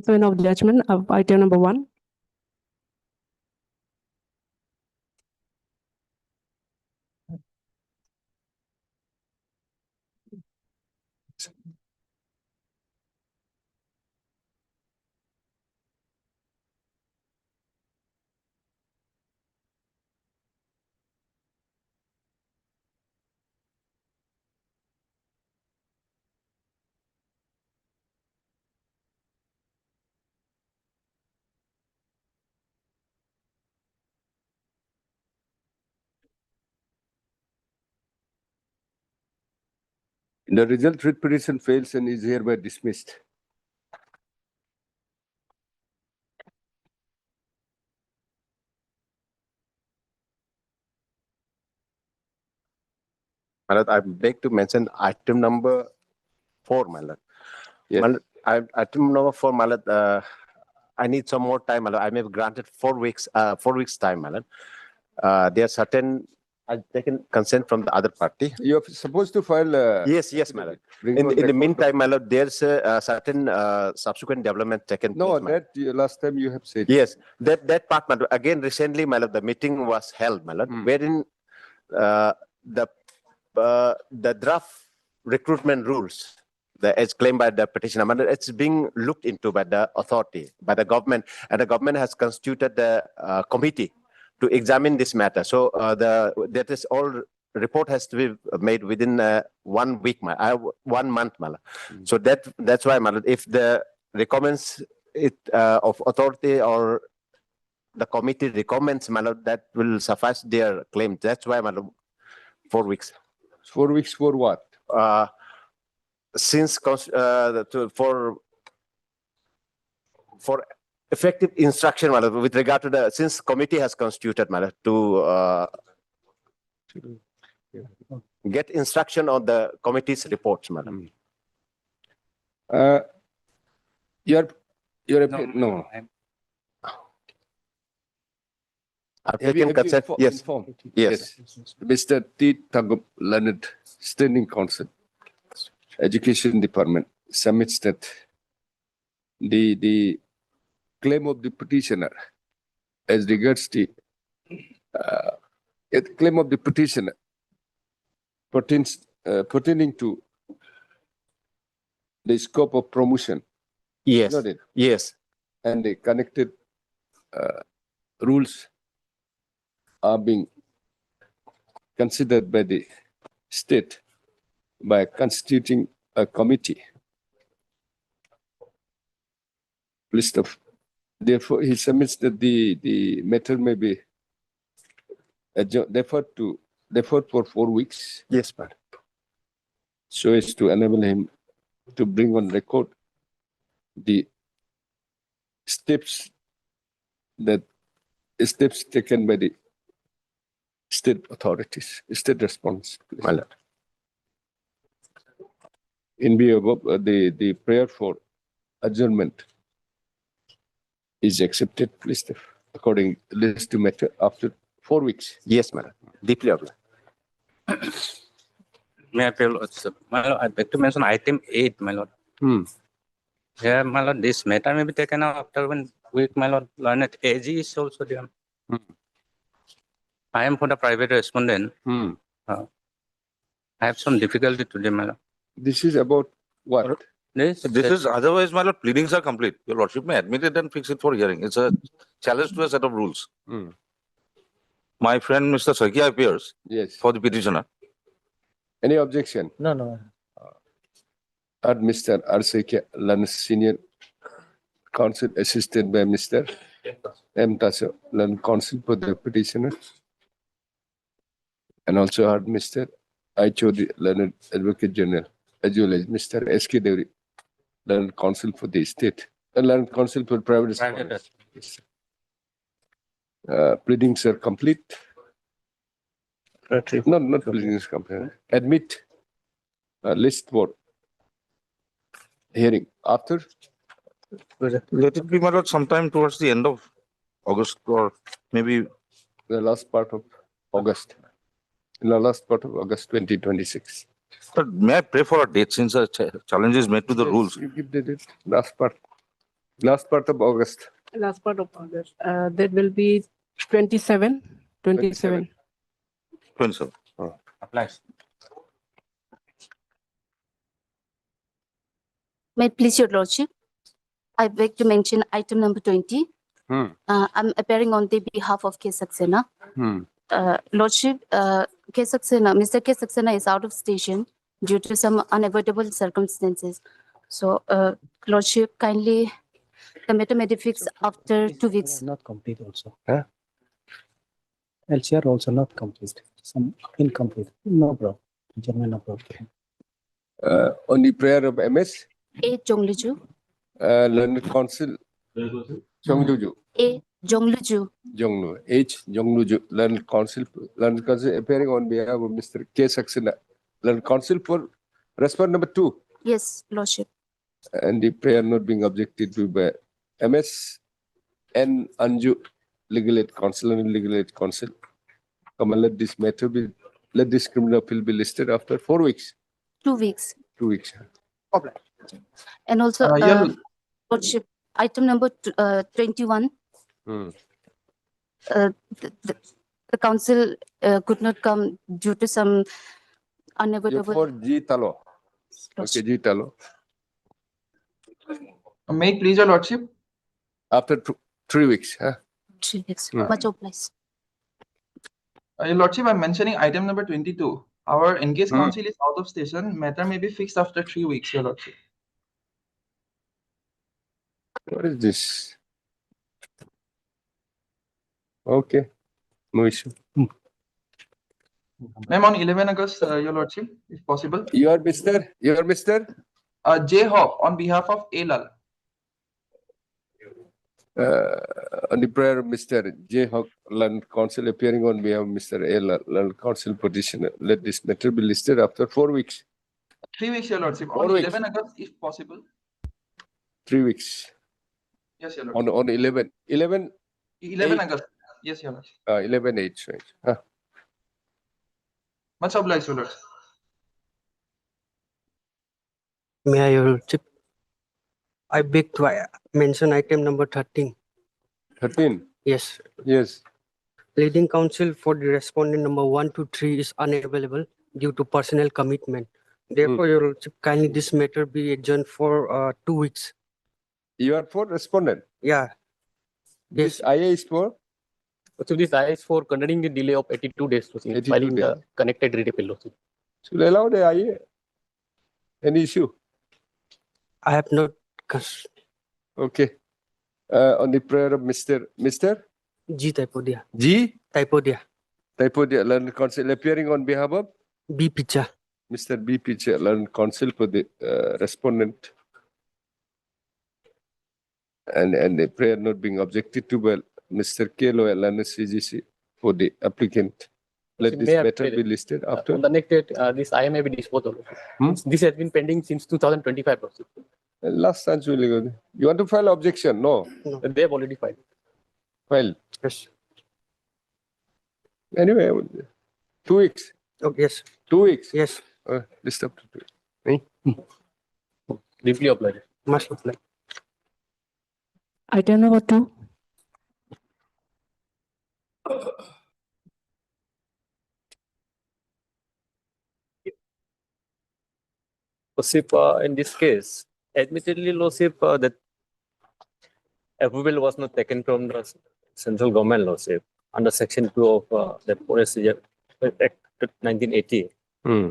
statement of judgment of item number 1. The result, writ petition fails and is hereby dismissed. My lord, I beg to mention item number 4, my lord. Yes. My lord, item number 4, my lord, I need some more time, my lord. I may have granted 4 weeks, 4 weeks time, my lord. There are certain, I've taken consent from the other party. You're supposed to file. Yes, my lord. Bring In on the record. meantime, my lord, there's a certain subsequent development taken No, place, my lord. that last time you have said. Yes, that part, my lord. Again, recently, my lord, the meeting was held, my lord, wherein the draft recruitment rules, as claimed by the petitioner, my lord, it's being looked into by the authority, by the government, and the government has constituted the committee to examine this matter. So that is all report has to be made within 1 week, 1 month, my lord. So that's why, my lord, if the recommends it of authority or the committee recommends, my lord, that will suffice their claim. That's why, my lord, 4 weeks. 4 weeks for what? Since for effective instruction, my lord, with regard to the, since committee has constituted, my lord, to get instruction on the committee's reports, madam. You're No. I've Have you taken consent. Yes. informed? Yes. Mr. T. Tagub Leonard, Standing Counsel, Education Department, submits that the claim of the petitioner as regards the claim of the petitioner pertaining to the scope of promotion. Yes. Not it. Yes. And the connected rules are being considered by the state by constituting a committee. List of, therefore, he submits that the matter may be deferred for 4 weeks, Yes, madam. so as to enable him to bring on record the steps taken by the state authorities, state response. My lord. In view of the prayer for adjournment is accepted, please, according to matter after 4 weeks. Yes, madam. Deeply obliged. May I tell, my lord, I beg to mention item 8, my lord. Yeah, my lord, this matter may be taken up after 1 week, my lord. Learned AG is also there. I am for the private respondent. I have some difficulty today, my lord. This is about what? This is otherwise, my lord, pleadings are complete. Your lordship may admit it and fix it for hearing. It's a challenge to a set of rules. My friend Mr. Sakia appears Yes. for the petitioner. Any objection? No. Mr. Arsekia Lanas, Senior Counsel, assisted by Mr. M. Tasso, Learned Counsel for the petitioner. And also heard Mr. Ichodi, Learned Advocate General, as well as Mr. S.K. Devi, Learned Counsel for the state, Learned Counsel for private respondents. Yes. Pleadings are complete. Not pleadings complete. Admit list for hearing after. Let it be, my lord, sometime towards the end of August or maybe The last part of August. In the last part of August 2026. But may I pray for a date since a challenge is made to the Yes, rules? you give the date, last part. Last part of August. Last part of August. That will be 27. 27. 27. Applies. May it please your lordship, I beg to mention item number 20. Hmm. I'm appearing on the behalf of K. Saxena. Hmm. Lordship, K. Saxena, Mr. K. Saxena is out of station due to some unavoidable circumstances. So, Lordship, kindly, the matter may be fixed after 2 weeks. Not complete also. Huh? LCR also not complete. Some incomplete. No problem. German no problem. On the prayer of MS, A. Jongluju. Learned Council, Jongluju, A. Jongluju. Jonglu, H. Jongluju, Learned Council appearing on behalf of Mr. K. Saxena, Learned Council for respond number 2, Yes, Lordship. and the prayer not being objected to by MS and Anju, Legal Aid Council and Legal Aid Council. Come and let this matter be, let this criminal appeal be listed after 4 weeks, 2 weeks. 2 weeks. And also, Yeah, Lordship, item number 21. Hmm. The council could not come due to some You're unavoidable. for G. Talo. Okay, G. Talo. may it please your lordship, After 3 weeks, huh? 3 weeks. Hmm. Much obliged. your lordship, I'm mentioning item number 22. Our engaged Hmm. counsel is out of station. Matter may be fixed after 3 weeks, your lordship. What is this? Okay, no issue. Ma'am, on 11 August, your lordship, if possible. You are Mr. J. Hawk on behalf of ALAL. On the prayer of Mr. J. Hawk, Land Council appearing on behalf of Mr. A. Land Council petitioner. Let this matter be listed after 4 weeks. 3 weeks, your lordship. 4 On weeks. 11 August, if possible. 3 weeks. Yes, your lordship. On 11 11 8. August. Yes, your lordship. 11/8, right? Huh. Much obliged, your lordship. May I, your lordship? I beg to mention item number 13. 13. Yes. Yes. Leading counsel for the respondent number 1 to 3 is unavailable due to personal commitment. Therefore, your lordship, kindly this matter be adjourned for 2 weeks. You are for respondent. Yeah. This Yes. IA is for So this is for considering the delay of 82 days to 82 filing days. the connected writ appeal. should allow the IA. Any issue? I have not. Okay. On the prayer of Mr. G typo dia. G. Typo dia. Typo the Land Council appearing on behalf of B picture. Mr. B. Pitcher, Land Council for the respondent. And the prayer not being objected to by Mr. K. Loyal, Land CGC for the applicant. Let this May I matter pay- be listed after. On the next date, this I may be disposed of. Hmm? This has been pending since 2025. Also. Last chance will go. You want to file objection? No. They have already filed. File. Yes. Anyway, 2 weeks. Oh, yes. 2 weeks. Yes. List up to 2 weeks. Deeply obliged. Must apply. Item number 2. Lordship, in this case, admittedly, Lordship, that approval was not taken from the central government, Lordship, under Section 2 of the Forest Act 1980. Hmm.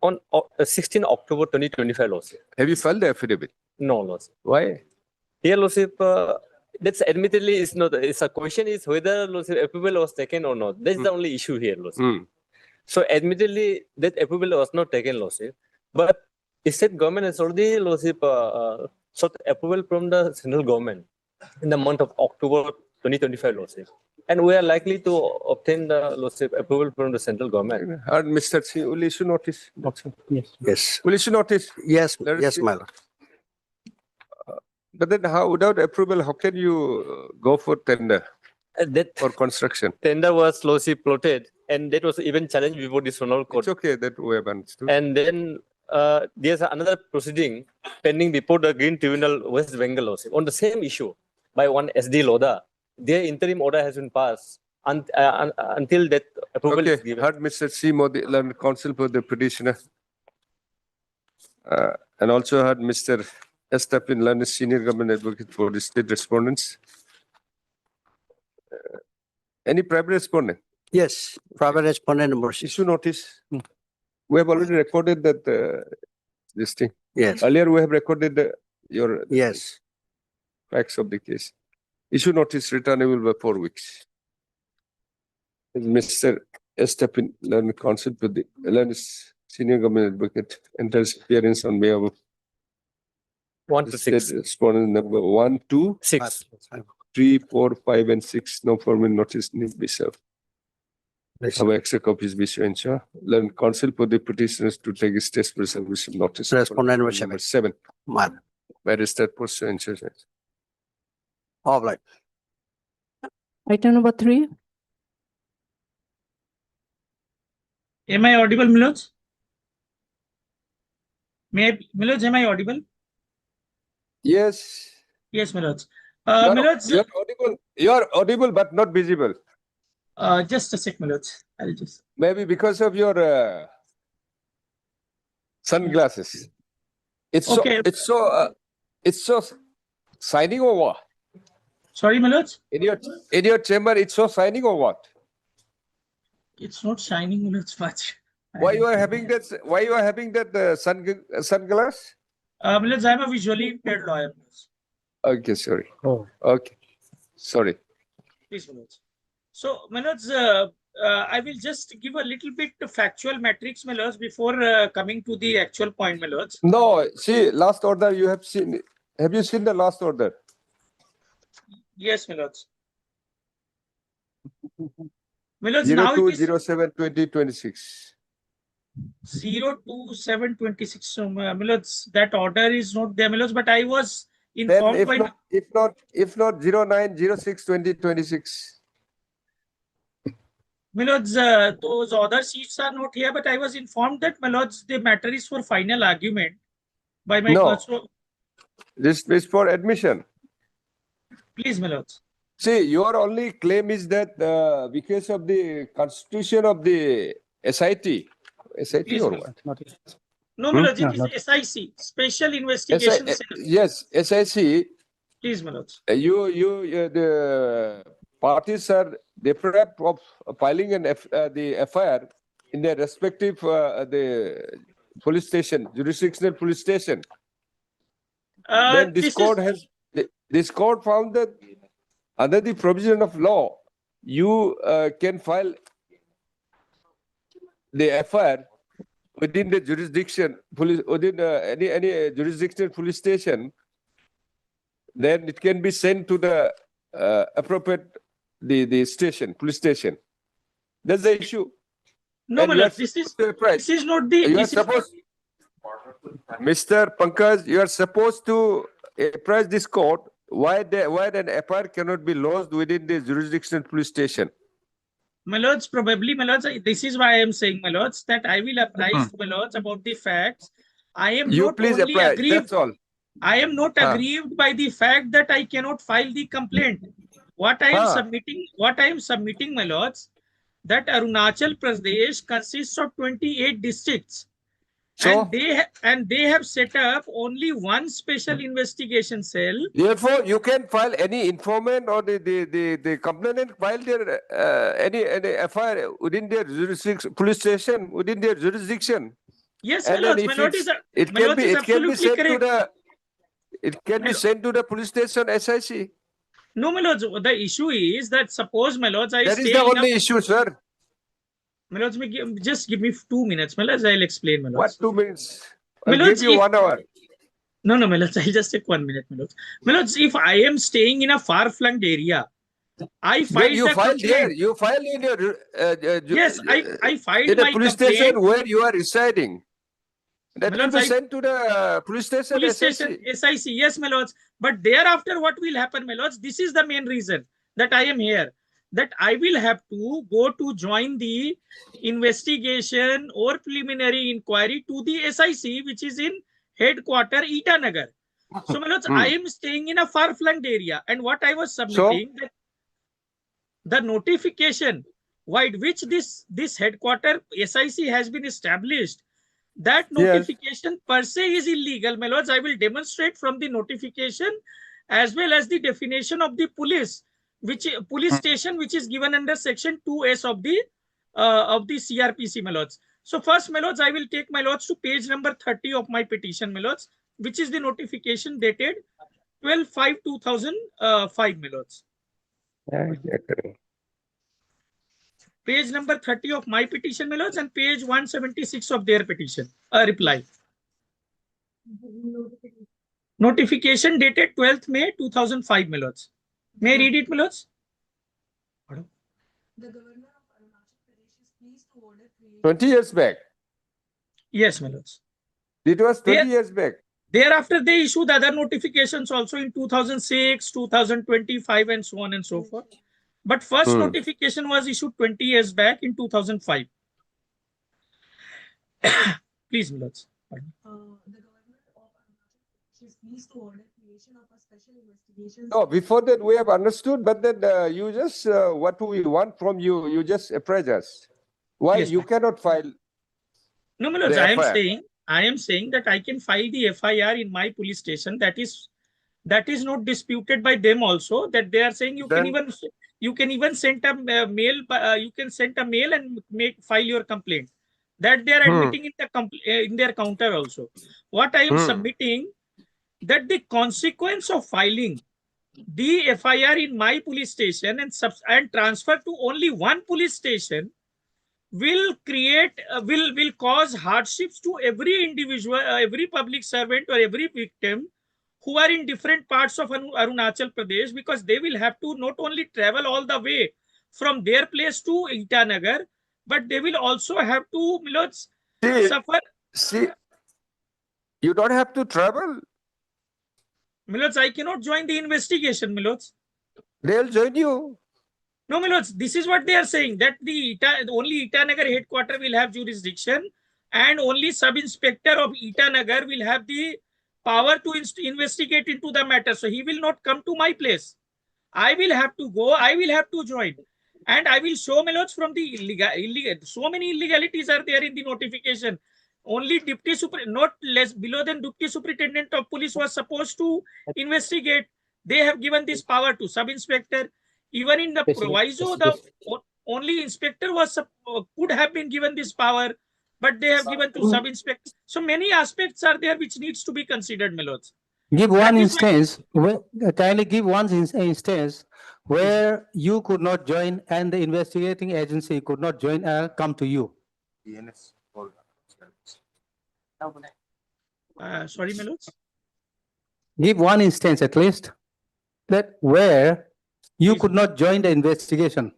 On 16 October 2025, Lordship. Have you filed the affidavit? No, Lordship. Why? Here, Lordship, that's admittedly is not. It's a question is whether Lordship approval was taken or not. That's the only issue here, Lordship. Hmm. So admittedly, that approval was not taken, Lordship. But state government has already, Lordship, sought approval from the central government in the month of October 2025, Lordship. And we are likely to obtain the Lordship approval from the central government. Mr. C, will issue notice? Yes. Yes. Will issue notice? Yes. Let us Yes, see. my lord. But then how, without approval, how can you go for tender That for construction? tender was Lordship plotted, and that was even challenged before the zonal court. It's okay that we have understood. And then there's another proceeding pending before the Green Tribunal West Bengal Lordship on the same issue by one SD Loda. Their interim order has been passed until that approval is Okay, given. heard Mr. C. Modi, learned counsel for the petitioner. And also heard Mr. S. Tapin, learned senior government advocate for the state respondents. Any private respondent? Yes, private respondent number 6. Issue notice. We have already recorded that this thing. Yes, Earlier, we have recorded your yes. facts of the case. Issue notice returnable by 4 weeks. Mr. S. Tapin, learned counsel for the learned senior government advocate, enters appearance on behalf of 1 to 6. state respondent number 1, 2, 6. 3, 4, 5, and 6. No formal notice need be served. Our extra copies be shown. Learn counsel for the petitioners to take a state preservation notice. Respondent number 7. Man, Barrister pursuant. all right. Item number 3. Am I audible, Miloj? Miloj, am I audible? Yes. Yes, Miloj. You Miloj, are audible. You are audible but not visible. just a sec, Miloj. I'll just. Maybe because of your sunglasses. It's Okay. it's so shining or what? Sorry, Miloj. In your chamber, it's so shining or what? It's not shining, Miloj, much. Why you are having that? Why you are having that sunglass? Miloj, I'm a visually impaired lawyer. Miloj. Okay, sorry. Oh. Okay, sorry. Please, Miloj. So, Miloj, I will just give a little bit of factual matrix, Miloj, before coming to the actual point, Miloj. No, see, last order you have seen. Have you seen the last order? Yes, Miloj. Miloj, now it is 0207-2026. 02726. So, Miloj, that order is not there, Miloj, but I was Then informed if by not 0906-2026. Miloj, those other seats are not here, but I was informed that, Miloj, the matter is for final argument by my No. counsel. This is for admission. Please, Miloj. See, your only claim is that because of the constitution of the SIT Please, or Miloj. what? No, Miloj, it is SIC, Special Investigation Cell. Yes, SIC. Please, Miloj. The parties are deprived of filing the FIR in their respective the police station, jurisdictional police station. Then this court found that under the provision of law, you can file the FIR within the jurisdiction, within any jurisdictional police station. Then it can be sent to the appropriate the station, police station. That's the issue. No, And you are Miloj, this is supposed not the. You are This is not, supposed, Mr. Pankaj, you are supposed to apprise this court why an FIR cannot be lodged within the jurisdictional police station. Miloj, probably, Miloj, this is why I am saying, Miloj, that I will apprise to Miloj about the facts. I am You not please only apply. aggrieved. That's all. I am not aggrieved by the fact that I cannot file the complaint. What I am submitting, Miloj, that Arunachal Pradesh consists of 28 districts. So, And they have set up only one special investigation cell. therefore, you can file any informant or the complainant file their any FIR within their jurisdiction, police station within their jurisdiction. Yes, And then Miloj, if Miloj it's- is, it can Miloj be is it can be absolutely sent to correct. it can be sent to the police station SIC. No, Miloj, the issue is that suppose, Miloj, I That is stay the in only a... issue, sir. Miloj, just give me 2 minutes, Miloj, I'll explain, Miloj. What 2 minutes? I'll Miloj, give you 1 hour. No, Miloj, I'll just take 1 minute, Miloj. Miloj, if I am staying in a far-flung area, I Then filed you the file there. complaint. You file in your Yes, I filed in the my police complaint. station where you are residing. That will Miloj, be I- sent to the police station. Police SIC. station, SIC, yes, Miloj. But thereafter, what will happen, Miloj? This is the main reason that I am here. that I will have to go to join the investigation or preliminary inquiry to the SIC, which is in headquarter Itanagar. So, my lords, I am staying in a far-flung area, and what I was submitting, that the notification by which this headquarter SIC has been established, that notification per se is illegal, my lords. I will demonstrate from the notification as well as the definition of the police station, which is given under section 2S of the CRPC, my lords. So first, my lords, I will take my lords to page number 30 of my petition, my lords, which is the notification dated 12/5/2005, my lords. Page number 30 of my petition, my lords, and page 176 of their petition, reply. Notification dated 12th May 2005, my lords. May I read it, my lords? The governor of Arunachal Pradesh is pleased to order 20 years back. Yes, my lords. It was 20 years back. Thereafter, they issued other notifications also in 2006, 2025, and so on and so forth. But first notification was issued 20 years back in 2005. Please, my lords. the governor of Arunachal Pradesh is pleased to order creation of a special investigation. No, before that we have understood, but then you just, what we want from you, you just apprise us. Why Yes, you cannot file? No, my lords, The I am saying that I can file the FIR in my police station. That is not disputed by them also. That they are saying you can even send a mail. You can send a mail and file your complaint. That they are admitting in their counter also. What I am submitting, that the consequence of filing the FIR in my police station and transfer to only one police station will cause hardships to every individual, every public servant or every victim who are in different parts of Arunachal Pradesh, because they will have to not only travel all the way from their place to Itanagar, but they will also have to, my lords, suffer. See, you don't have to travel. My lords, I cannot join the investigation, my lords. They'll join you. No, my lords, this is what they are saying, that only Itanagar headquarter will have jurisdiction, and only sub-inspector of Itanagar will have the power to investigate into the matter. So he will not come to my place. I will have to go, I will have to join. And I will show, my lords, from the illegal, so many illegalities are there in the notification. Only not less below than deputy superintendent of police was supposed to investigate. They have given this power to sub-inspector. Even in the proviso, the only inspector could have been given this power, but they have given to sub-inspector. So many aspects are there which needs to be considered, my lords. Give one instance, kindly give one instance where you could not join and the investigating agency could not join come to you. Sorry, my lords. Give one instance at least that where you could not join the investigation.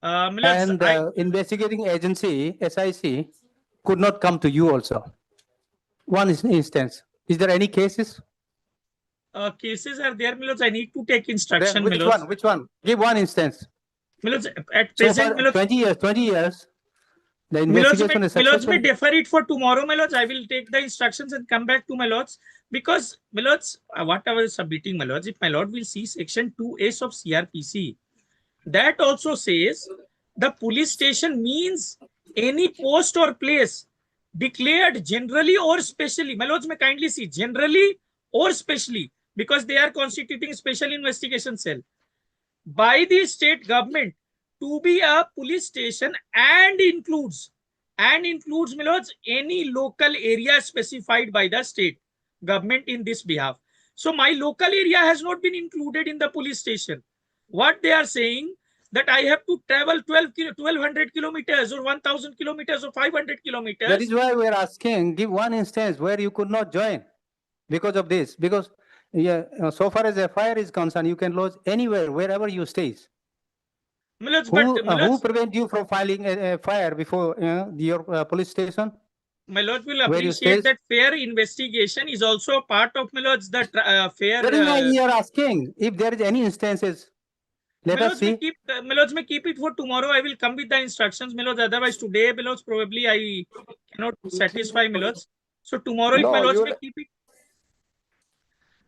My lords, And the investigating agency, SIC, could not come to you also. One instance. Is there any cases? Cases are there, my lords. I need to take instruction, Then my lords. which one? Give one instance. My lords, at So present, for my lords, 20 years, the my lords, investigation is my lords, may successful. defer it for tomorrow, my lords. I will take the instructions and come back to my lords, because, my lords, what I was submitting, my lords, if my lord will see section 2S of CRPC, that also says the police station means any post or place declared generally or specially. My lords, may kindly see generally or specially, because they are constituting special investigation cell by the state government to be a police station, and includes, my lords, any local area specified by the state government in this behalf. So my local area has not been included in the police station. What they are saying, that I have to travel 1200 kilometers or 1000 kilometers or 500 kilometers. That is why we are asking, give one instance where you could not join because of this. Because so far as FIR is concerned, you can lodge anywhere, wherever you stay. My lords, Who prevent you from filing a FIR before your police station? my lord will Where you appreciate stay? that fair investigation is also a part of, my lords, the fair. That is why we are asking if there is any instances let us see. My lords, may keep it for tomorrow. I will come with the instructions, my lords. Otherwise, today, my lords, probably I cannot satisfy, my lords. So tomorrow, if No, my lords you- may keep it.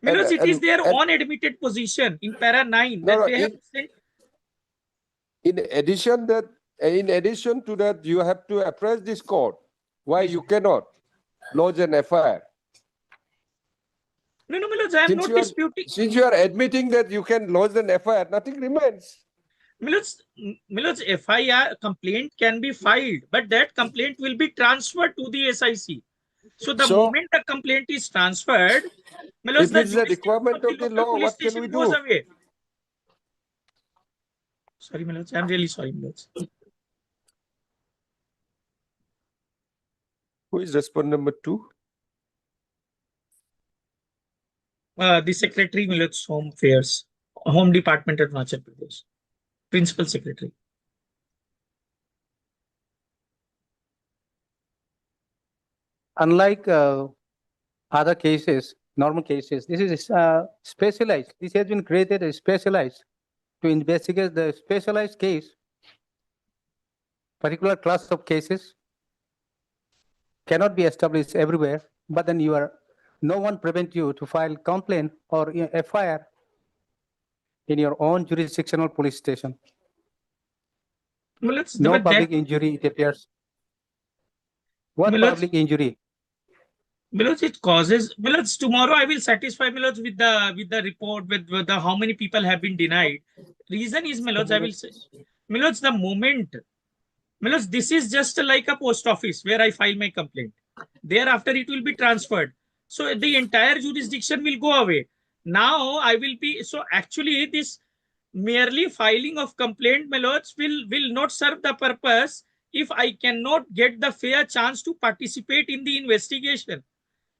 My lords, it is their and- own admitted position in para 9 No, that no, they have sent. in addition to that, you have to appraise this court. Why you cannot lodge an FIR? No, my lords, I am not disputing. Since you are admitting that you can lodge an FIR, nothing remains. My lords, FIR complaint can be filed, but that complaint will be transferred to the SIC. So the moment the complaint is transferred, my lords, If the it's the jurisdiction requirement of the local law, police what can station we goes do? away. Sorry, my lords, I'm really sorry, my lords. Who is respondent number 2? The Secretary, my lords, Home Affairs, Home Department of Arunachal Pradesh, Principal Secretary. Unlike other cases, normal cases, this is specialized. This has been created as specialized to investigate the specialized case, particular class of cases cannot be established everywhere, but then no one prevent you to file complaint or FIR in your own jurisdictional police station. My lords, No but public that, injury, it appears. What my lords, public injury? my lords, it causes. My lords, tomorrow I will satisfy, my lords, with the report with the how many people have been denied. Reason is, my lords, I will say, my lords, the moment, my lords, this is just like a post office where I file my complaint. Thereafter, it will be transferred. So the entire jurisdiction will go away. Now I will be, so actually this merely filing of complaint, my lords, will not serve the purpose if I cannot get the fair chance to participate in the investigation.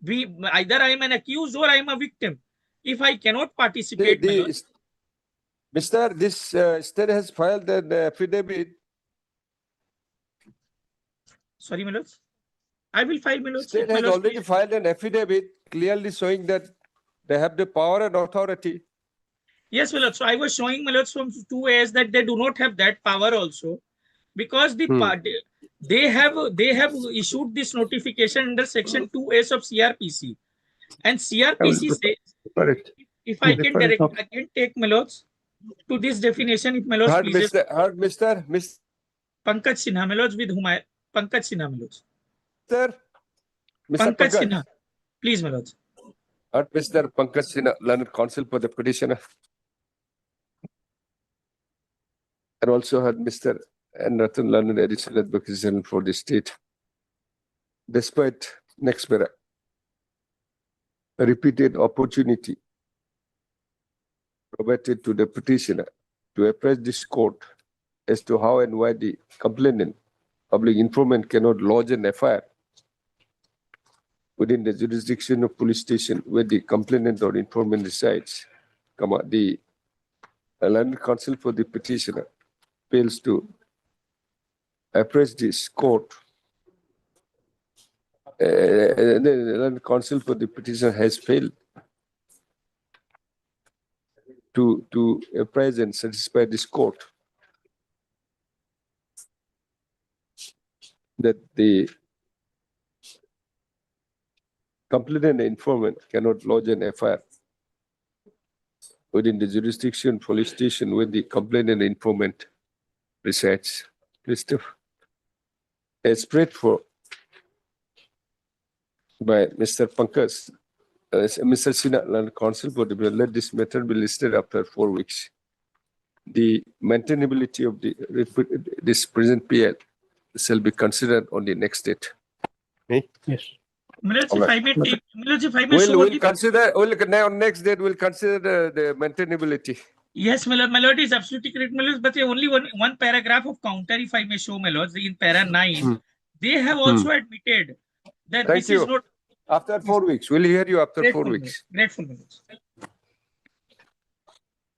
Either I am an accused or I am a victim. If I cannot participate, my lords, Mr. This state has filed an affidavit. sorry, my lords, I will file, my lords. State My has lords, already filed an affidavit clearly showing that they have the power and authority. yes, my lords. So I was showing, my lords, from 2 ways that they do not have that power also, because the they have issued this notification under section 2S of CRPC, and CRPC says if I can direct again take, my lords, to this definition, if my lords Heard pleases. Mr. Pankaj Sinha, my lords, with whom I Pankaj Sinha, my lords. Mr. Pankaj Sinha, please, my lords. Heard Mr. Pankaj Sinha, learned counsel for the petitioner. And also had Mr. Nathan Learned additional advocacy for the state. Despite next para, a repeated opportunity provided to the petitioner to apprise this court as to how and why the complainant, public informant, cannot lodge an FIR within the jurisdiction of police station where the complainant or informant resides, the learned counsel for the petitioner fails to apprise this court. The learned counsel for the petitioner has failed to apprise and satisfy this court that the complainant informant cannot lodge an FIR within the jurisdiction police station where the complainant informant resides. Christopher, as prayed for by Mr. Pankaj, Mr. Sinha, counsel for the bill, let this matter be listed after 4 weeks. The maintainability of this present PL shall be considered on the next date. Yes. Milords, if I may take, Milords, if I may show We'll the- consider, on next date, we'll consider the maintainability. Yes, my lord is absolutely correct, my lords, but only one paragraph of counter, if I may show, my lords, in para 9, they have also admitted that Thank this you. is not. After 4 weeks, we'll hear you after Grateful, 4 weeks. Grateful, my lords.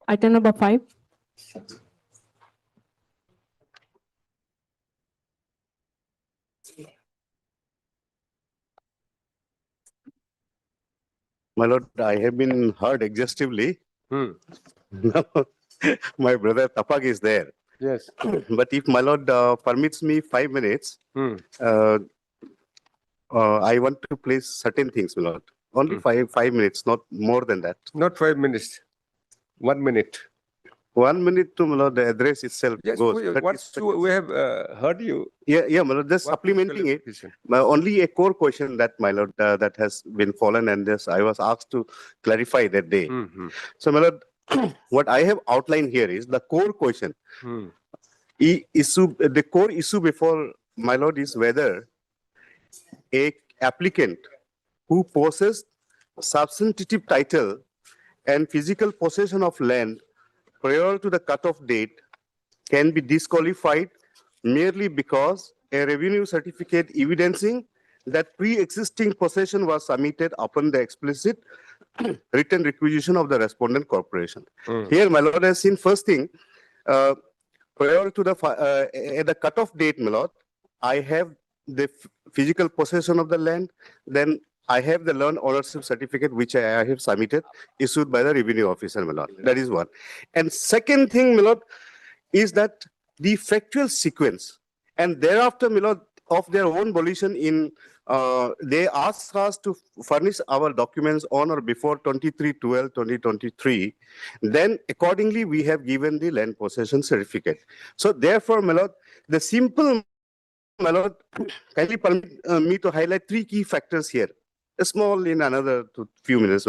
Item number 5. My lord, I have been heard exhaustively. Now, my brother Tapak is there. Yes. But if my lord permits me 5 minutes, I want to place certain things, my lord. Only 5 minutes, not more than that. Not 5 minutes. 1 minute. 1 minute to, my lord, the address itself Yes, goes. we have heard you. Yeah, my lord, just What supplementing it. clarification? Only a core question that, my lord, that has been fallen, and this I was asked to clarify that day. So, my lord, what I have outlined here is the core question. The core issue before my lord is whether a applicant who possesses substantive title and physical possession of land prior to the cutoff date can be disqualified merely because a revenue certificate evidencing that pre-existing possession was submitted upon the explicit written requisition of the respondent corporation. Here, my lord has seen first thing, prior to the at the cutoff date, my lord, I have the physical possession of the land, then I have the land ownership certificate which I have submitted, issued by the revenue officer, my lord. That is one. And second thing, my lord, is that the factual sequence, and thereafter, my lord, of their own volition in, they asked us to furnish our documents on or before 23/12/2023. Then accordingly, we have given the land possession certificate. So therefore, my lord, the simple, my lord, kindly permit me to highlight 3 key factors here. A small in another few minutes.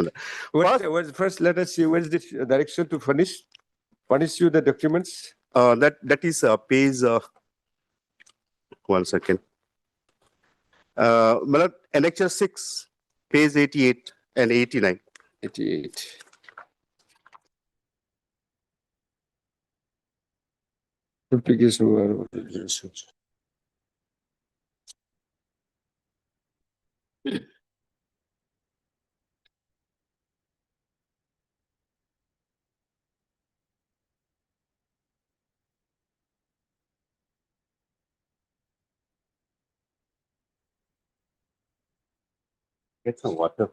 First, let us see where's the direction to furnish you the documents. That is page. 1 second. My lord, Annexure 6, page 88 and 89. 88. Application. Get some water.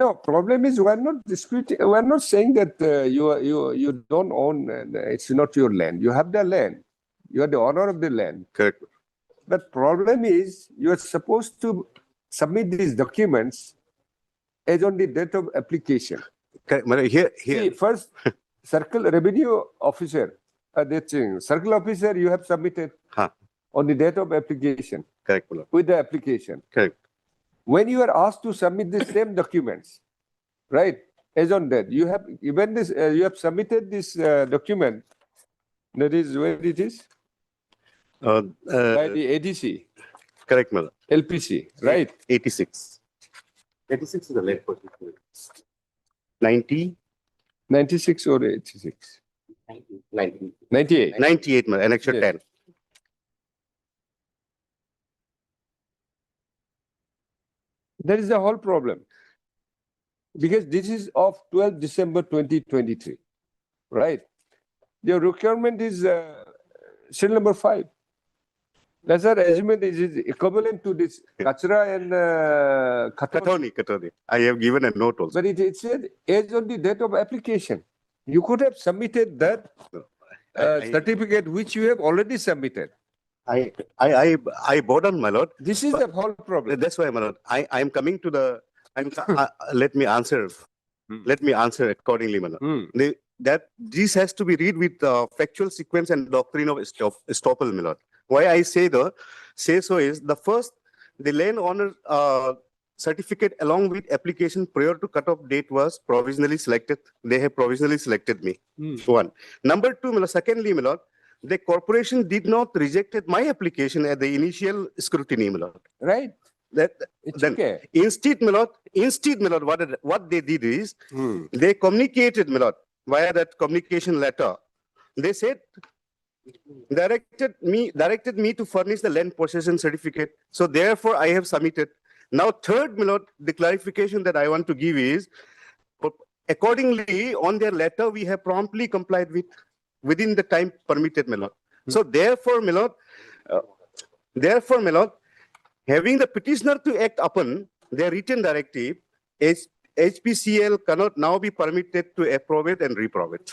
No, problem is we're not disputing. We're not saying that you don't own. It's not your land. You have the land. You are the owner of the land. Correct. But problem is you are supposed to submit these documents as on the date of application. Correct. Here. See, first, circle revenue officer, circle officer, you have submitted on the date of application. Correct. With the application. Correct. When you are asked to submit the same documents, right, as on that, you have even this, you have submitted this document. That is where it is by the ADC. Correct, Mother. LPC, right? 86. 86 is the late position. 90. 96 or 86? 98. 98, Mother. Annexure 10. That is the whole problem. Because this is of 12 December 2023, right? Your requirement is serial number 5. Lesser assessment is equivalent to this Kachra and Katoni. I have given a note also. But it said as on the date of application. You could have submitted that certificate which you have already submitted. I bowed down, my lord. This is the whole problem. That's why, my lord. I am coming to the. Let me answer. Let me answer accordingly, my lord. That this has to be read with factual sequence and doctrine of estoppel, my lord. Why I say so is the first, the land owner certificate along with application prior to cutoff date was provisionally selected. They have provisionally selected me. One. Number two, my lord, secondly, my lord, the corporation did not rejected my application at the initial scrutiny, my lord. Right. It's then okay. instead, my lord, what they did is they communicated, my lord, via that communication letter. They said, directed me to furnish the land possession certificate. So therefore, I have submitted. Now, third, my lord, the clarification that I want to give is, accordingly, on their letter, we have promptly complied with within the time permitted, my lord. So therefore, my lord, having the petitioner to act upon their written directive, HPCL cannot now be permitted to approve it and reprove it.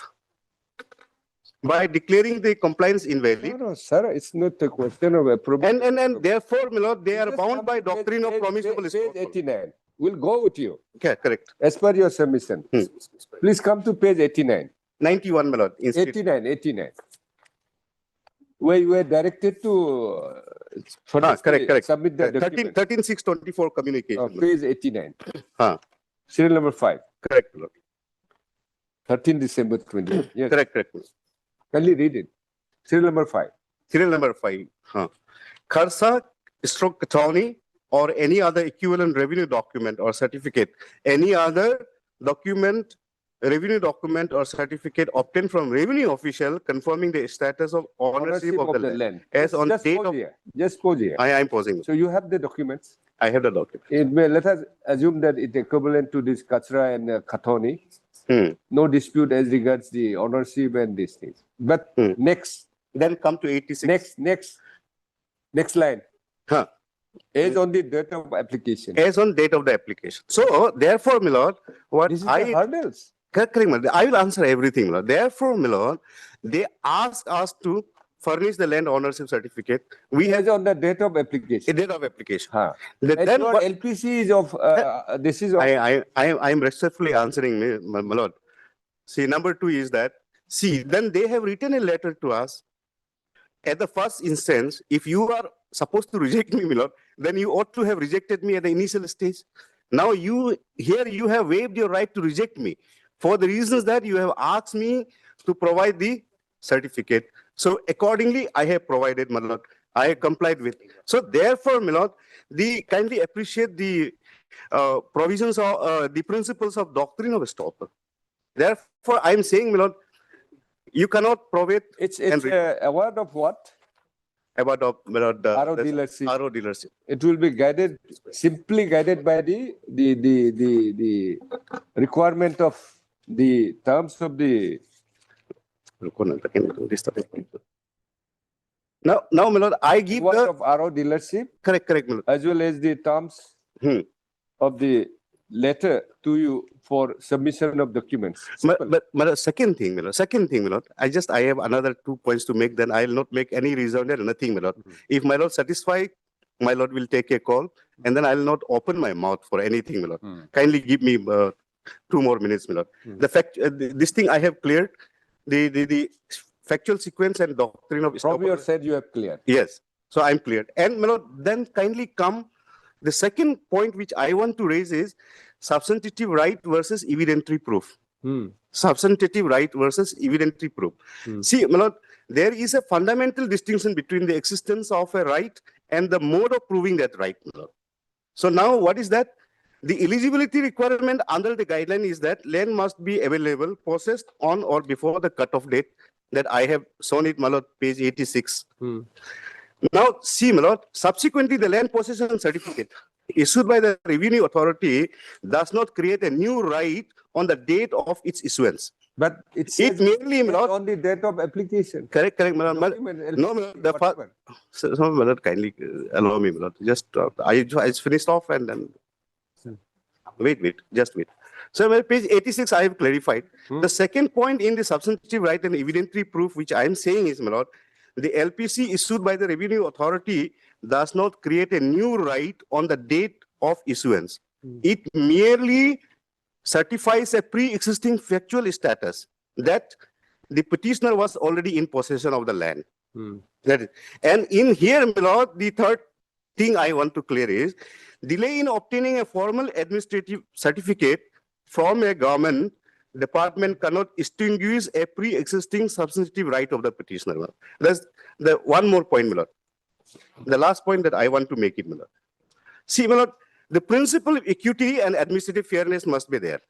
By declaring the compliance invalid. No, sir, it's not a question of approval. And therefore, my lord, they are Just bound come by to doctrine of permissible page scope. 89. We'll go with you. Okay, correct. As per your submission. Please come to page 89. 91, my lord. 89. Where you were directed to correct. submit the document. 13/6/24 communication. Page 89. Serial number 5. Correct, my lord. 13 December 20. Yes. Correct. Kindly read it. Serial number 5. Serial number 5. Kharsa, stroke attorney, or any other equivalent revenue document or certificate, any other document, revenue document or certificate obtained from revenue official confirming the status of ownership of the land. As on Just date pause of. here. Just pause here. I am pausing. So you have the documents. I have the document. Let us assume that it equivalent to this Kachra and Khathoni. No dispute as regards the ownership and these things. But next. Then come to 86. Next line. As on the date of application. As on date of the application. So, therefore, my lord, what this is the hurdles. Correct, my lord. I will answer everything, my lord. Therefore, my lord, they ask us to furnish the land ownership certificate. We have on the date of application. Date of application. Then your LPC is of this is of. I am respectfully answering, my lord. See, number 2 is that. See, then they have written a letter to us. At the first instance, if you are supposed to reject me, my lord, then you ought to have rejected me at the initial stage. Now you have waived your right to reject me for the reasons that you have asked me to provide the certificate. So accordingly, I have provided, my lord. I have complied with. So therefore, my lord, kindly appreciate the provisions of the principles of doctrine of estoppel. Therefore, I am saying, my lord, you cannot provide. It's a word of what? About the RO dealership. RO dealership. It will be simply guided by the requirement of the terms of the. Now, my lord, I give word the of RO dealership. Correct, my lord. As well as the terms of the letter to you for submission of documents. But second thing, my lord, I have another 2 points to make. Then I will not make any reason or nothing, my lord. If my lord satisfied, my lord will take a call, and then I will not open my mouth for anything, my lord. Kindly give me 2 more minutes, my lord. This thing I have cleared. The factual sequence and doctrine of From your side, you have cleared. Yes. So I'm cleared. And my lord, then kindly come. The second point which I want to raise is substantive right versus evidentiary proof. Substantive right versus evidentiary proof. See, my lord, there is a fundamental distinction between the existence of a right and the mode of proving that right, my lord. So now what is that? The eligibility requirement under the guideline is that land must be available, possessed on or before the cutoff date that I have shown it, my lord, page 86. Now, see, my lord, subsequently, the land possession certificate issued by the revenue authority does not create a new right on the date of its issuance. But it merely, my lord, on the date of application. Correct, my lord. No, my lord, my lord, kindly allow me, my lord. Just, I finished off and then. Wait, just wait. So, page 86, I have clarified. The second point in the substantive right and evidentiary proof, which I am saying is, my lord, the LPC issued by the revenue authority does not create a new right on the date of issuance. It merely certifies a pre-existing factual status that the petitioner was already in possession of the land. And in here, my lord, the third thing I want to clear is delay in obtaining a formal administrative certificate from a government department cannot extinguish a pre-existing substantive right of the petitioner. That's the one more point, my lord. The last point that I want to make it, my lord. See, my lord, the principle of equity and administrative fairness must be there.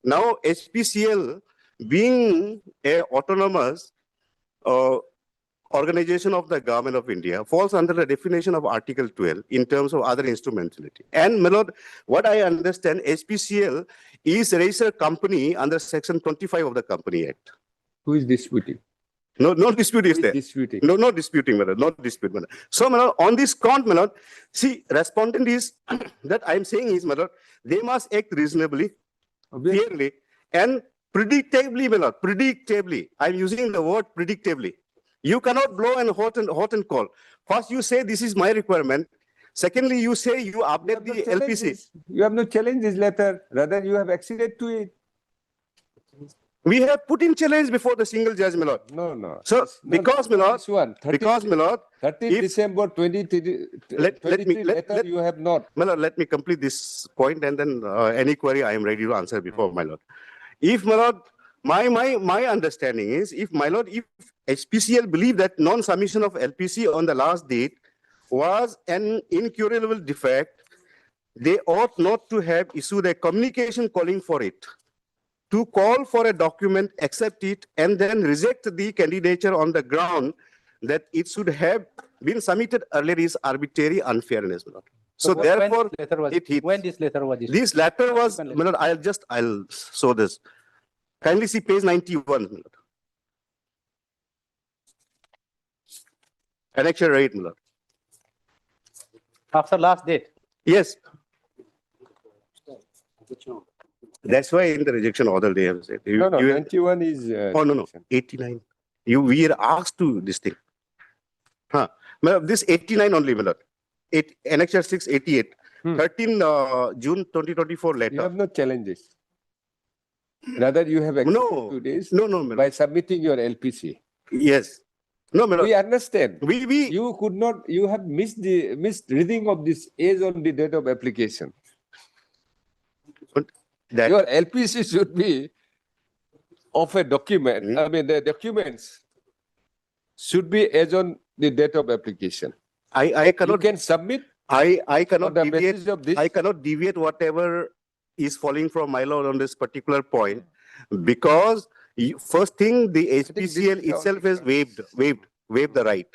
Now, HPCL being a autonomous organization of the government of India falls under the definition of Article 12 in terms of other instrumentality. And my lord, what I understand, HPCL is a registered company under Section 25 of the Company Act. Who is disputing? No dispute is there. Disputing. No disputing, my lord. No dispute, my lord. So, my lord, on this count, my lord, see, respondent is that I am saying is, my lord, they must act reasonably, fairly, and predictably, my lord. Predictably. I am using the word predictably. You cannot blow and hot and cold. First, you say this is my requirement. Secondly, you say you update the LPC. You have no challenge this letter. Rather, you have acceded to it. We have put in challenge before the single judge, my lord. No. So, because, my lord, This one, 30, because, my lord, 30 December 2023 letter you have not. My lord, let me complete this point and then any query I am ready to answer before, my lord. If, my lord, my understanding is, if, my lord, if HPCL believe that non-submission of LPC on the last date was an incurable defect, they ought not to have issued a communication calling for it. To call for a document, accept it, and then reject the candidature on the ground that it should have been submitted earlier is arbitrary unfairness, my lord. So therefore, when this letter was issued? This letter was, my lord, I'll show this. Kindly see page 91, my lord. Annexure 8, my lord. After last date? Yes. That's why in the rejection order they have said. No, 91 is... oh, no, 89. We are asked to this thing. This 89 only, my lord. Annexure 6, 88. 13 June 2024 letter. You have no challenges. Rather, you have acceded to this by submitting your LPC. Yes. No, my lord. We understand. We you could not, you have missed reading of this age on the date of application. Your LPC should be of a document. I mean, the documents should be as on the date of application. I cannot. You can submit. I cannot on the deviate. basis of this. I cannot deviate whatever is falling from my lord on this particular point, because first thing, the HPCL itself has waived the right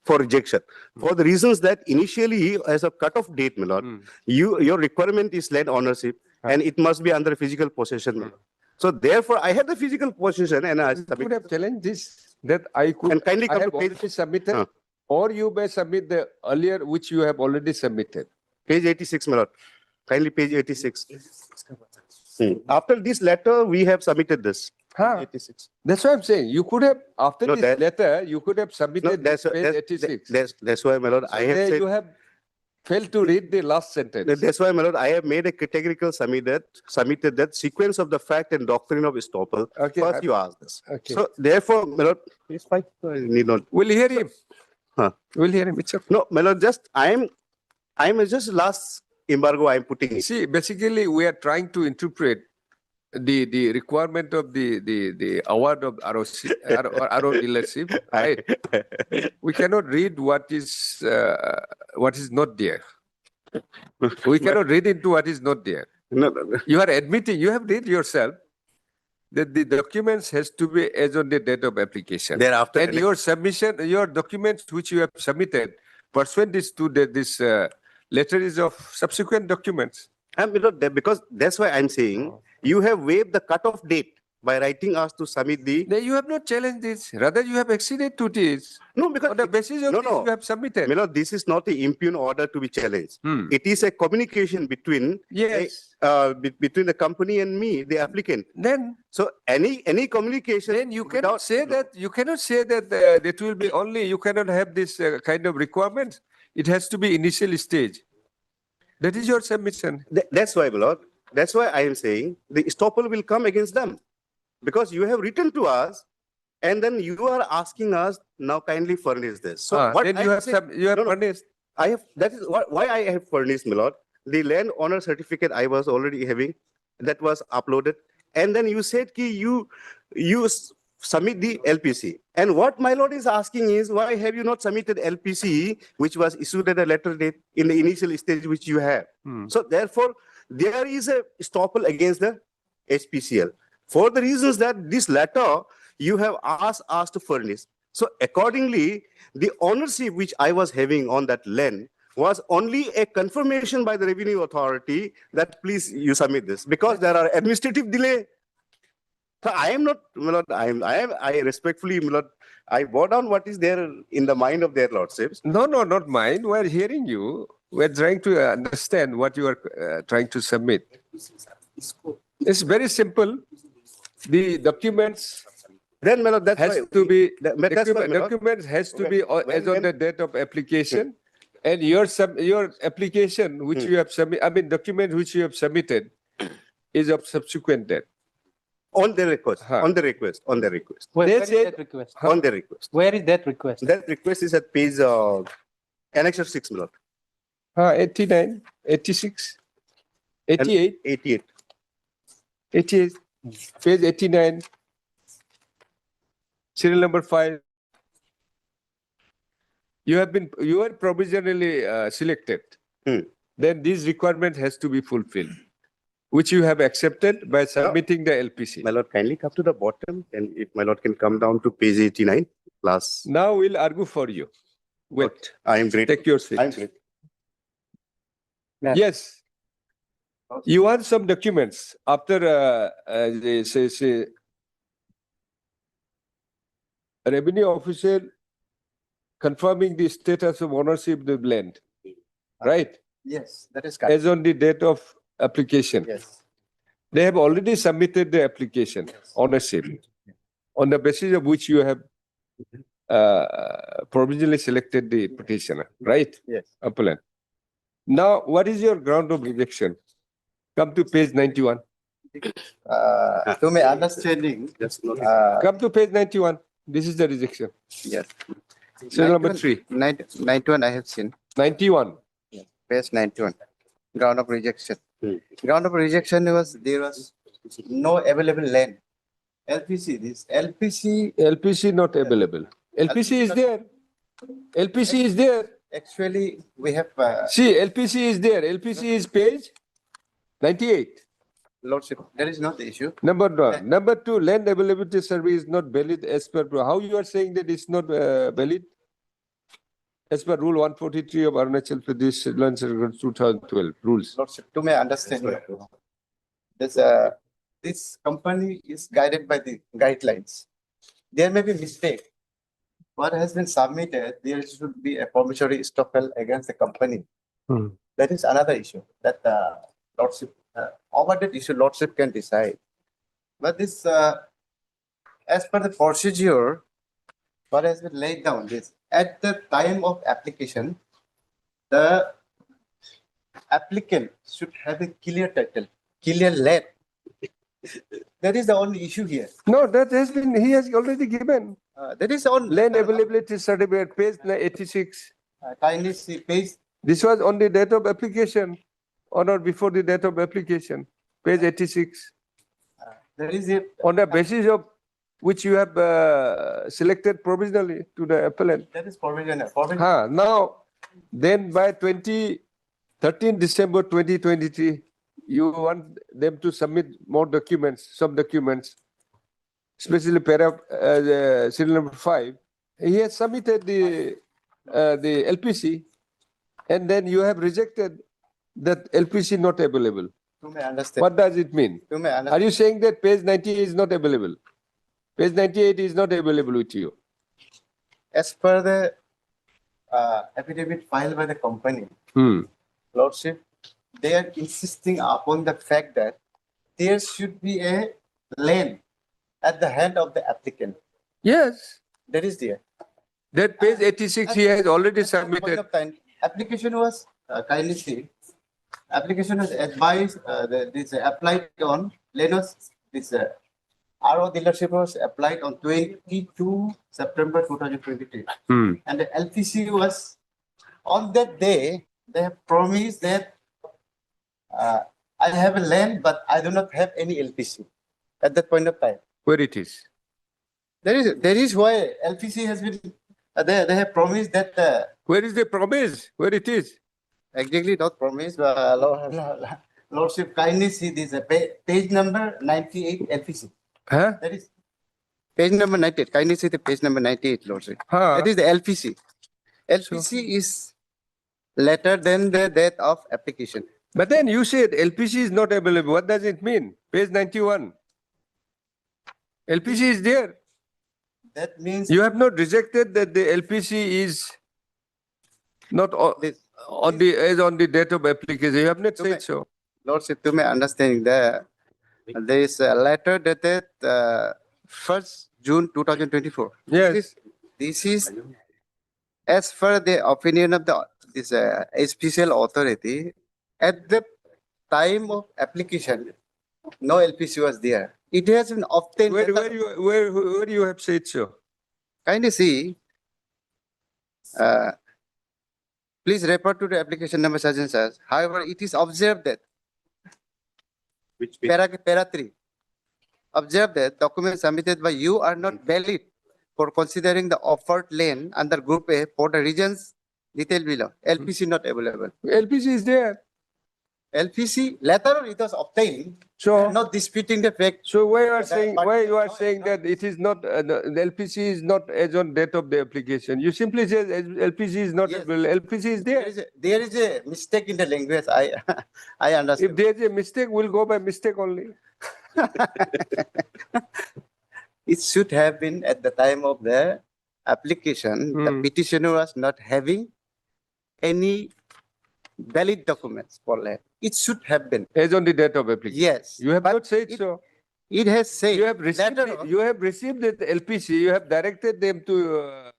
for rejection for the reasons that initially, as a cut-off date, my lord, your requirement is land ownership and it must be under physical possession. So therefore, I had the physical possession and I could have challenged this that I could. And kindly I come have to page already submitted, or you may submit the earlier which you have already submitted. Page 86, my lord. Kindly page 86. After this letter, we have submitted this. 86. That's what I'm saying. You could have, after this letter, you could have submitted page 86. That's why, my lord, I have said... You have failed to read the last sentence. That's why, my lord, I have made a categorical submitted that sequence of the fact and doctrine of estoppel. Okay, First, you asked this. Okay. So, therefore, my lord, it's fine. I need not. We'll hear him. We'll hear him. It's okay. No, my lord, just I'm just last embargo I'm putting it. See, basically, we are trying to interpret the requirement of the award of RO dealership, right? We cannot read what is not there. We cannot read into what is not there. No. You are admitting, you have read yourself that the documents has to be as on the date of application. Thereafter, and your submission, your documents which you have submitted pursuant to this letter is of subsequent documents. Because that's why I'm saying you have waived the cutoff date by writing us to submit the... You have not challenged this. Rather, you have acceded to this. No, because... On the basis of this, you have submitted. My lord, this is not an impugn order to be challenged. It is a communication between... Yes. Between the company and me, the applicant. Then... So, any communication... Then you cannot say that... You cannot say that it will be only... You cannot have this kind of requirements. It has to be initial stage. That is your submission. That's why, my lord. That's why I am saying the estoppel will come against them. Because you have written to us, and then you are asking us, now kindly furnish this. So what then you have furnished. I have, that is why I have furnished, my lord. The land owner certificate I was already having, that was uploaded. And then you said, you submit the LPC. And what my lord is asking is, why have you not submitted LPC, which was issued at a later date in the initial stage which you have? So therefore, there is a estoppel against the HPCL. For the reasons that this letter you have asked to furnish. So accordingly, the ownership which I was having on that land was only a confirmation by the revenue authority that please you submit this, because there are administrative delay. So I am not, my lord, I respectfully, my lord, I bow down what is there in the mind of their lordships. No, no, not mine. We're hearing you. We're trying to understand what you are trying to submit. It's very simple. The documents Then, my lord, that's has why to be that's why, my lord, documents has to be as on when- the date of application, and your application which you have submitted, I mean document which you have submitted, is of subsequent date. on the request, Huh. on the request, on the request, Where They is said- that request? on the request. Where is that request? That request is at page annexure 6, my lord. 89, 86, 88, 88. 88, page 89, serial number 5. You are provisionally selected. Then this requirement has to be fulfilled, which you have accepted by submitting the LPC. My lord, kindly come to the bottom, and if my lord can come down to page 89, plus. Now we'll argue for you. Wait, I am great. take your seat. I am great. Yes. You want some documents after say a revenue officer confirming the status of ownership of the land, right? Yes, that is correct. As on the date of application. Yes. They have already submitted the application, ownership, on the basis of which you have provisionally selected the petitioner, right? Yes. Appellant. Now, what is your ground of rejection? Come to page 91. To my understanding, Come to page 91. This is the rejection. yes. Serial number 3. 91 I have seen, 91. page 91, ground of rejection. Ground of rejection was, there was no available land. LPC, this LPC, LPC not available. LPC is there. LPC is there. actually, we have, See, LPC is there. LPC is page 98. Lordship, that is not the issue. Number 1. Number 2, land availability survey is not valid as per. How you are saying that it's not valid? As per Rule 143 of Arunachal Pradesh 2012 rules. Lordship, to my understanding, this company is guided by the guidelines. There may be mistake. What has been submitted, there should be a promissory estoppel against the company. That is another issue that Lordship, over that issue, Lordship can decide. But this, as per the procedure, what has been laid down is at the time of application, the applicant should have a clear title, clear land. That is the only issue here. No, that has been, he has already given. That is on Land availability certificate, page 86. kindly see page. This was on the date of application or not before the date of application, page 86. There is a On the basis of which you have selected provisionally to the appellant. that is provisional. Now, then by 13 December 2023, you want them to submit more documents, some documents, especially serial number 5. He has submitted the LPC, and then you have rejected that LPC not available. To my understand. What does it mean? To my Are understand. you saying that page 98 is not available? Page 98 is not available with you. As per the affidavit filed by the company, Lordship, they are insisting upon the fact that there should be a land at the hand of the applicant. Yes. That is there. That page 86 he has already At some point submitted. of time, application was kindly see. Application was advised. This applied on Lenos. This RO dealership was applied on 22 September 2023, and the LPC was on that day. They have promised that I have a land, but I do not have any LPC at that point of time. Where it is? There is why LPC has been, they have promised that, Where is the promise? Where it is? exactly not promised, but Lordship, kindly see this, page number 98 LPC. Huh? That is page number 98. Kindly see the page number 98, Lordship. Huh? That is the LPC. LPC is later than the date of application. But then you said LPC is not available. What does it mean? Page 91. LPC is there. That means You have not rejected that the LPC is not on the date of application. You have not said so. Lordship, to my understanding, there is a letter dated 1st June 2024. Yes. This is as per the opinion of this special authority. At the time of application, no LPC was there. It has been obtained. Where you have said so? Kindly see. Please refer to the application number, Sergeant Sir. However, it is observed that para 3. Observe that documents submitted by you are not valid for considering the offered lane under Group A for the regions detailed below. LPC not available. LPC is there. LPC later it was obtained. So not disputing the fact. So why you are saying that it is not the LPC is not as on date of the application? You simply say LPC is not available. LPC is there. There is a mistake in the language. I understand. If there is a mistake, we'll go by mistake only. It should have been at the time of the application. The petitioner was not having any valid documents for land. It should have been. As on the date of application. Yes. You have not said so. It has said. You have received the LPC. You have directed them to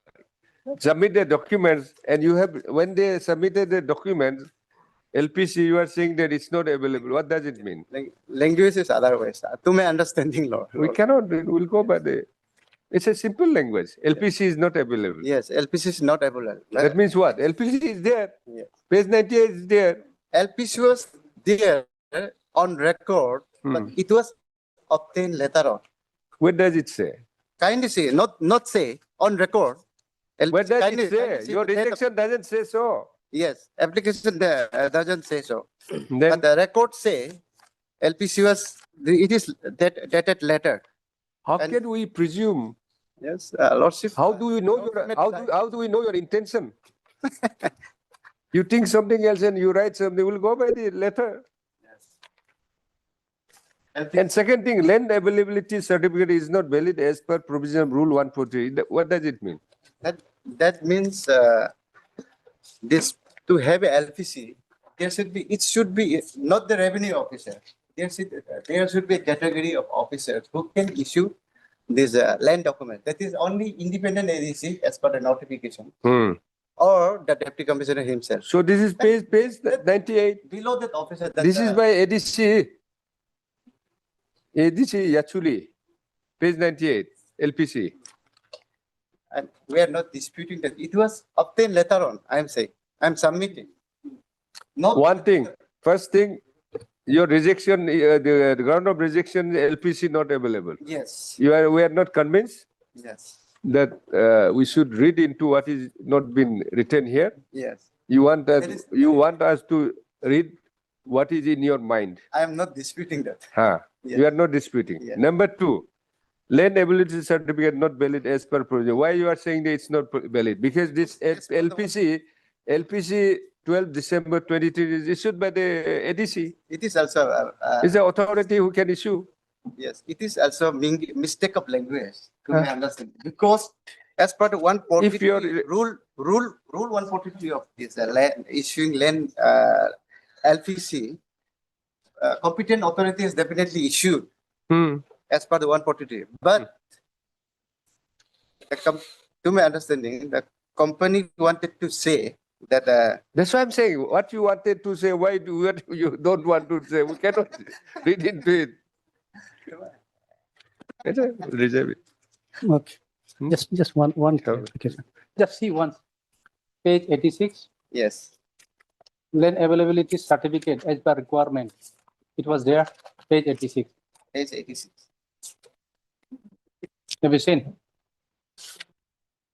submit the documents, and you have when they submitted the documents, LPC, you are saying that it's not available. What does it mean? Language is otherwise. To my understanding, Lord. We cannot. We'll go by the. It's a simple language. LPC is not available. Yes, LPC is not available. That means what? LPC is there. Yes. Page 98 is there. LPC was there on record, but it was obtained later on. What does it say? Kindly say, not say, on record. What does it say? Your rejection doesn't say so. Yes, application doesn't say so. But the record say LPC was, it is dated later. How can we presume? Yes, Lordship. How do we know how do we know your intention? You think something else and you write something, we'll go by the letter. Yes. And second thing, land availability certificate is not valid as per provision of Rule 143. What does it mean? That means this to have a LPC, it should be not the revenue officer. There should be a category of officers who can issue this land document. That is only independent agency as per the notification. Or the deputy commissioner himself. So this is page 98. Below that officer. This is by ADC. ADC Yachuli. Page 98. LPC. And we are not disputing that. It was obtained later on, I am saying. I am submitting. Not one thing. First thing, your rejection, the ground of rejection, LPC not available. Yes. We are not convinced? Yes. That we should read into what is not been written here. Yes. You want us to read what is in your mind. I am not disputing that. Yes. You are not disputing. Yes. Number 2, land ability certificate not valid as per provision. Why you are saying that it's not valid? Because this LPC 12 December 23 is issued by the ADC. It is also it's the authority who can issue. Yes, it is also mistake of language to my understanding, because as per the 143 rule 143 of this issuing land LPC, competent authority is definitely issued as per the 143. But to my understanding, the company wanted to say that. That's why I'm saying what you wanted to say. Why you don't want to say? We cannot read into it. Reserve it. Okay. Just one clarification. Just see once. Page 86. Yes. Land availability certificate as per requirement. It was there. Page 86. Page 86. Have you seen?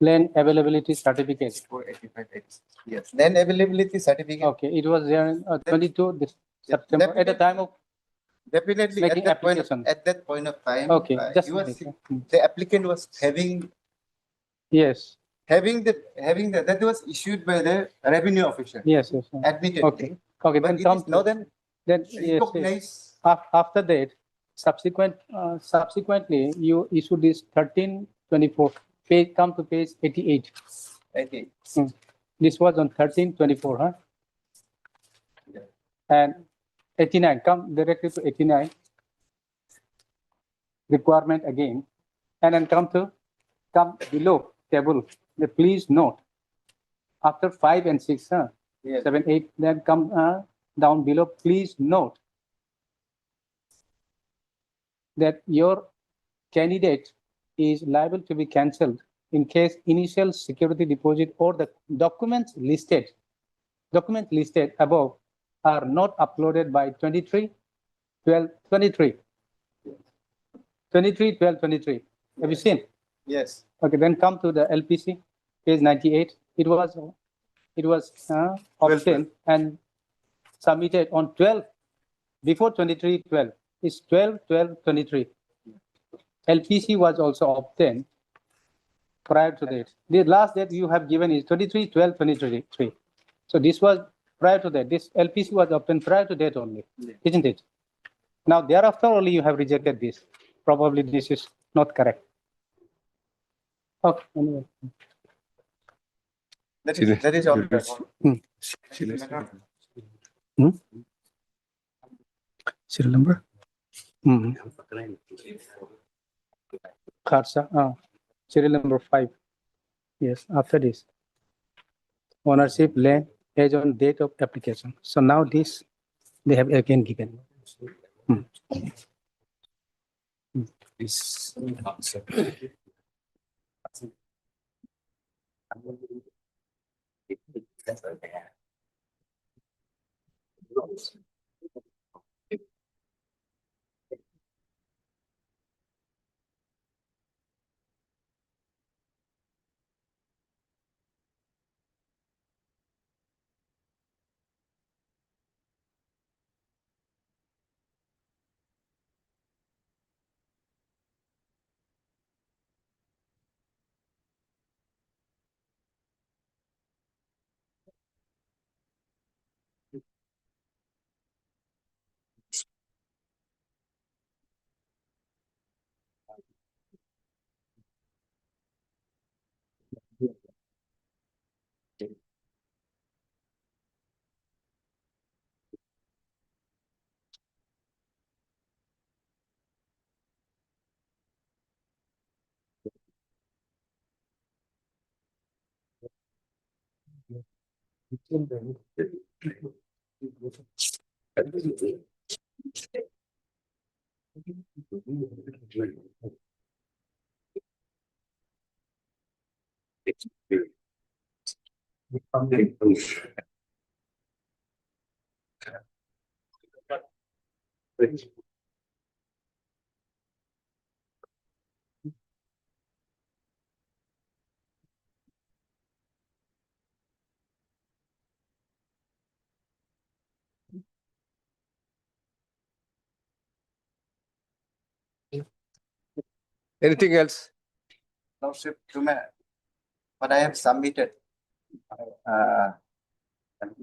Land availability certificate. 48586. Yes. Land availability certificate. Okay, it was there in 22 this September at the time of Definitely making application. at that point of time. Okay, just you a was, minute. the applicant was having Yes. That was issued by the revenue officer. Yes. Yes. Admittedly. Okay. Okay. But Then it come is now then then yes. recognized. After that, subsequently, you issue this 1324 page. Come to page 88. Okay. This was on 1324, huh? Yeah. And 89. Come directly to 89. Requirement again, and then come below table. The please note after 5 and 6, huh? Yes. 7, 8. Then come down below. Please note that your candidate is liable to be cancelled in case initial security deposit or the documents listed above are not uploaded by 23/12/23. 23/12/23. Have you seen? Yes. Okay, then come to the LPC, page 98. It was obtained and submitted on 12 before 23/12. It's 12/12/23. LPC was also obtained prior to that. The last date you have given is 23/12/23. So this was prior to that. This LPC was obtained prior to that only, isn't it? Now thereafter only you have rejected this. Probably this is not correct. Okay. Anyway. That is on record. Serial number? Kharsa, serial number 5. Yes, after this. Ownership land as on date of application. So now this they have again given. This concept. Anything else? Lordship, what I have submitted,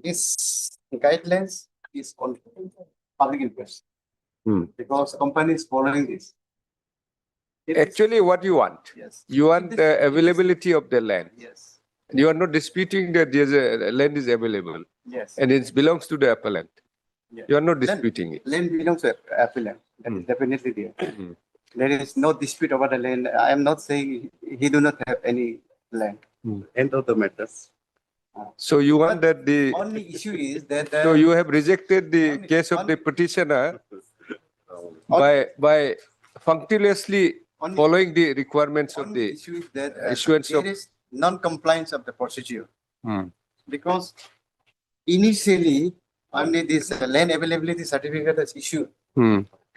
this guidelines is on public interest because company is following this. Actually, what you want? Yes. You want the availability of the land. Yes. You are not disputing that land is available. Yes. And it belongs to the appellant. Yes. You are not disputing it. Land belongs to appellant. That is definitely there. There is no dispute over the land. I am not saying he do not have any land. End of the matters. So you want that the only issue is that so you have rejected the case of the petitioner by punctiliously following the requirements of the issue is that issuance there of is non-compliance of the procedure because initially only this land availability certificate is issued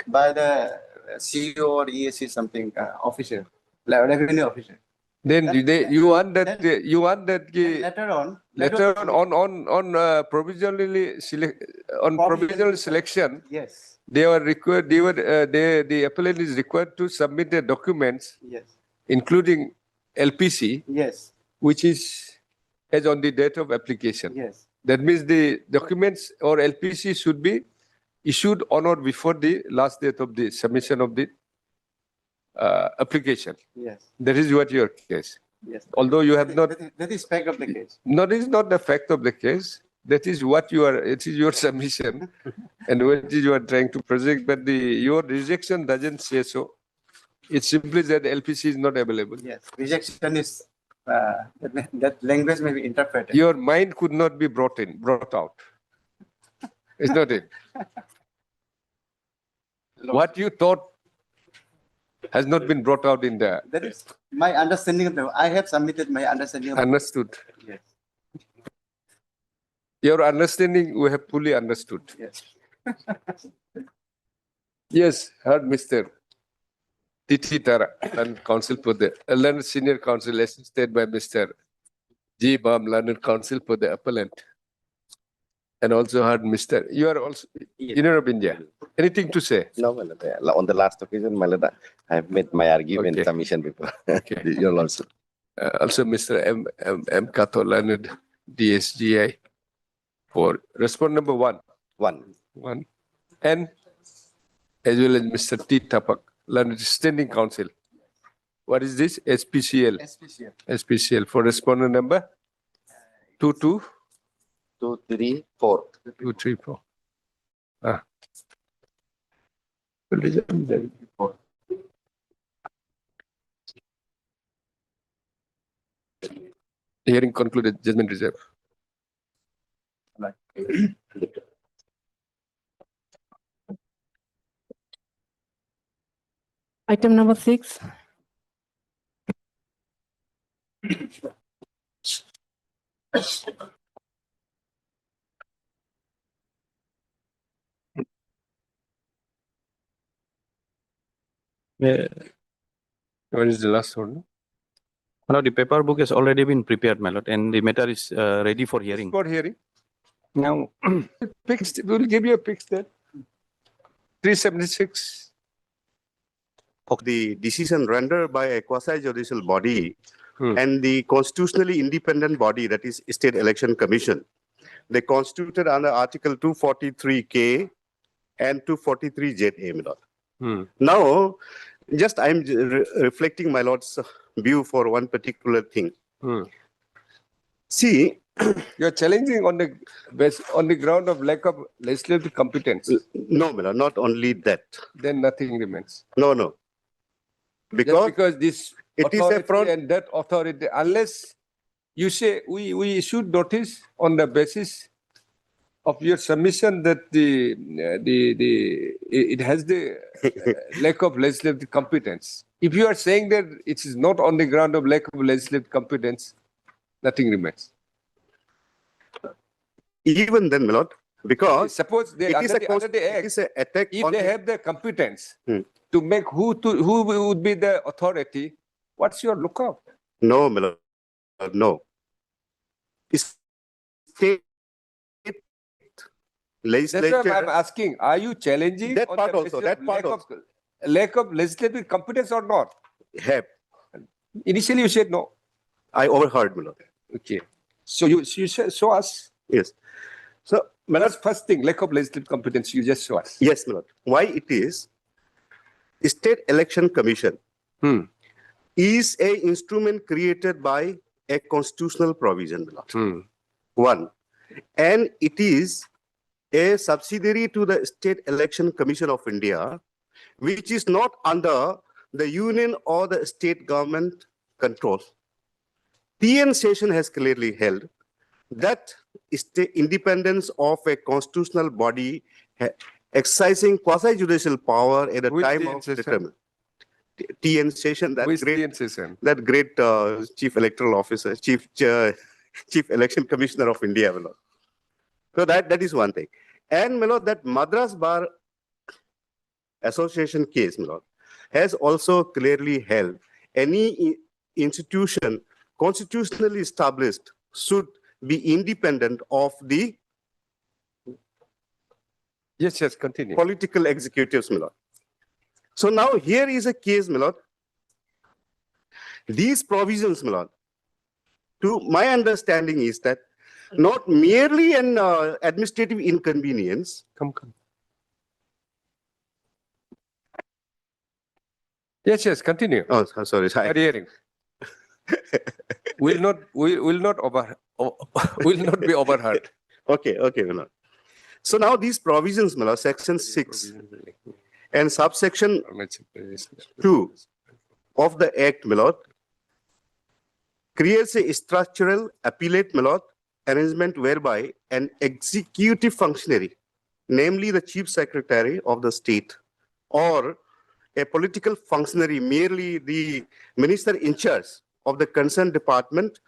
by the CEO or ESC something officer, revenue officer. Then you want that later on, provisional selection. yes, They were required. The appellant is required to submit the documents, yes, including LPC, yes, which is as on the date of application. yes, That means the documents or LPC should be issued on or before the last date of the submission of the application. yes, That is what your case. yes. Although you have not. That is fact of the case. No, this is not the fact of the case. That is what you are. It is your submission, and what you are trying to project. But your rejection doesn't say so. It simply that LPC is not available. Yes, rejection is that language may be interpreted. Your mind could not be brought out. It's not it. What you thought has not been brought out in there. That is my understanding of the. I have submitted my understanding. Understood. Yes. Your understanding we have fully understood. Yes. Yes, heard Mr. Titi Tara, Learned Counsel for the Learned Senior Counsel, assisted by Mr. G. Bam, Learned Counsel for the appellant. And also heard Mr. You are also Union of India. Anything to say? No, my lord. On the last occasion, my lord, I have made my argument Okay. submission before. Okay. Your lordship. Also Mr. M. Kato, Learned DSGI for respond number 1. One. And as well as Mr. T. Tapak, Learned Standing Counsel. What is this? SPCL. SPCL. SPCL for respondent number 2, 2, 2, 3, 4. 2, 3, 4. Hearing concluded, judgment reserved. Item number 6. What is the last one? No, the paper book has already been prepared, my lord, and the matter is ready for hearing. For hearing. Now, Fixed, we'll give you a fixed date. 376. The decision rendered by a quasi-judicial body and the constitutionally independent body, that is State Election Commission, they constituted under Article 243K and 243ZA, my lord. Now, just I'm reflecting my lord's view for one particular thing. See, you're challenging on the ground of lack of legislative competence. No, my lord, not only that. Then nothing remains. No. Because this it is authority a front and that authority, unless you say we issued notice on the basis of your submission that it has the lack of legislative competence. If you are saying that it is not on the ground of lack of legislative competence, nothing remains. Even then, my lord, because suppose they it is under the act, it is an attack if on they the- have the competence to make who would be the authority, what's your lookout? No, my lord, no. State That's legislature. why I'm asking, are you challenging That on part the also, basis that of part lack of legislative competence or not? Have. Initially you said no. I overheard, my lord. Okay. So you show us. Yes. So, my lord, that's first thing, lack of legislative competence, you just show us. yes, my lord. Why it is? State Election Commission is a instrument created by a constitutional provision, my lord. One. And it is a subsidiary to the State Election Commission of India, which is not under the union or the state government control. TN session has clearly held that state independence of a constitutional body exercising quasi-judicial power at the Which time TN of session? determination. TN session, that Which great, TN session? that great chief electoral officer, chief election commissioner of India, my lord. So that is one thing. And, my lord, that Madras Bar Association case, my lord, has also clearly held any institution constitutionally established should be independent of the Yes, continue. political executives, my lord. So now here is a case, my lord. These provisions, my lord, to my understanding is that not merely an administrative inconvenience. Come. Yes, continue. Oh, sorry. I'm hearing. will not be overheard. Okay, my lord. So now these provisions, my lord, section 6 and subsection 2 of the Act, my lord, creates a structural appellate, my lord, arrangement whereby an executive functionary, namely the Chief Secretary of the state, or a political functionary, merely the minister in charge of the concerned department,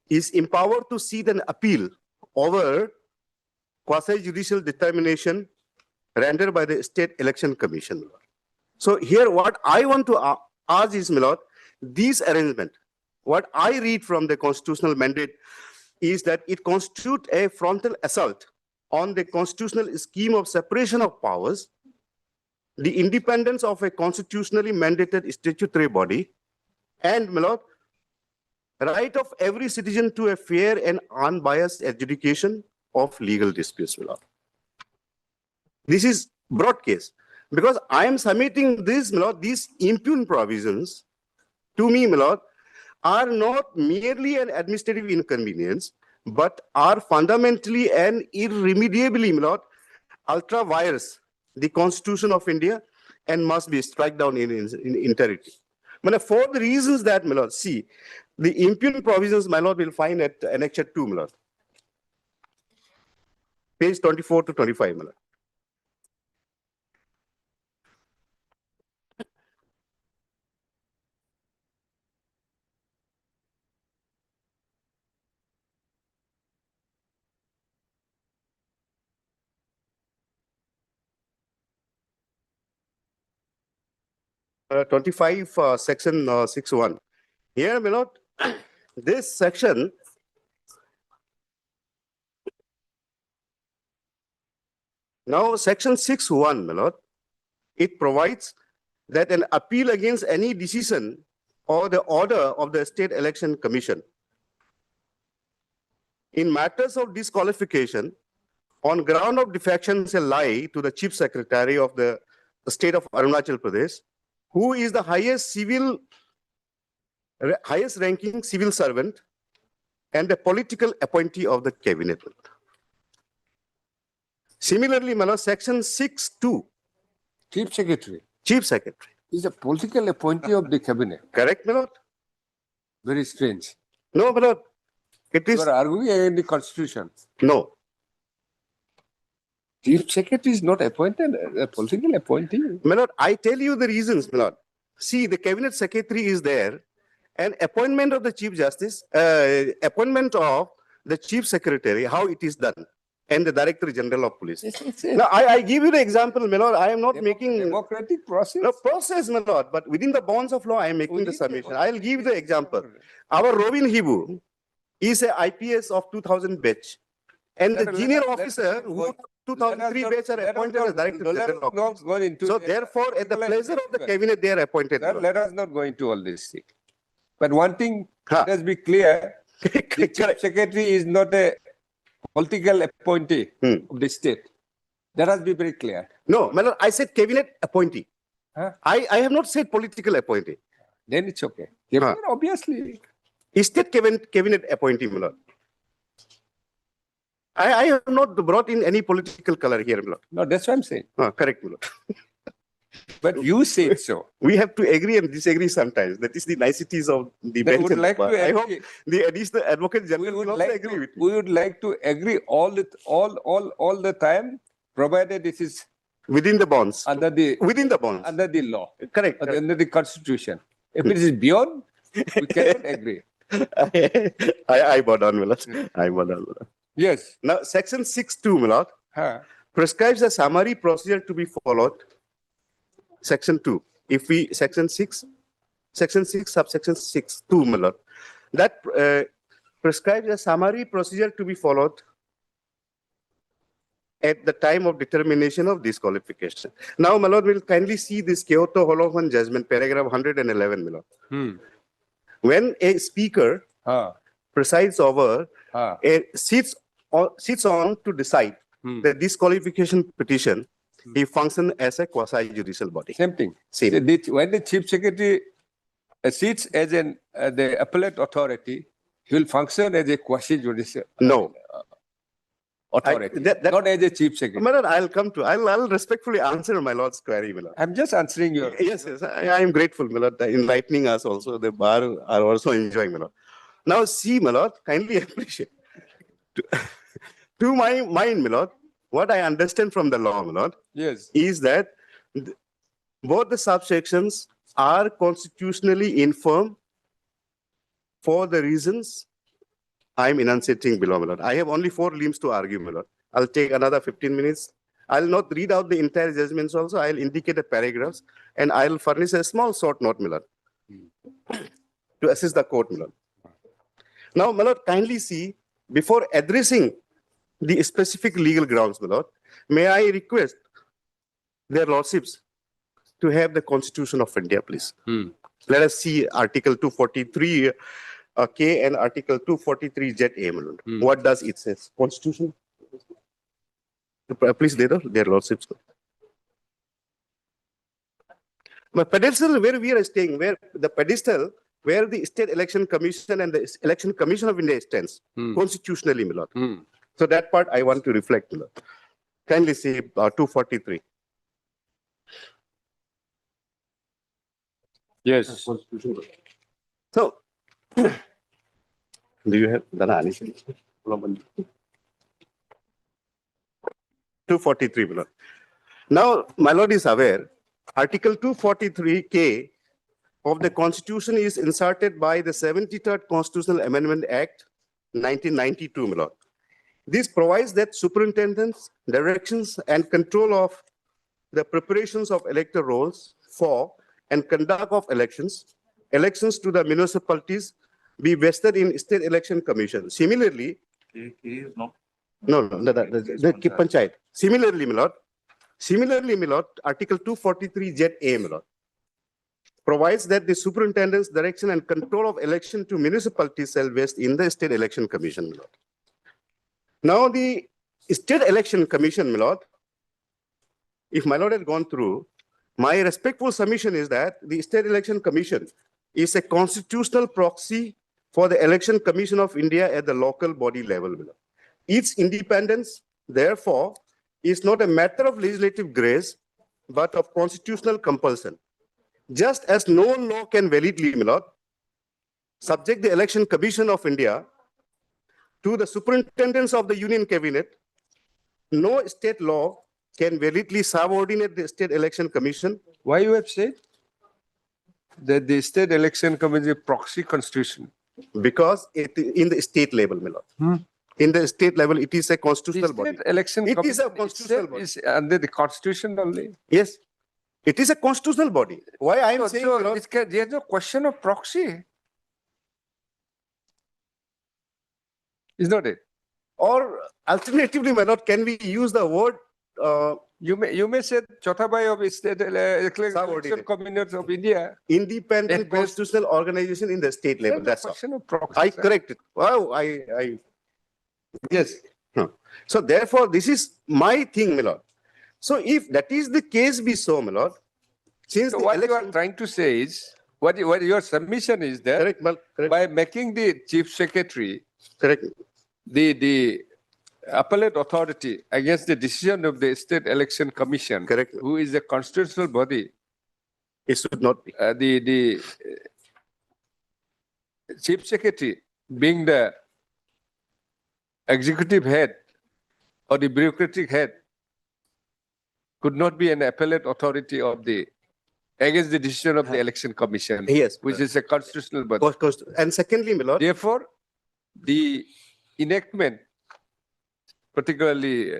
is empowered to seek an appeal over quasi-judicial determination rendered by the State Election Commission. So here what I want to ask is, my lord, this arrangement, what I read from the constitutional mandate is that it constitutes a frontal assault on the constitutional scheme of separation of powers, the independence of a constitutionally mandated statutory body, and, my lord, right of every citizen to a fair and unbiased adjudication of legal disputes, my lord. This is broad case, because I am submitting this, my lord, these impugn provisions to me, my lord, are not merely an administrative inconvenience, but are fundamentally and irremediably, my lord, ultra vires the Constitution of India and must be struck down in entirety. But for the reasons that, my lord, see, the impugn provisions, my lord, will find at Annexure 2, my lord. Page 24 to 25, my lord. Section 6(1). Here, my lord, this section now section 6(1), my lord, it provides that an appeal against any decision or the order of the State Election Commission in matters of disqualification on ground of defection shall lie to the Chief Secretary of the State of Arunachal Pradesh, who is the highest ranking civil servant and a political appointee of the cabinet. Similarly, my lord, section 6(2). Chief Secretary. Chief Secretary is a political appointee of the cabinet. Correct, my lord? Very strange. No, my lord. It is. You are arguing against the Constitution. No. Chief Secretary is not appointed, a political appointee. My lord, I tell you the reasons, my lord. See, the cabinet secretary is there, and appointment of the Chief Justice, appointment of the Chief Secretary, how it is done, and the Director General of Police. Now, I give you the example, my lord. I am not making democratic process. No process, my lord, but within the bonds of law, I am making the submission. I'll give the example. Our Robin Hibu is a IPS of 2000 batch, and the junior officer who 2003 batch are appointed as Director General of Police. So therefore, at the pleasure of the cabinet, they are appointed. Let us not go into all this thing. But one thing, let us be clear, the Chief Secretary is not a political appointee of the state. That has to be very clear. No, my lord, I said cabinet appointee. I have not said political appointee. Then it's okay. Cabinet, obviously. State cabinet appointee, my lord. I have not brought in any political color here, my lord. No, that's what I'm saying. Correct, my lord. But you say so. We have to agree and disagree sometimes. That is the niceties of the bench. I hope the additional Advocate General will also agree with me. We would like to agree all the time, provided this is within the bonds. Within the bonds. Under the law. Correct. Under the Constitution. If it is beyond, we cannot agree. I bow down, my lord. I bow down, my lord. Yes. Now, section 6(2), my lord, prescribes a summary procedure to be followed. Section 2. If we, section 6, Section 6, subsection 6(2), my lord, that prescribes a summary procedure to be followed at the time of determination of disqualification. Now, my lord, will kindly see this Kyoto Holofan judgment, paragraph 111, my lord. When a speaker presides over, sits on to decide the disqualification petition, he functions as a quasi-judicial body. Same thing. Same. When the chief secretary sits as the appellate authority, he will function as a quasi-judicial No. authority, not as a chief secretary. My lord, I'll respectfully answer my lord's query, my lord. I'm just answering your. Yes, I am grateful, my lord, enlightening us also. The bar are also enjoying, my lord. Now, see, my lord, kindly appreciate. To my mind, my lord, what I understand from the law, my lord, Yes, is that both the subsections are constitutionally infirm for the reasons I'm enunciating below, my lord. I have only 4 limbs to argue, my lord. I'll take another 15 minutes. I'll not read out the entire judgments also. I'll indicate the paragraphs and I'll furnish a small short note, my lord, to assist the court, my lord. Now, my lord, kindly see, before addressing the specific legal grounds, my lord, may I request their lordships to have the Constitution of India, please. Let us see Article 243 K and Article 243 ZA, my lord. What does it say? Constitution? Please, their lordships. My pedestal, where we are staying, where the pedestal, where the State Election Commission and the Election Commission of India stands, constitutionally, my lord. So that part I want to reflect, my lord. Kindly see 243. yes. So, do you have Dana 243, my lord. Now, my lord is aware, Article 243K of the Constitution is inserted by the 73rd Constitutional Amendment Act 1992, my lord. This provides that superintendents, directions, and control of the preparations of electoral rolls for and conduct of elections to the municipalities be vested in State Election Commission. Similarly, the Panchayat. Similarly, my lord, Article 243 ZA, my lord, provides that the superintendent's direction and control of election to municipalities shall vest in the State Election Commission, my lord. Now, the State Election Commission, my lord, if my lord had gone through, my respectful submission is that the State Election Commission is a constitutional proxy for the Election Commission of India at the local body level, my lord. Its independence, therefore, is not a matter of legislative grace, but of constitutional compulsion. Just as no law can validly, my lord, subject the Election Commission of India to the superintendents of the Union Cabinet, no state law can validly subordinate the State Election Commission. Why you have said that the State Election Commission is a proxy constitution? Because in the state level, my lord. In the state level, it is a constitutional body. Election It is a constitutional body. is under the constitution only. Yes, it is a constitutional body. Why I am saying, my lord, There is no question of proxy. Is not it? or alternatively, my lord, can we use the word You may say Chotabai of State Election Commission of India. independent constitutional organization in the state level? There's no That's all. question of proxy. I correct it. Wow, yes. So therefore, this is my thing, my lord. So if that is the case be so, my lord, since So the what you election, are trying to say is, what your submission is that correct, mal, correct, by making the chief secretary correct, the appellate authority against the decision of the State Election Commission, correct, who is a constitutional body, it should not be. The chief secretary being the executive head or the bureaucratic head could not be an appellate authority of the against the decision of the election commission, Yes, which is a constitutional body. And secondly, my lord, Therefore, the enactment, particularly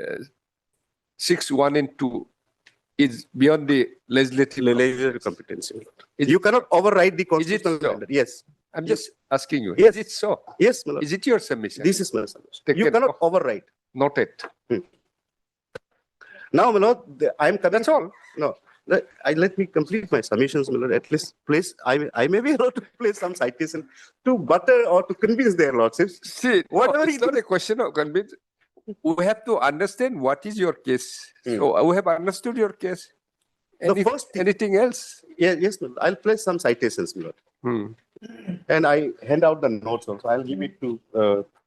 6(1) and 2, is beyond the legislative competency. You cannot override the constitutional so? mandate. Yes. I'm just asking you. Yes. Is it so? Yes, my lord. Is it your submission? This is my submission. You Taken cannot off. override. Noted. Now, my lord, I'm coming. That's all. No, let me complete my submissions, my lord. At least place, I may be able to place some citation to butter or to convince their lordships. See, Whatever it's not a question of convince. We have to understand what is your case. So we have understood your case. The first thing, anything else? Yes, my lord. I'll place some citations, my lord. And I hand out the notes also. I'll give it to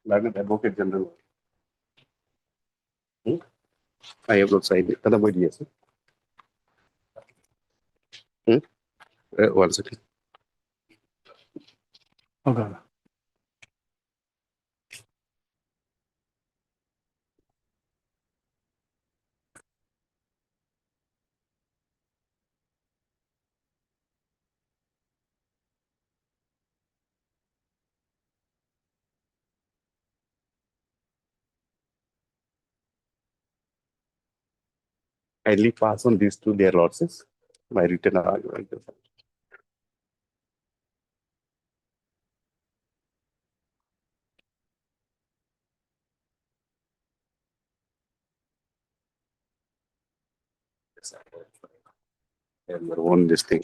Learned Advocate General. I have not signed it. Yes. One second. Okay. Kindly pass on these to their lordships. My written argument. On this thing.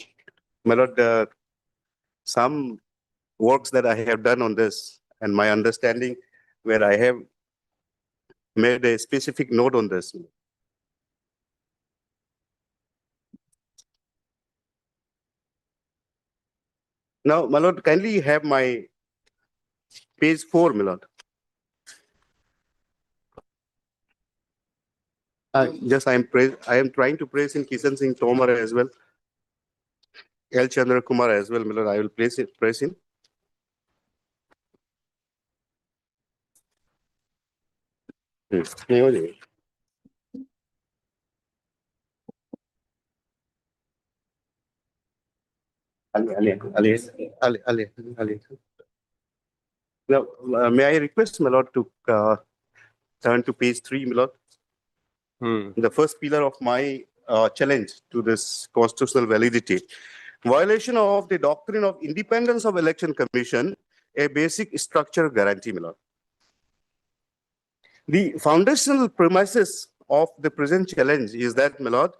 My lord, some works that I have done on this and my understanding where I have made a specific note on this. Now, my lord, kindly have my page 4, my lord. Just I am trying to praise in Kishan Singh Tomar as well. L. Chandra Kumar as well, my lord. I will praise him. Ali. Now, may I request, my lord, to turn to page 3, my lord? The first pillar of my challenge to this constitutional validity. Violation of the doctrine of independence of election commission, a basic structure guarantee, my lord. The foundational premises of the present challenge is that, my lord,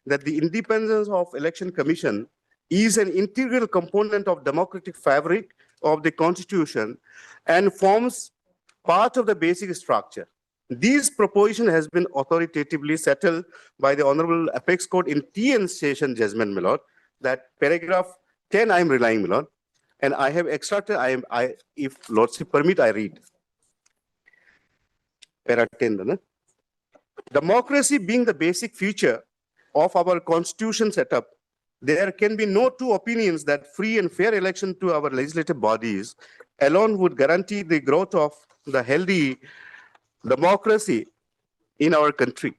that the independence of election commission is an integral component of democratic fabric of the constitution and forms part of the basic structure. This proposition has been authoritatively settled by the Honorable Apex Court in TN Session judgment, my lord. That paragraph 10 I am relying, my lord, and I have extracted. If lordship permit, I read. Para 10, democracy being the basic feature of our constitution setup, there can be no two opinions that free and fair election to our legislative bodies alone would guarantee the growth of the healthy democracy in our country.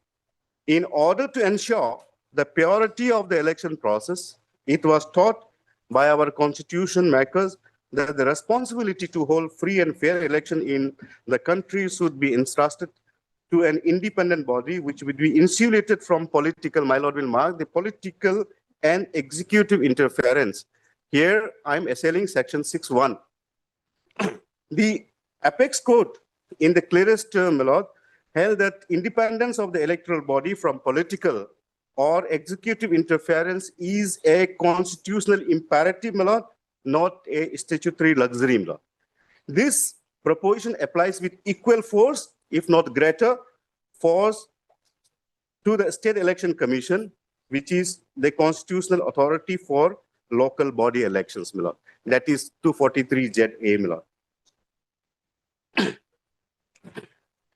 In order to ensure the purity of the election process, it was taught by our constitution makers that the responsibility to hold free and fair election in the country should be entrusted to an independent body which would be insulated from political, my lord will mark, the political and executive interference. Here I'm assailing section 6.1. The Apex Court, in the clearest term, my lord, held that independence of the electoral body from political or executive interference is a constitutional imperative, my lord, not a statutory luxury, my lord. This proposition applies with equal force, if not greater force, to the State Election Commission, which is the constitutional authority for local body elections, my lord. That is 243ZA, my lord.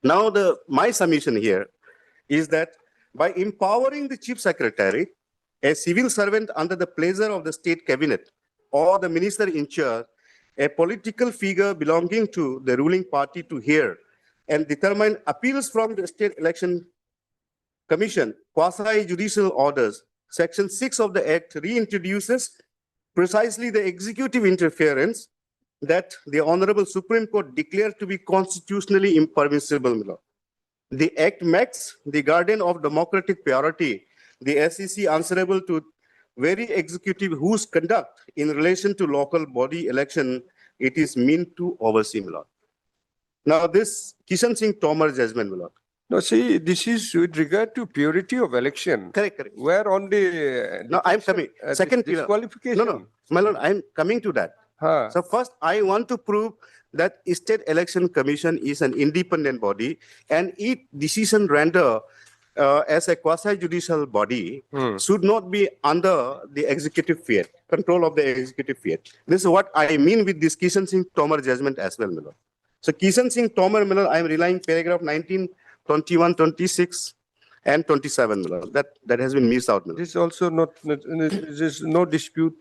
Now, my submission here is that by empowering the Chief Secretary, a civil servant under the pleasure of the State Cabinet, or the Minister in charge, a political figure belonging to the ruling party to hear and determine appeals from the State Election Commission, quasi-judicial orders. Section 6 of the Act reintroduces precisely the executive interference that the Honorable Supreme Court declared to be constitutionally impermissible. The Act makes the guardian of democratic purity the SEC answerable to very executive whose conduct in relation to local body election it is meant to oversee, my lord. Now this Kishan Singh Tomar judgment, my lord. No, see, this is with regard to purity of election. Correct. Where on the No, I'm coming. Second pillar. disqualification. No, my lord, I'm coming to that. So first, I want to prove that State Election Commission is an independent body and its decision render as a quasi-judicial body should not be under the executive fiat, control of the executive fiat. This is what I mean with this Kishan Singh Tomar judgment as well, my lord. So Kishan Singh Tomar, my lord, I am relying paragraph 19, 21, 26, and 27, my lord. That has been missed out, my lord. This is also not, there's no dispute.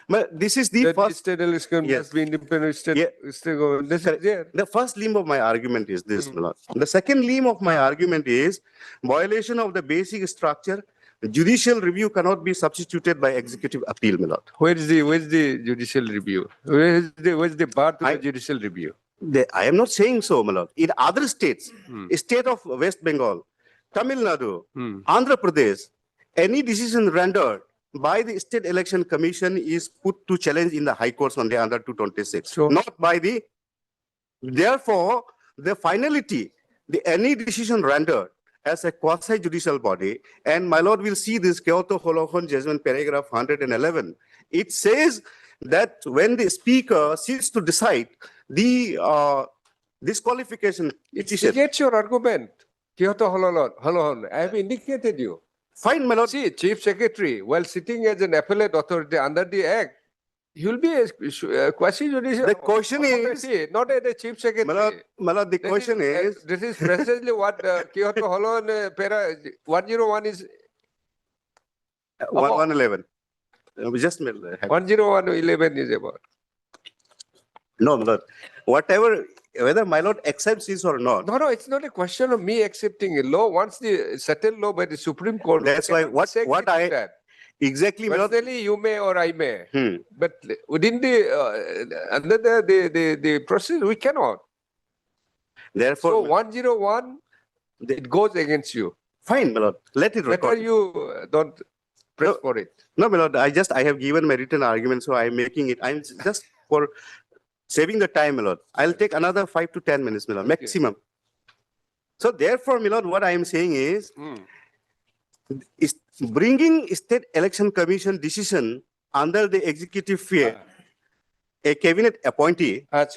But this is the That first. State election must be independent state government. This is there. The first limb of my argument is this, my lord. The second limb of my argument is violation of the basic structure. Judicial review cannot be substituted by executive appeal, my lord. Where's the judicial review? Where's the bar to the judicial review? I am not saying so, my lord. In other states, state of West Bengal, Tamil Nadu, Andhra Pradesh, any decision rendered by the State Election Commission is put to challenge in the High Courts on the under 226. So, not by the. Therefore, the finality, any decision rendered as a quasi-judicial body, and my lord will see this Kyoto Holocron judgment paragraph 111. It says that when the speaker seeks to decide the disqualification, it gets your argument. Kyoto Holocron. I have indicated you. Fine, my lord. See, Chief Secretary, while sitting as an appellate authority under the Act, he will be a quasi-judicial. The question is not as a Chief Secretary. My lord, the question is. This is precisely what Kyoto Holocron para 101 is. 111. Just 10111 is about. No, my lord. Whatever. Whether my lord accepts this or not. No, it's not a question of me accepting a law. Once the settled law by the Supreme Court. That's why what I that. Exactly. Personally, you may or I may. But within the under the process, we cannot. Therefore, so 101, it goes against you. Fine, my lord. Let it record. Better you don't press for it. No, my lord. I have given my written argument, so I am making it. I'm just for saving the time, my lord. I'll take another 5 to 10 minutes, my lord, maximum. So therefore, my lord, what I am saying is bringing State Election Commission decision under the executive fiat, a cabinet appointee, and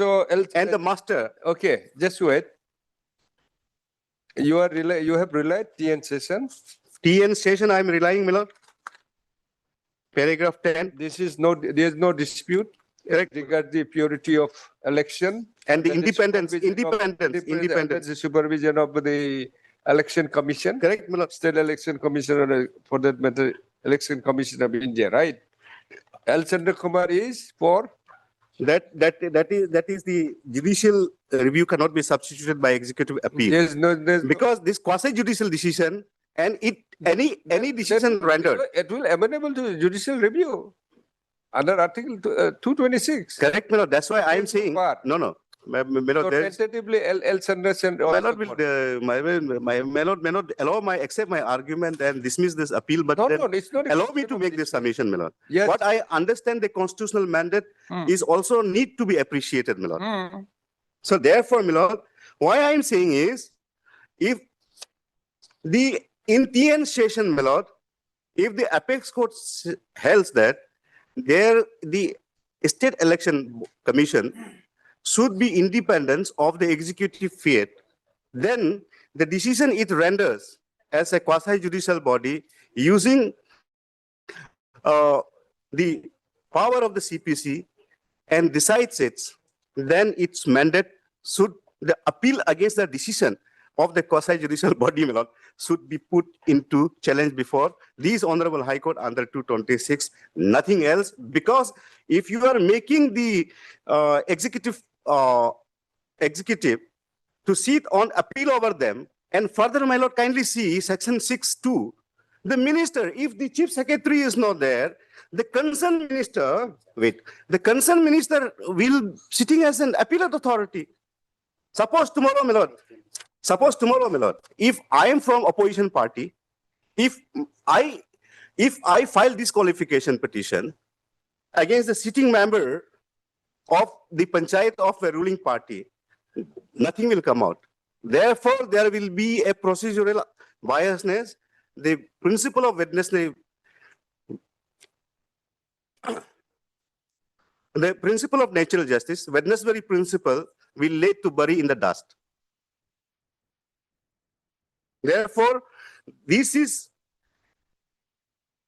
the master. Okay, just wait. You have relied TN session. TN session, I am relying, my lord. Paragraph 10. There is no dispute. Regard the purity of election and the independence, the supervision of the election commission. Correct, State election commissioner, for that matter, election commission of India, right? L. Chandra Kumar is for that is the judicial review cannot be substituted by executive appeal. Because this quasi-judicial decision and any decision rendered, it will amenable to judicial review. Under Article 226. Correct, my lord. That's why I am saying. No. My lord, so tentatively, L. Sanderson. My lord will, my lord may not accept my argument and dismiss this appeal, but it's not allow me to make this submission, my lord. Yes. What I understand the constitutional mandate is also need to be appreciated, my lord. So therefore, my lord, why I am saying is, if in TN session, my lord, if the apex court holds that the State Election Commission should be independent of the executive fiat, then the decision it renders as a quasi-judicial body using the power of the CPC and decides it, then its mandate should, the appeal against the decision of the quasi-judicial body, my lord, should be put into challenge before these Honorable High Court under 226, nothing else. Because if you are making the executive to sit on appeal over them, and further, my lord, kindly see section 6(2). The minister, if the chief secretary is not there, the concerned minister, the concerned minister will sitting as an appellate authority. Suppose tomorrow, my lord, if I am from opposition party, If I file disqualification petition against the sitting member of the panchayat of a ruling party, nothing will come out. Therefore, there will be a procedural biasness. The principle of Wednesday, the principle of natural justice, Wednesbury principle will lead to bury in the dust. Therefore, this is,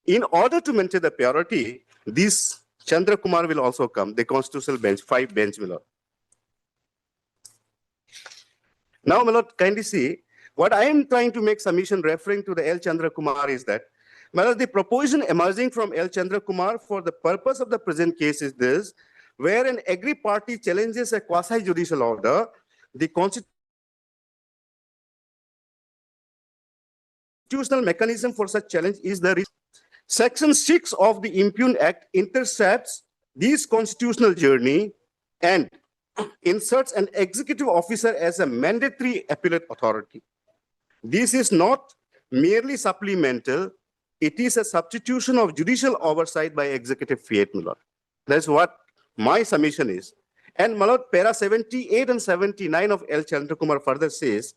in order to maintain the purity, this Chandra Kumar will also come, the constitutional bench, 5 bench will. Now, my lord, kindly see, what I am trying to make submission referring to the L. Chandra Kumar is that, my lord, the proposition emerging from L. Chandra Kumar for the purpose of the present case is this, where an aggrieved party challenges a quasi-judicial order, the constitutional mechanism for such challenge is the Section 6 of the Impugned Act intercepts this constitutional journey and inserts an executive officer as a mandatory appellate authority. This is not merely supplemental, it is a substitution of judicial oversight by executive fiat, my lord. That's what my submission is. And my lord, para 78 and 79 of L. Chandrakumar further says,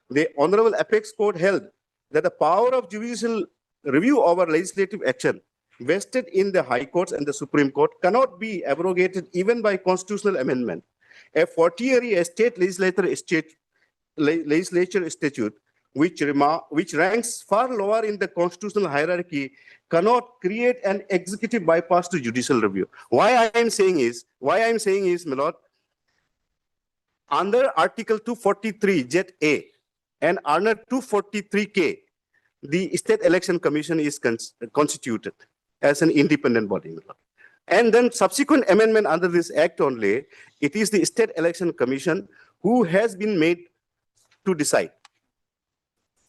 the Honorable Apex Court held that the power of judicial review over legislative action vested in the High Courts and the Supreme Court cannot be abrogated even by constitutional amendment. A fortiori state legislature statute, which ranks far lower in the constitutional hierarchy, cannot create an executive bypass to judicial review. Why I am saying is, my lord, under Article 243 Jet A and under 243K, the State Election Commission is constituted as an independent body, my lord. And then subsequent amendment under this act only, it is the State Election Commission who has been made to decide.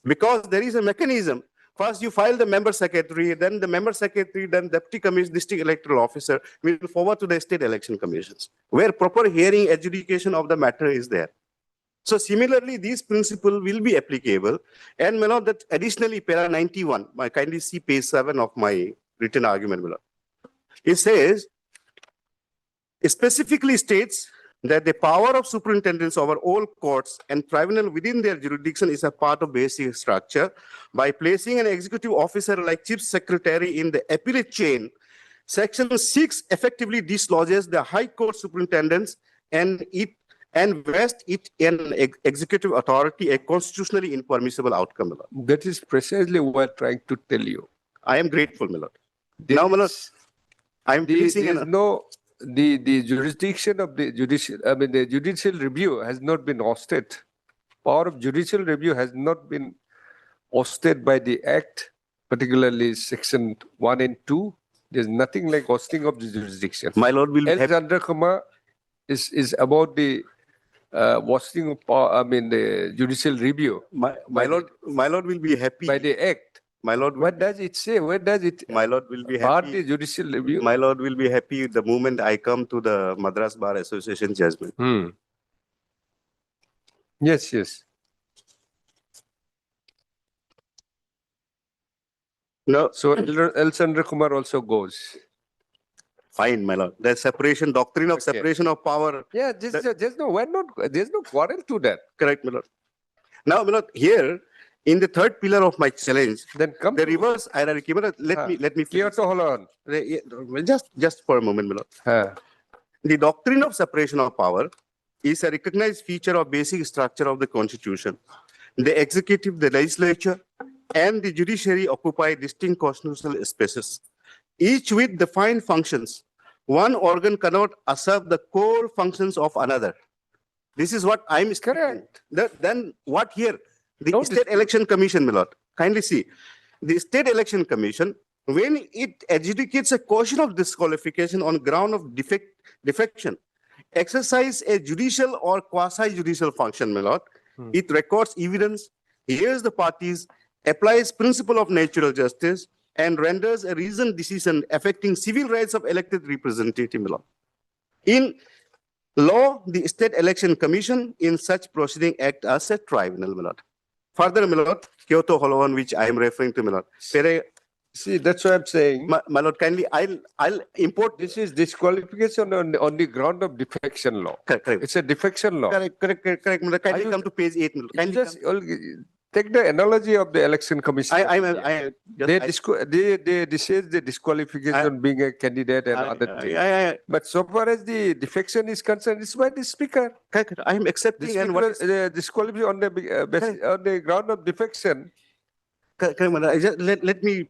Because there is a mechanism. First you file the member secretary, then the member secretary, then deputy commission, district electoral officer will forward to the State Election Commissions, where proper hearing adjudication of the matter is there. So similarly, these principles will be applicable. And my lord, that additionally, para 91, kindly see page 7 of my written argument, my lord. It says, it specifically states that the power of superintendents over all courts and tribunal within their jurisdiction is a part of basic structure. By placing an executive officer like chief secretary in the appellate chain, Section 6 effectively dislodges the High Court superintendents and vests it in executive authority, a constitutionally impermissible outcome, my lord. That is precisely what I'm trying to tell you. I am grateful, my lord. Now, my lord, I am placing the jurisdiction of the judicial, the judicial review has not been ousted. Power of judicial review has not been ousted by the Act, particularly Section 1 and 2. There's nothing like ousting of the jurisdiction. My lord will L. Chandra Kumar is about the ousting of power, the judicial review. My lord will be happy by the Act. My lord, what does it say? Where does it? My lord will be happy. happy. The judicial review. My lord will be happy the moment I come to the Madras Bar Association judgment. Yes, yes. No. So L. Chandra Kumar also goes. Fine, my lord. The separation doctrine of separation of power. Yeah, there's no quarrel to that. Correct, my lord. Now, my lord, here in the third pillar of my challenge, then come the reverse hierarchy. Let me hold on. Just for a moment, my lord. The doctrine of separation of power is a recognized feature of basic structure of the Constitution. The executive, the legislature, and the judiciary occupy distinct constitutional spaces, each with defined functions. One organ cannot usurp the core functions of another. This is what I'm correct. Then what here? The State Election Commission, my lord, kindly see. The State Election Commission, when it adjudicates a question of disqualification on ground of defection, exercise a judicial or quasi-judicial function, my lord. It records evidence, hears the parties, applies principle of natural justice, and renders a reasoned decision affecting civil rights of elected representative, my lord. In law, the State Election Commission in such proceeding act as a tribunal, my lord. Further, my lord, Kyoto Holohan, which I am referring to, my lord. See, that's what I'm saying. My lord, kindly, I'll import. This is disqualification on the ground of defection law. Correct. It's a defection law. Correct. My lord. Kindly come to page 8. Kindly just take the analogy of the election commission. They say the disqualification being a candidate and other things. But so far as the defection is concerned, it's by the speaker. Correct. I am accepting The and what speaker, disqualification on the ground of defection. Let me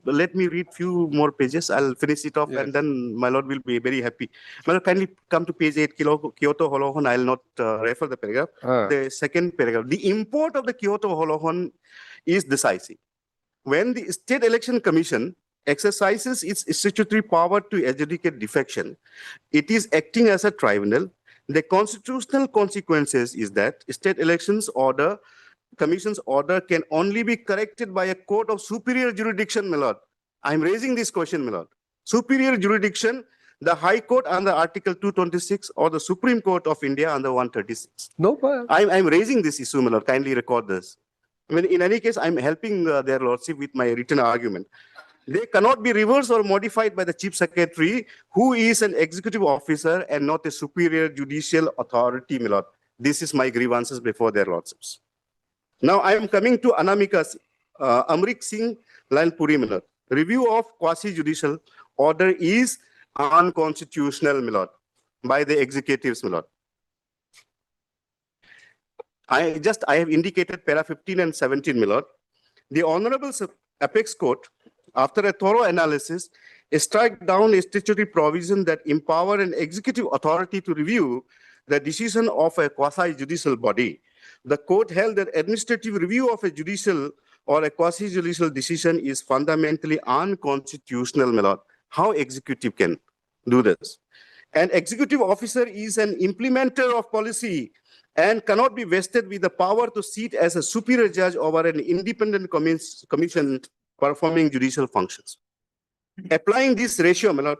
read few more pages. I'll finish it off, and then my lord will be very happy. My lord, kindly come to page 8, Kyoto Holohan. I'll not refer the paragraph. The second paragraph. The import of the Kyoto Holohan is decisive. When the State Election Commission exercises its statutory power to adjudicate defection, it is acting as a tribunal. The constitutional consequences is that State Elections Commission's order can only be corrected by a court of superior jurisdiction, my lord. I'm raising this question, my lord. Superior jurisdiction, the High Court under Article 226 or the Supreme Court of India under 136. No, but I'm raising this issue, my lord. Kindly record this. I mean, in any case, I'm helping their lordship with my written argument. They cannot be reversed or modified by the Chief Secretary, who is an executive officer and not a superior judicial authority, my lord. This is my grievances before their lordships. Now I am coming to Anamika's Amrik Singh Lainpuri, my lord. Review of quasi-judicial order is unconstitutional, my lord, by the executives, my lord. I have indicated para 15 and 17, my lord. The Honorable Apex Court, after a thorough analysis, struck down a statutory provision that empower an executive authority to review the decision of a quasi-judicial body. The court held that administrative review of a judicial or a quasi-judicial decision is fundamentally unconstitutional, my lord. How executive can do this? An executive officer is an implementer of policy and cannot be vested with the power to sit as a superior judge over an independent commission performing judicial functions. Applying this ratio, my lord,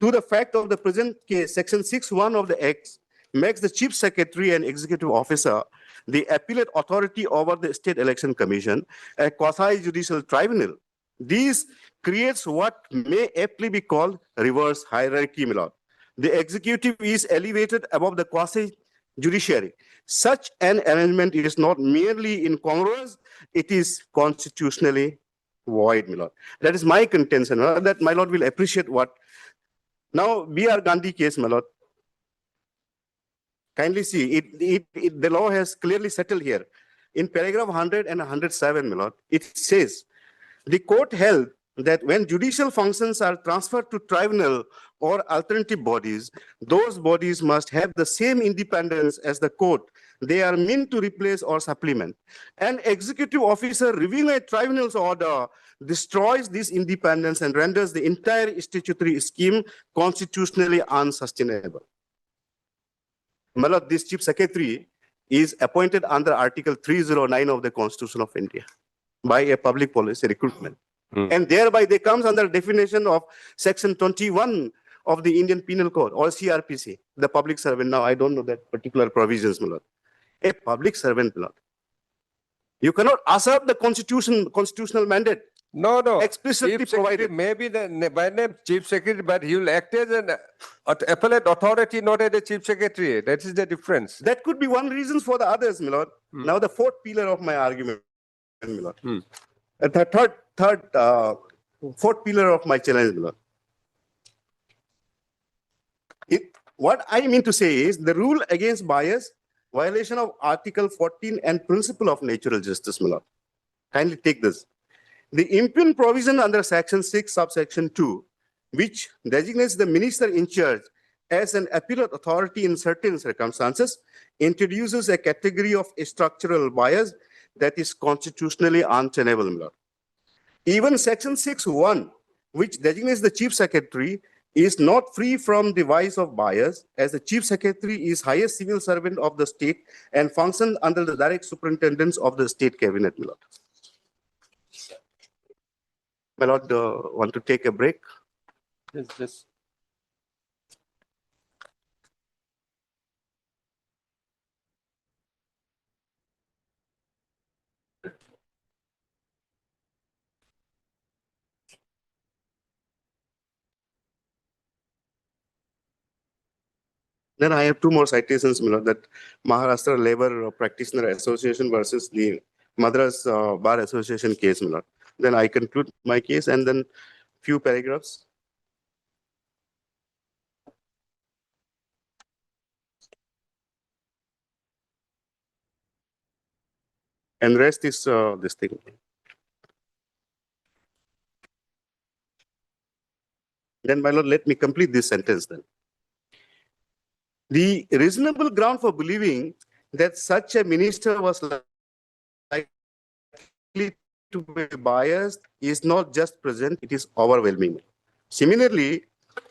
to the fact of the present case, Section 6(1) of the Act makes the Chief Secretary and Executive Officer the appellate authority over the State Election Commission, a quasi-judicial tribunal. This creates what may aptly be called reverse hierarchy, my lord. The executive is elevated above the quasi-judiciary. Such an arrangement is not merely incongruous, it is constitutionally void, my lord. That is my contention, that my lord will appreciate what. Now, B.R. Gandhi case, my lord. Kindly see, the law has clearly settled here. In paragraph 100 and 107, my lord, it says, the court held that when judicial functions are transferred to tribunal or alternative bodies, those bodies must have the same independence as the court. They are meant to replace or supplement. An executive officer reviewing a tribunal's order destroys this independence and renders the entire statutory scheme constitutionally unsustainable. My lord, this Chief Secretary is appointed under Article 309 of the Constitution of India by a public policy recruitment. And thereby they comes under definition of Section 21 of the Indian Penal Code or CRPC, the public servant. Now, I don't know that particular provisions, my lord. A public servant, my lord. You cannot assert the constitutional mandate. No. Explicitly provided. Maybe by name Chief Secretary, but he will act as an appellate authority, not as a Chief Secretary. That is the difference. That could be one reason for the others, my lord. Now the fourth pillar of my argument, my lord. The fourth pillar of my challenge, my lord. What I mean to say is the rule against bias, violation of Article 14 and principle of natural justice, my lord. Kindly take this. The impugn provision under Section 6, subsection 2, which designates the minister in charge as an appellate authority in certain circumstances, introduces a category of structural bias that is constitutionally untenable, my lord. Even Section 6(1), which designates the Chief Secretary, is not free from the vice of bias, as the Chief Secretary is highest civil servant of the state and functions under the direct superintendence of the state cabinet, my lord. My lord, want to take a break? Yes. Then I have two more citations, my lord, that Maharashtra Labor Practitioner Association versus the Madras Bar Association case, my lord. Then I conclude my case and then few paragraphs. And rest is this thing. Then, my lord, let me complete this sentence then. The reasonable ground for believing that such a minister was likely to be biased is not just present, it is overwhelming. Similarly,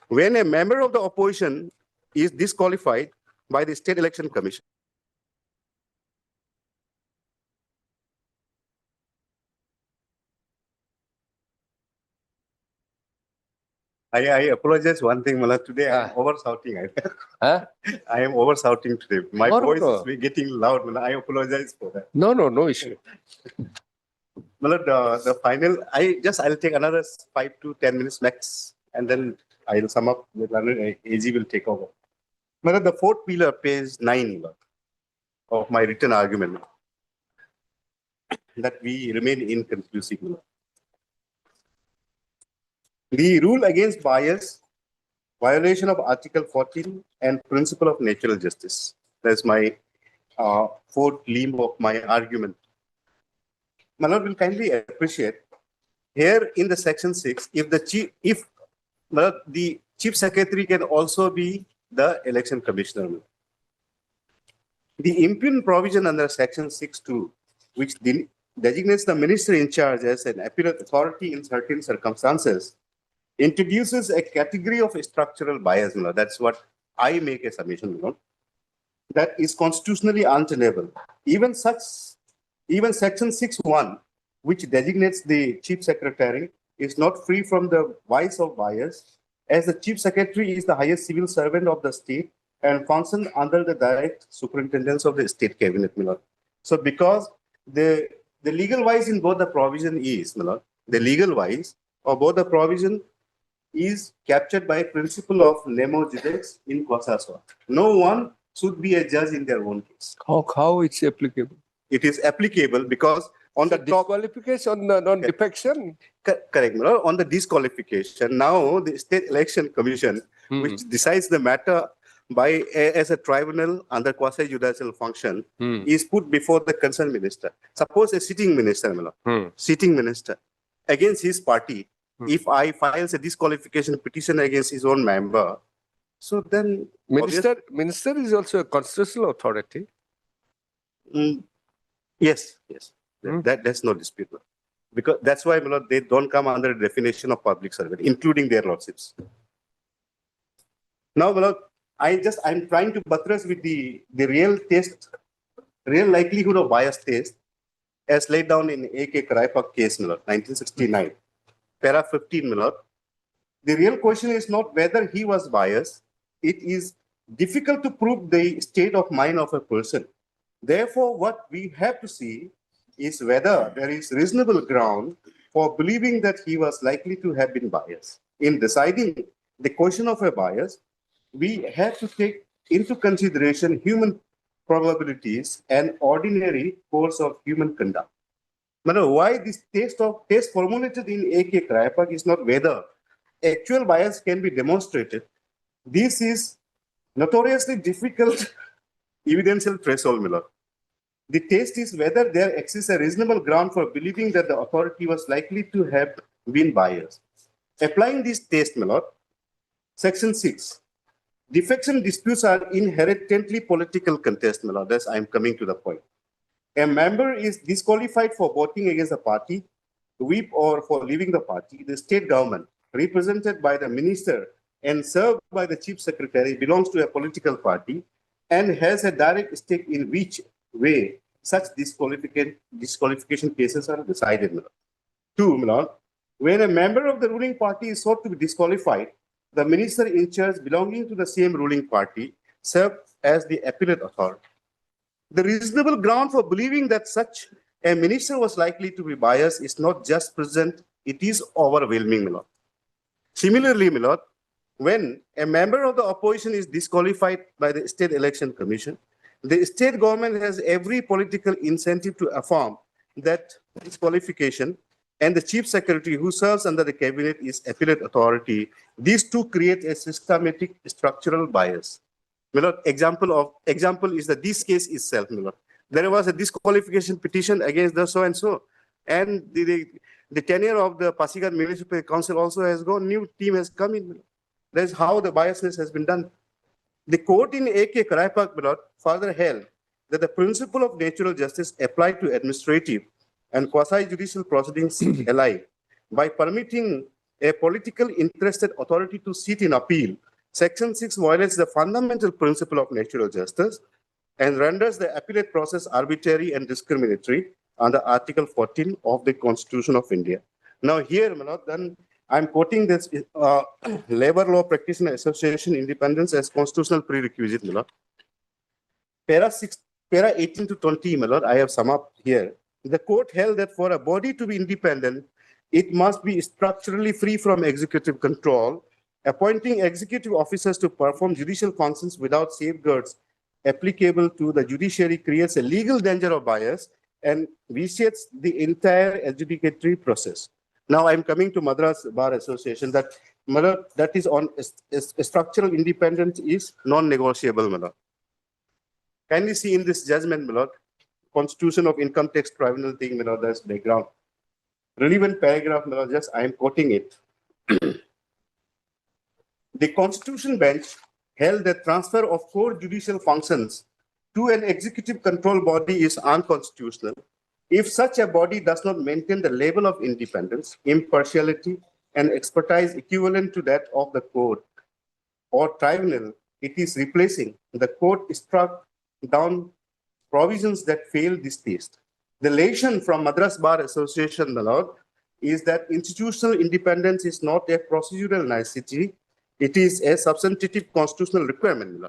when a member of the opposition is disqualified by the State Election Commission, I apologize one thing, Malad. Today I am over shouting. I am over shouting today. My voice is getting loud. Malad. I apologize for that. No issue. Malad, the final, I'll take another 5 to 10 minutes max, and then I'll sum up. AG will take over. Malad, the fourth pillar, page 9 of my written argument, that we remain inconclusive. Malad. The rule against bias, violation of Article 14 and principle of natural justice. That's my fourth limb of my argument. My lord will kindly appreciate here in the section 6, if the chief secretary can also be the election commissioner. The impugn provision under section 6(2), which designates the minister in charge as an appellate authority in certain circumstances, introduces a category of structural bias. That's what I make a submission. That is constitutionally untenable. Even section 6(1), which designates the chief secretary, is not free from the vice of bias, as the chief secretary is the highest civil servant of the state and functions under the direct superintendence of the state cabinet. So because the legal wise in both the provision is, the legal wise of both the provision is captured by principle of nemo judex in quasa sua. No one should be a judge in their own case. How it's applicable? It is applicable because on the disqualification, non-defection. Correct, on the disqualification. Now the State Election Commission, which decides the matter by as a tribunal under quasi-judicial function, is put before the concerned minister. Suppose a sitting minister, sitting minister against his party. If I files a disqualification petition against his own member, so then minister is also a constitutional authority. Yes. That's no dispute. Because that's why they don't come under the definition of public servant, including their lordships. Now, I'm trying to buttress with the real likelihood of bias test as laid down in A.K. Karaipak case, 1969. Para 15, the real question is not whether he was biased. It is difficult to prove the state of mind of a person. Therefore, what we have to see is whether there is reasonable ground for believing that he was likely to have been biased. In deciding the question of a bias, we have to take into consideration human probabilities and ordinary course of human conduct. Why this test formulated in A.K. Karaipak is not whether actual bias can be demonstrated. This is notoriously difficult evidential threshold, The test is whether there exists a reasonable ground for believing that the authority was likely to have been biased. Applying this test, section 6, defection disputes are inherently political contest, Thus, I am coming to the point. A member is disqualified for voting against a party, whip, or for leaving the party. The state government, represented by the minister and served by the chief secretary, belongs to a political party and has a direct stake in which way such disqualification cases are decided. 2, when a member of the ruling party is sought to be disqualified, the minister in charge belonging to the same ruling party served as the appellate authority. The reasonable ground for believing that such a minister was likely to be biased is not just present, it is overwhelming, Similarly, when a member of the opposition is disqualified by the State Election Commission, the state government has every political incentive to affirm that disqualification, and the chief secretary who serves under the cabinet is appellate authority. These two create a systematic structural bias. Example is that this case itself, there was a disqualification petition against the so and so, and the tenure of the Pasighar Municipal Council also has gone. New team has come in. That's how the biasness has been done. The court in AK Karaipak further held that the principle of natural justice applied to administrative and quasi-judicial proceedings alike by permitting a political interested authority to sit in appeal. Section 6 violates the fundamental principle of natural justice and renders the appellate process arbitrary and discriminatory under Article 14 of the Constitution of India. Now here, then I'm quoting this Labor Law Practitioner Association independence as constitutional prerequisite. Para 18 to 20, I have sum up here. The court held that for a body to be independent, it must be structurally free from executive control. Appointing executive officers to perform judicial functions without safeguards applicable to the judiciary creates a legal danger of bias and vitiates the entire adjudicatory process. Now I'm coming to Madras Bar Association that is on structural independence is non-negotiable. Kindly see in this judgment, Constitution of Income Tax Tribunal thing, that's background. Relevant paragraph, just I am quoting it. The Constitution Bench held that transfer of core judicial functions to an executive control body is unconstitutional if such a body does not maintain the level of independence, impartiality, and expertise equivalent to that of the court or tribunal. It is replacing. The court struck down provisions that fail this test. The lesson from Madras Bar Association, is that institutional independence is not a procedural nicety. It is a substantive constitutional requirement.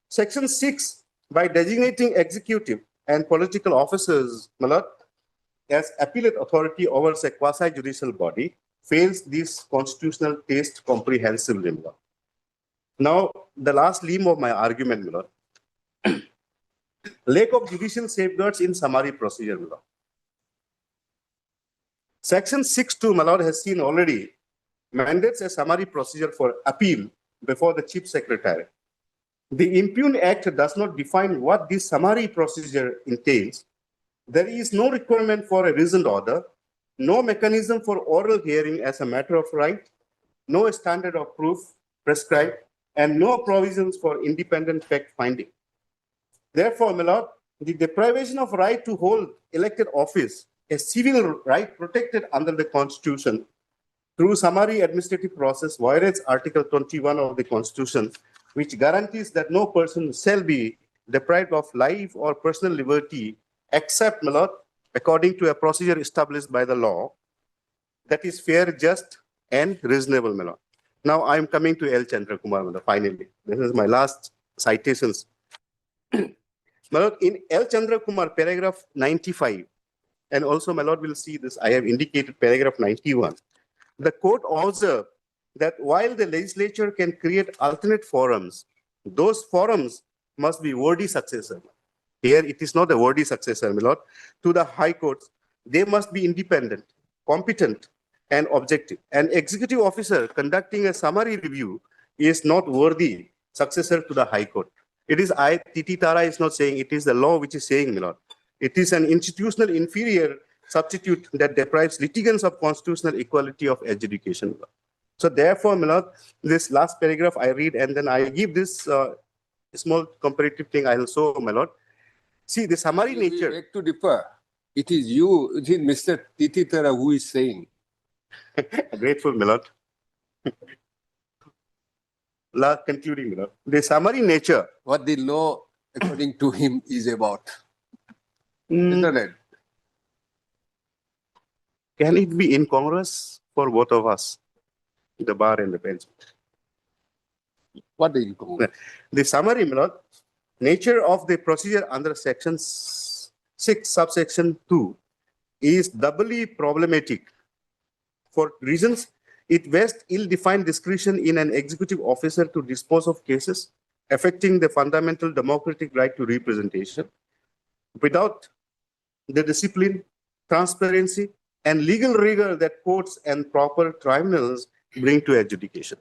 Section 6, by designating executive and political officers as appellate authority over a quasi-judicial body, fails this constitutional test comprehensively. Now, the last limb of my argument, lack of judicial safeguards in summary procedure. Section 6(2), has seen already mandates a summary procedure for appeal before the Chief Secretary. The Impugn Act does not define what this summary procedure entails. There is no requirement for a reasoned order, no mechanism for oral hearing as a matter of right, no standard of proof prescribed, and no provisions for independent fact-finding. Therefore, the deprivation of right to hold elected office, a civil right protected under the Constitution, through summary administrative process violates Article 21 of the Constitution, which guarantees that no person shall be deprived of life or personal liberty except, according to a procedure established by the law that is fair, just, and reasonable. Now I am coming to L. Chandra Kumar, finally. This is my last citations. In L. Chandra Kumar, paragraph 95, and also my lord will see this, I have indicated paragraph 91. The court observed that while the legislature can create alternate forums, those forums must be worthy successor. Here it is not a worthy successor, my lord. To the high courts, they must be independent, competent, and objective. An executive officer conducting a summary review is not worthy successor to the high court. It is Titi Tara is not saying, it is the law which is saying, my lord. It is an institutional inferior substitute that deprives litigants of constitutional equality of adjudication. So therefore, my lord, this last paragraph I read and then I give this small comparative thing I will show, my lord. See, the summary nature. Beg to differ. It is you, it is Mr. Titi Tara who is saying. Grateful, my lord. Concluding, my lord. The summary nature. What the law, according to him, is about. Isn't it? Can it be incongruous for both of us, the bar and the bench? What the incongruous? The summary, my lord, nature of the procedure under section 6, subsection 2 is doubly problematic for reasons It vests ill-defined discretion in an executive officer to dispose of cases affecting the fundamental democratic right to representation without the discipline, transparency, and legal rigor that courts and proper tribunals bring to adjudication.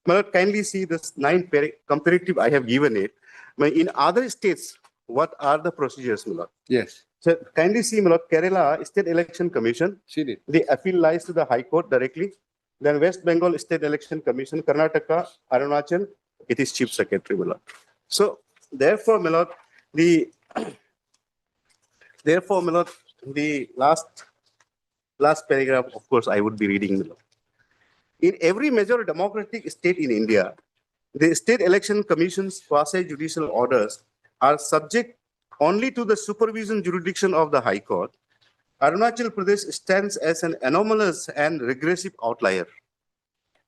But kindly see this 9 comparative I have given it. In other states, what are the procedures, Milord? Yes. So kindly see, Milord, Kerala State Election Commission, Seen it. the appeal lies to the High Court directly. Then West Bengal State Election Commission, Karnataka, Arunachal, it is Chief Secretary, Milord. So therefore, Milord, the last paragraph, of course, I would be reading, Milord. In every major democratic state in India, the State Election Commission's quasi-judicial orders are subject only to the supervision jurisdiction of the High Court. Arunachal Pradesh stands as an anomalous and regressive outlier.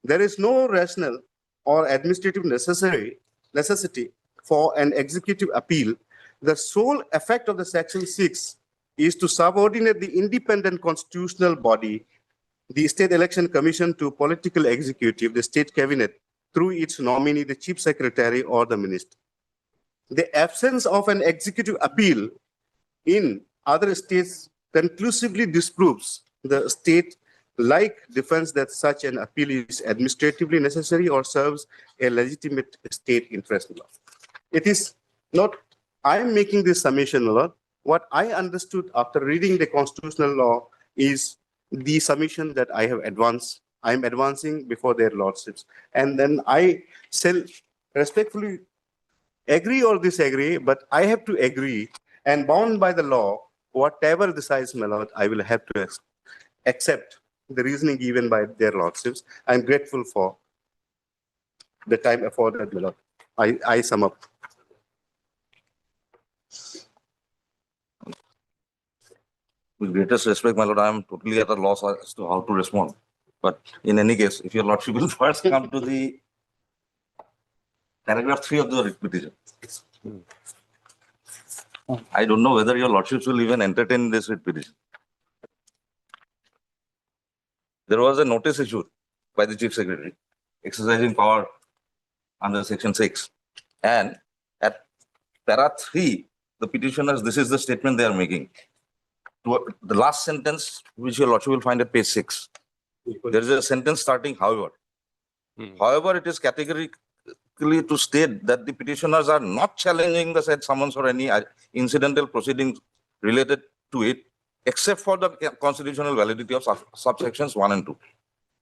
There is no rational or administrative necessity for an executive appeal. The sole effect of the Section 6 is to subordinate the independent constitutional body, the State Election Commission, to political executive, the state cabinet, through its nominee, the chief secretary or the minister. The absence of an executive appeal in other states conclusively disproves the state-like defense that such an appeal is administratively necessary or serves a legitimate state interest. It is not, I am making this summation, Lord. What I understood after reading the constitutional law is the submission that I have advanced. I am advancing before their lordships. And then I shall respectfully agree or disagree, but I have to agree, and bound by the law, whatever decides, my lord, I will have to accept the reasoning given by their lordships. I am grateful for the time afforded, my lord. I sum up. With greatest respect, my lord, I am totally at a loss as to how to respond. But in any case, if your lordship will first come to the paragraph 3 of the writ petition. I don't know whether your lordships will even entertain this writ petition. There was a notice issued by the chief secretary exercising power under section 6. And at para 3, the petitioners, this is the statement they are making. The last sentence, which your lordship will find at page 6. There is a sentence starting, however. However, it is categorically to state that the petitioners are not challenging the said summons or any incidental proceedings related to it, except for the constitutional validity of subsections 1 and 2,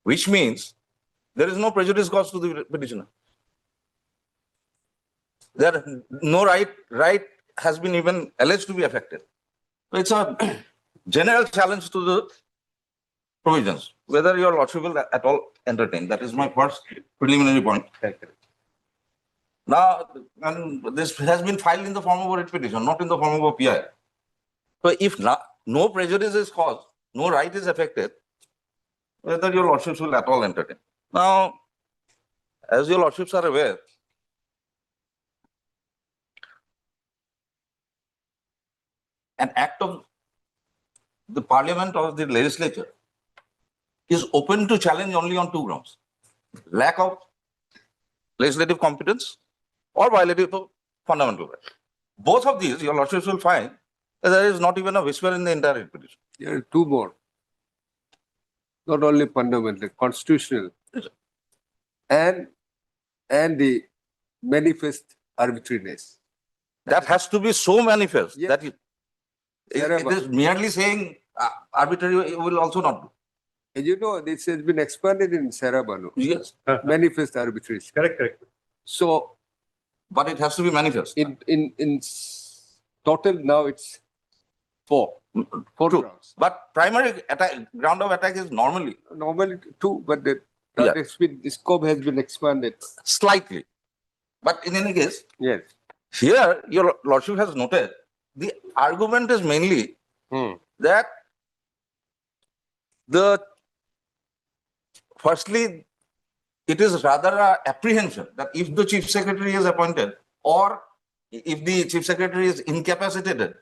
which means there is no prejudice caused to the petitioner. There no right has been even alleged to be affected. So it's a general challenge to the provisions, whether your lordship will at all entertain. That is my first preliminary point. Now, and this has been filed in the form of a writ petition, not in the form of a PI. So if no prejudice is caused, no right is affected, whether your lordships will at all entertain. Now, as your lordships are aware, an act of the parliament or the legislature is open to challenge only on 2 grounds: lack of legislative competence or violative of fundamental rights. Both of these, your lordships will find that there is not even a whisper in the entire petition. There are 2 more. Not only fundamental, constitutional, and the manifest arbitrariness. That has to be so manifest Yes. that it is merely saying arbitrary will also not do. And you know, this has been expanded in Sarabanu. Yes. Manifest arbitration. Correct. So, but it has to be manifest. In total now it's 4 grounds. But primary ground of attack is normally 2, but the scope has been expanded slightly. But in any case, yes, here your lordship has noted the argument is mainly that firstly, it is rather an apprehension that if the chief secretary is appointed or if the chief secretary is incapacitated,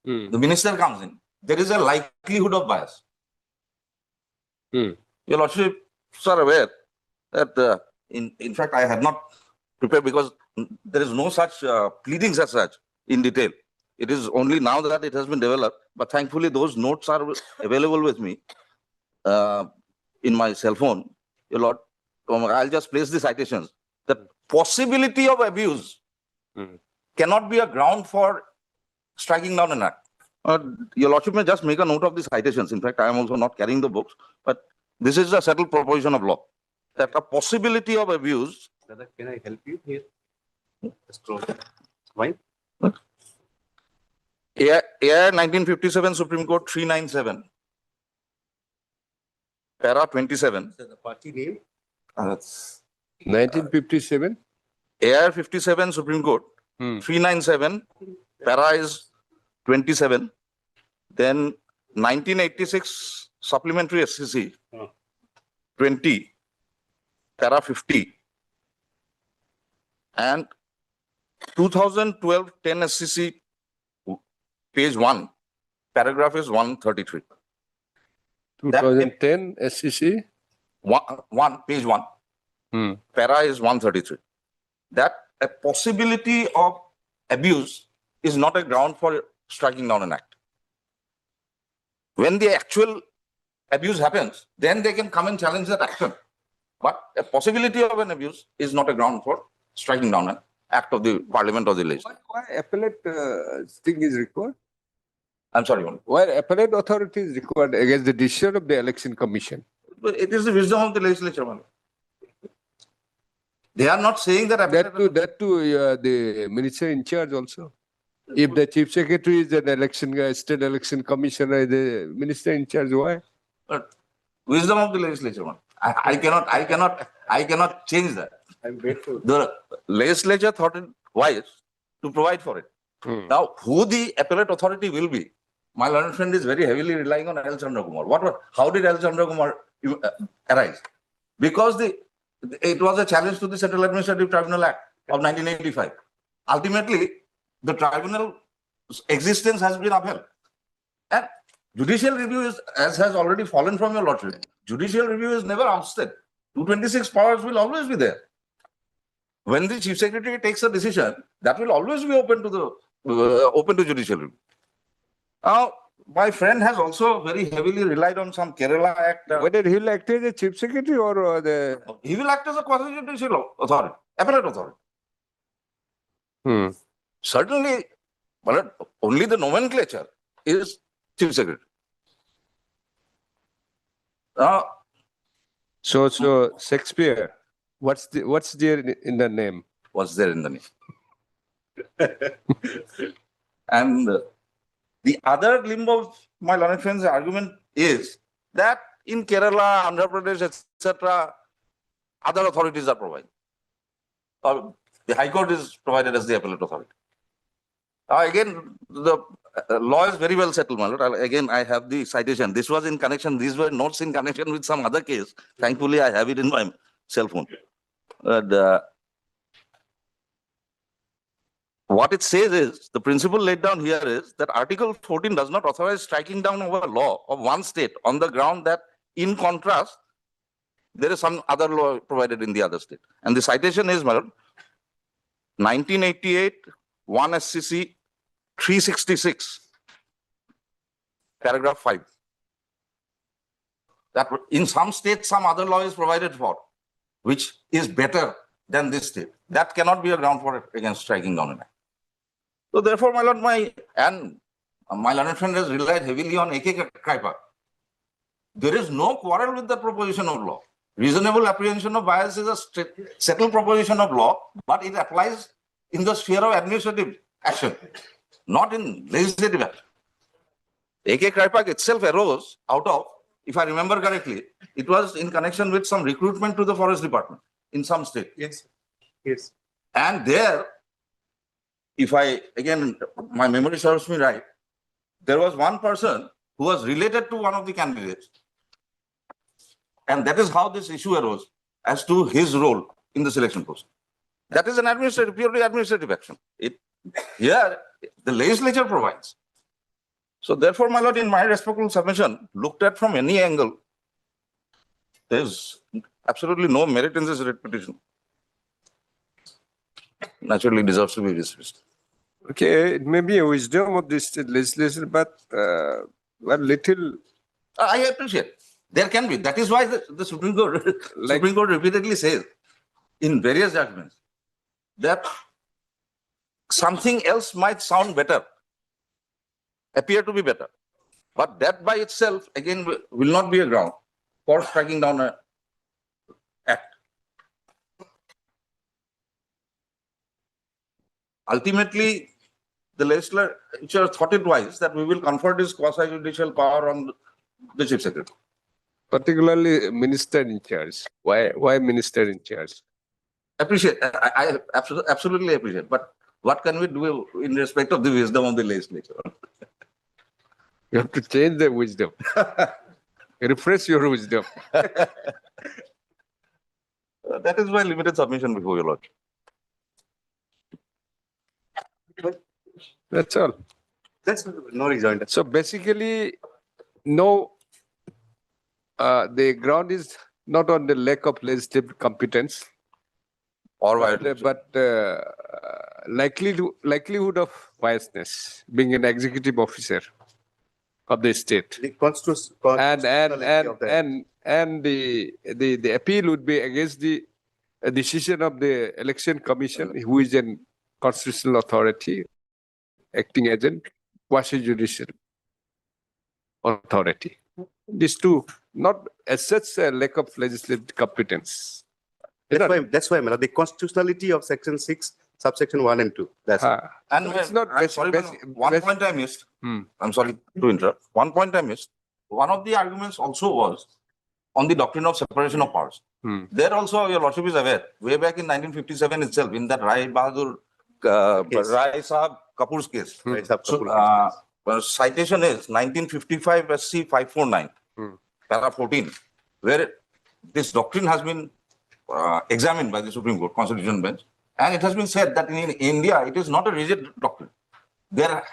the minister comes in, there is a likelihood of bias. Your lordship are aware that in fact I had not prepared because there is no such pleadings as such in detail. It is only now that it has been developed, but thankfully those notes are available with me in my cell phone. Your Lord, I'll just place the citations. The possibility of abuse cannot be a ground for striking down an act. Your Lordship may just make a note of the citations. In fact, I am also not carrying the books, but this is a settled proposition of law that a possibility of abuse. Brother, can I help you here? Why? AIR 1957 Supreme Court 397, para 27. So the party name? That's 1957. AIR 57 Supreme Court 397, para is 27. Then 1986 Supplementary SCC 20, para 50. And 2012 10 SCC page 1, paragraph is 133. 2010 SCC? Page 1. Para is 133. That a possibility of abuse is not a ground for striking down an act. When the actual abuse happens, then they can come and challenge that action. But a possibility of an abuse is not a ground for striking down an act of the parliament or the legislature. Why appellate thing is required? I'm sorry. Why appellate authority is required against the decision of the election commission? But it is the wisdom of the legislature. Man. They are not saying that. That too, the minister in charge also. If the chief secretary is an election guy, state election commissioner, the minister in charge, why? But wisdom of the legislature. Man. I cannot change that. I'm grateful. The legislature thought it wise to provide for it. Now, who the appellate authority will be, my learned friend is very heavily relying on L. Chandrakumar. How did L. Chandrakumar arise? Because it was a challenge to the Central Administrative Tribunal Act of 1985. Ultimately, the tribunal's existence has been upheld. And judicial review is, as has already fallen from your lordship, judicial review is never ousted. 226 powers will always be there. When the chief secretary takes a decision, that will always be open to judicial review. Now, my friend has also very heavily relied on some Kerala Act. Whether he will act as a chief secretary or the... He will act as a quasi-judicial authority, appellate authority. Certainly, but only the nomenclature is chief secretary. So Shakespeare, what's there in the name? What's there in the name? And the other limb of my learned friend's argument is that in Kerala, Andhra Pradesh, etc., other authorities are provided. Or the High Court is provided as the appellate authority. Again, the law is very well settled, my lord. Again, I have the citation. This was in connection, these were notes in connection with some other case. Thankfully, I have it in my cell phone. What it says is, the principle laid down here is that Article 14 does not authorize striking down over a law of one state on the ground that, in contrast, there is some other law provided in the other state. And the citation is, my lord, 1988, 1 SCC 366, paragraph 5. That in some states, some other law is provided for, which is better than this state. That cannot be a ground for it against striking down an act. So therefore, my lord, my learned friend has relied heavily on A.K. Kripa. There is no quarrel with the proposition of law. Reasonable apprehension of bias is a settled proposition of law, but it applies in the sphere of administrative action, not in legislative action. A.K. Kripa itself arose out of, if I remember correctly, it was in connection with some recruitment to the forest department in some state. Yes. Yes. And there, if my memory serves me right, there was one person who was related to one of the candidates. And that is how this issue arose as to his role in the selection process. That is an purely administrative action. Here, the legislature provides. So therefore, my lord, in my respectful submission, looked at from any angle, There's absolutely no merit in this writ petition. Naturally deserves to be dismissed. Okay, it may be a wisdom of this legislation, but little. I appreciate. There can be. That is why the Supreme Court, Supreme Court repeatedly says in various judgments that something else might sound better, appear to be better, but that by itself again will not be a ground for striking down an act. Ultimately, the legislature thought it wise that we will confer this quasi-judicial power on the Chief Secretary. Particularly minister in charge. Why minister in charge? Appreciate. I absolutely appreciate. But what can we do in respect of the wisdom of the legislature? You have to change the wisdom. Refresh your wisdom. That is my limited submission before your Lord. That's all. That's no rejoinder. So basically, no, the ground is not on the lack of legislative competence, or but likelihood of biasness, being an executive officer of the state. The And the appeal would be against the decision of the election commission, who is an constitutional authority, acting as a quasi-judicial authority. These two, not as such a lack of legislative competence. That's why, the constitutionality of Section 6, subsection 1 and 2. That's And it's not I'm sorry, one point I missed. I'm sorry to interrupt. One point I missed. One of the arguments also was on the doctrine of separation of powers. There also, your Lordship is aware, way back in 1957 itself, in that Rai Bahadur, Rai Sahab Kapoor's case. Citation is 1955 SC 549, para 14, where this doctrine has been examined by the Supreme Court Constitutional Bench, and it has been said that in India it is not a rigid doctrine. There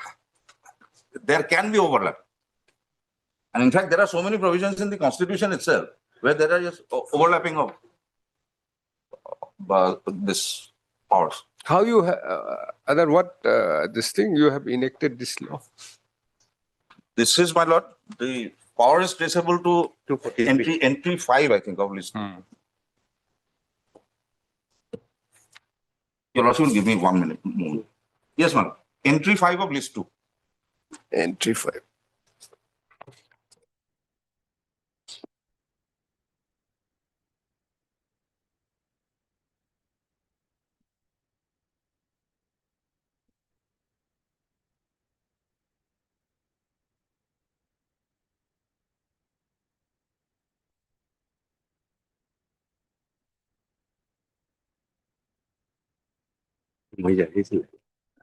can be overlap, and in fact there are so many provisions in the Constitution itself where there are just overlapping of this powers. How you, this thing you have enacted this law? This is, my lord, the power is traceable to entry 5, I think, of list. Your lordship will give me 1 minute more. Yes, ma'am. Entry 5 of list 2. Entry 5.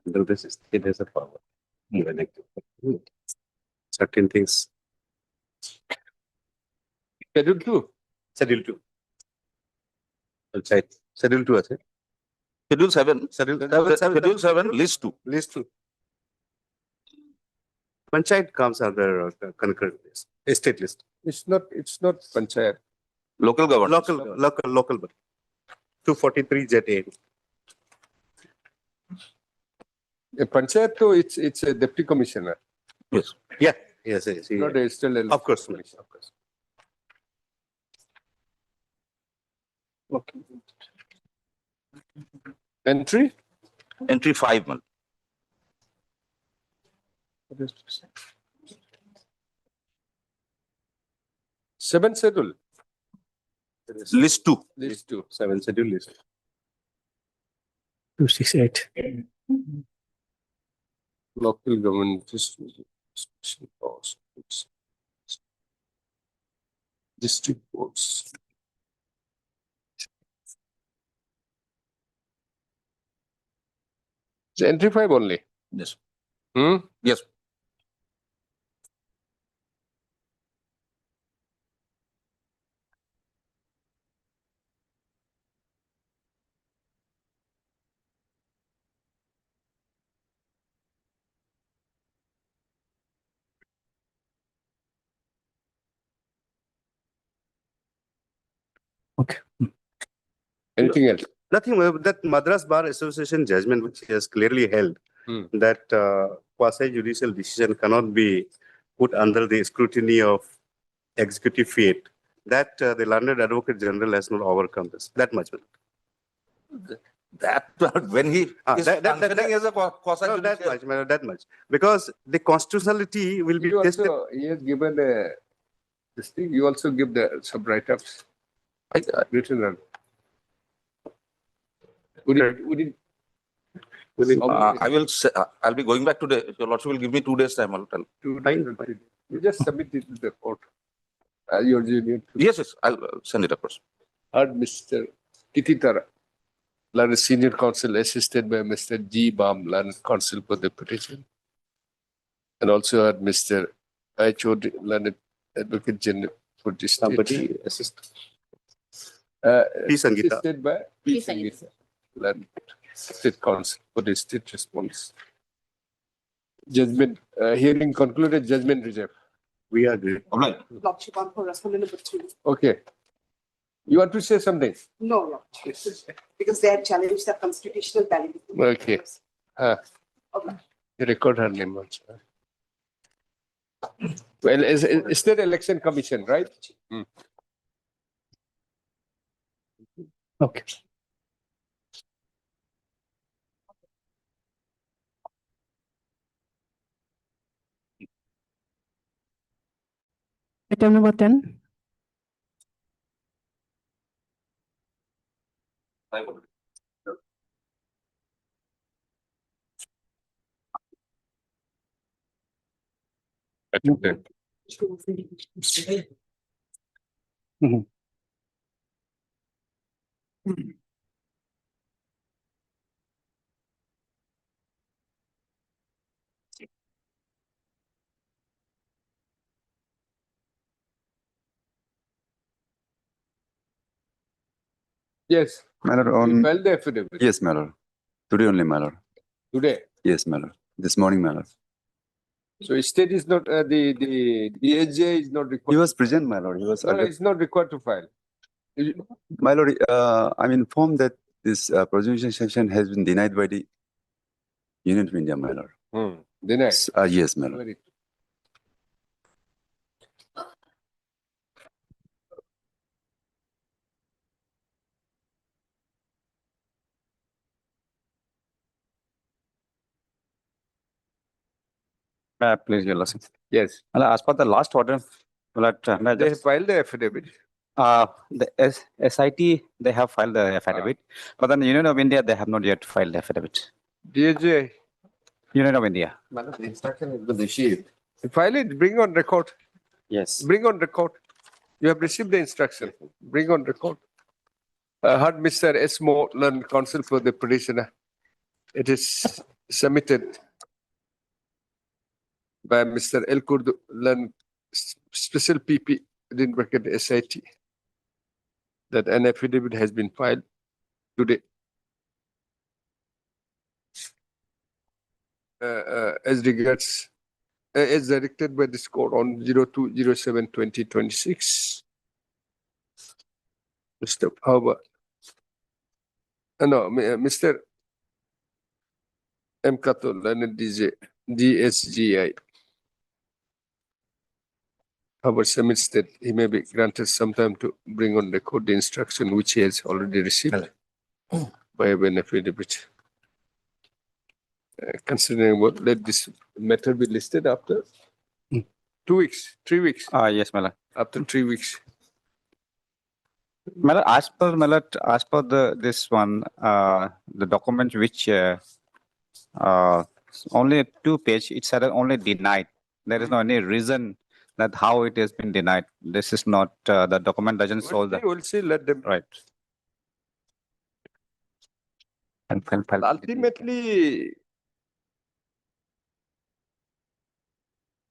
Under this, it has a power. Certain things. Schedule 2. Schedule 2. Outside. Schedule 2 আছে. Schedule 7. Schedule 7, list 2. List 2. Panchayat comes under concurrent list. State list. It's not panchayat. Local government. Local. 243 ZA. A panchayat, though, it's a deputy commissioner. Yes. Yeah. Yes. Not a still a of course. Okay. Entry? Entry 5, man. Seven schedule. List 2. List 2. 7 schedule list. 268. Local government district boards. It's entry 5 only. Yes. Yes. Okay. Anything else? Nothing, that Madras Bar Association judgment, which has clearly held that quasi-judicial decision cannot be put under the scrutiny of executive fate, that the learned advocate general has not overcome this. That much. That when he is functioning as a quasi No, that much, madam, that much. Because the constitutionality will be You tested. also, he has given this thing, you also give some write-ups. Written on. I will say, I'll be going back today. Your Lordship will give me 2 days time. I'll tell. You just submit it to the court. Your junior. Yes, I'll send it across. Heard Mr. Kititara, learned senior counsel assisted by Mr. G. Bam, learned counsel for the petition. And also heard Mr. H.O.D., learned advocate general for the state. Somebody assist. P. Sangeeta. Assisted by P. Sangeeta, learned state counsel for the state response. Judgment, hearing concluded, judgment reserved. We agree. All right. Lordship, on for respondent number 2. Okay. You want to say something? No, Lordship, because they had challenged the constitutional validity. Okay. Okay. You record her name also. Well, is State Election Commission, right? Okay. Item number 10. Yes. My lord, You filed the affidavit. yes, my lord. Today only, my lord. Today. Yes, my lord. This morning, my lord. So state is not the DHJ is not required. He was present, my lord. He was. No, it's not required to file. My lord, I'm informed that this prosecution sanction has been denied by the Union of India, my lord. Denied. Yes, my lord. Very. Please, Your Lordship. Yes. As per the last order, They have filed the affidavit. the SIT, they have filed the affidavit, but then Union of India, they have not yet filed the affidavit. DHJ. Union of India. Madam, the instruction has been received. File it, bring on record. Yes. Bring on record. You have received the instruction. Bring on record. Heard Mr. S. Mo, learned counsel for the petitioner. It is submitted by Mr. El Kurdu, learned special PP, within bracket SIT, that an affidavit has been filed today. As regards, as directed by this court on 02/07/2026. Mr. Howard. No, Mr. M. Katul, and DSGI. Howard submits that he may be granted some time to bring on record the instruction which he has already received by an affidavit. Considering what, let this matter be listed after 2 weeks, 3 weeks. Yes, my lord. After 3 weeks. My lord, as per this one, the document which only 2 page, it said only denied. There is no any reason that how it has been denied. This is not the document doesn't show that. We'll see. Let them. Right. And ultimately,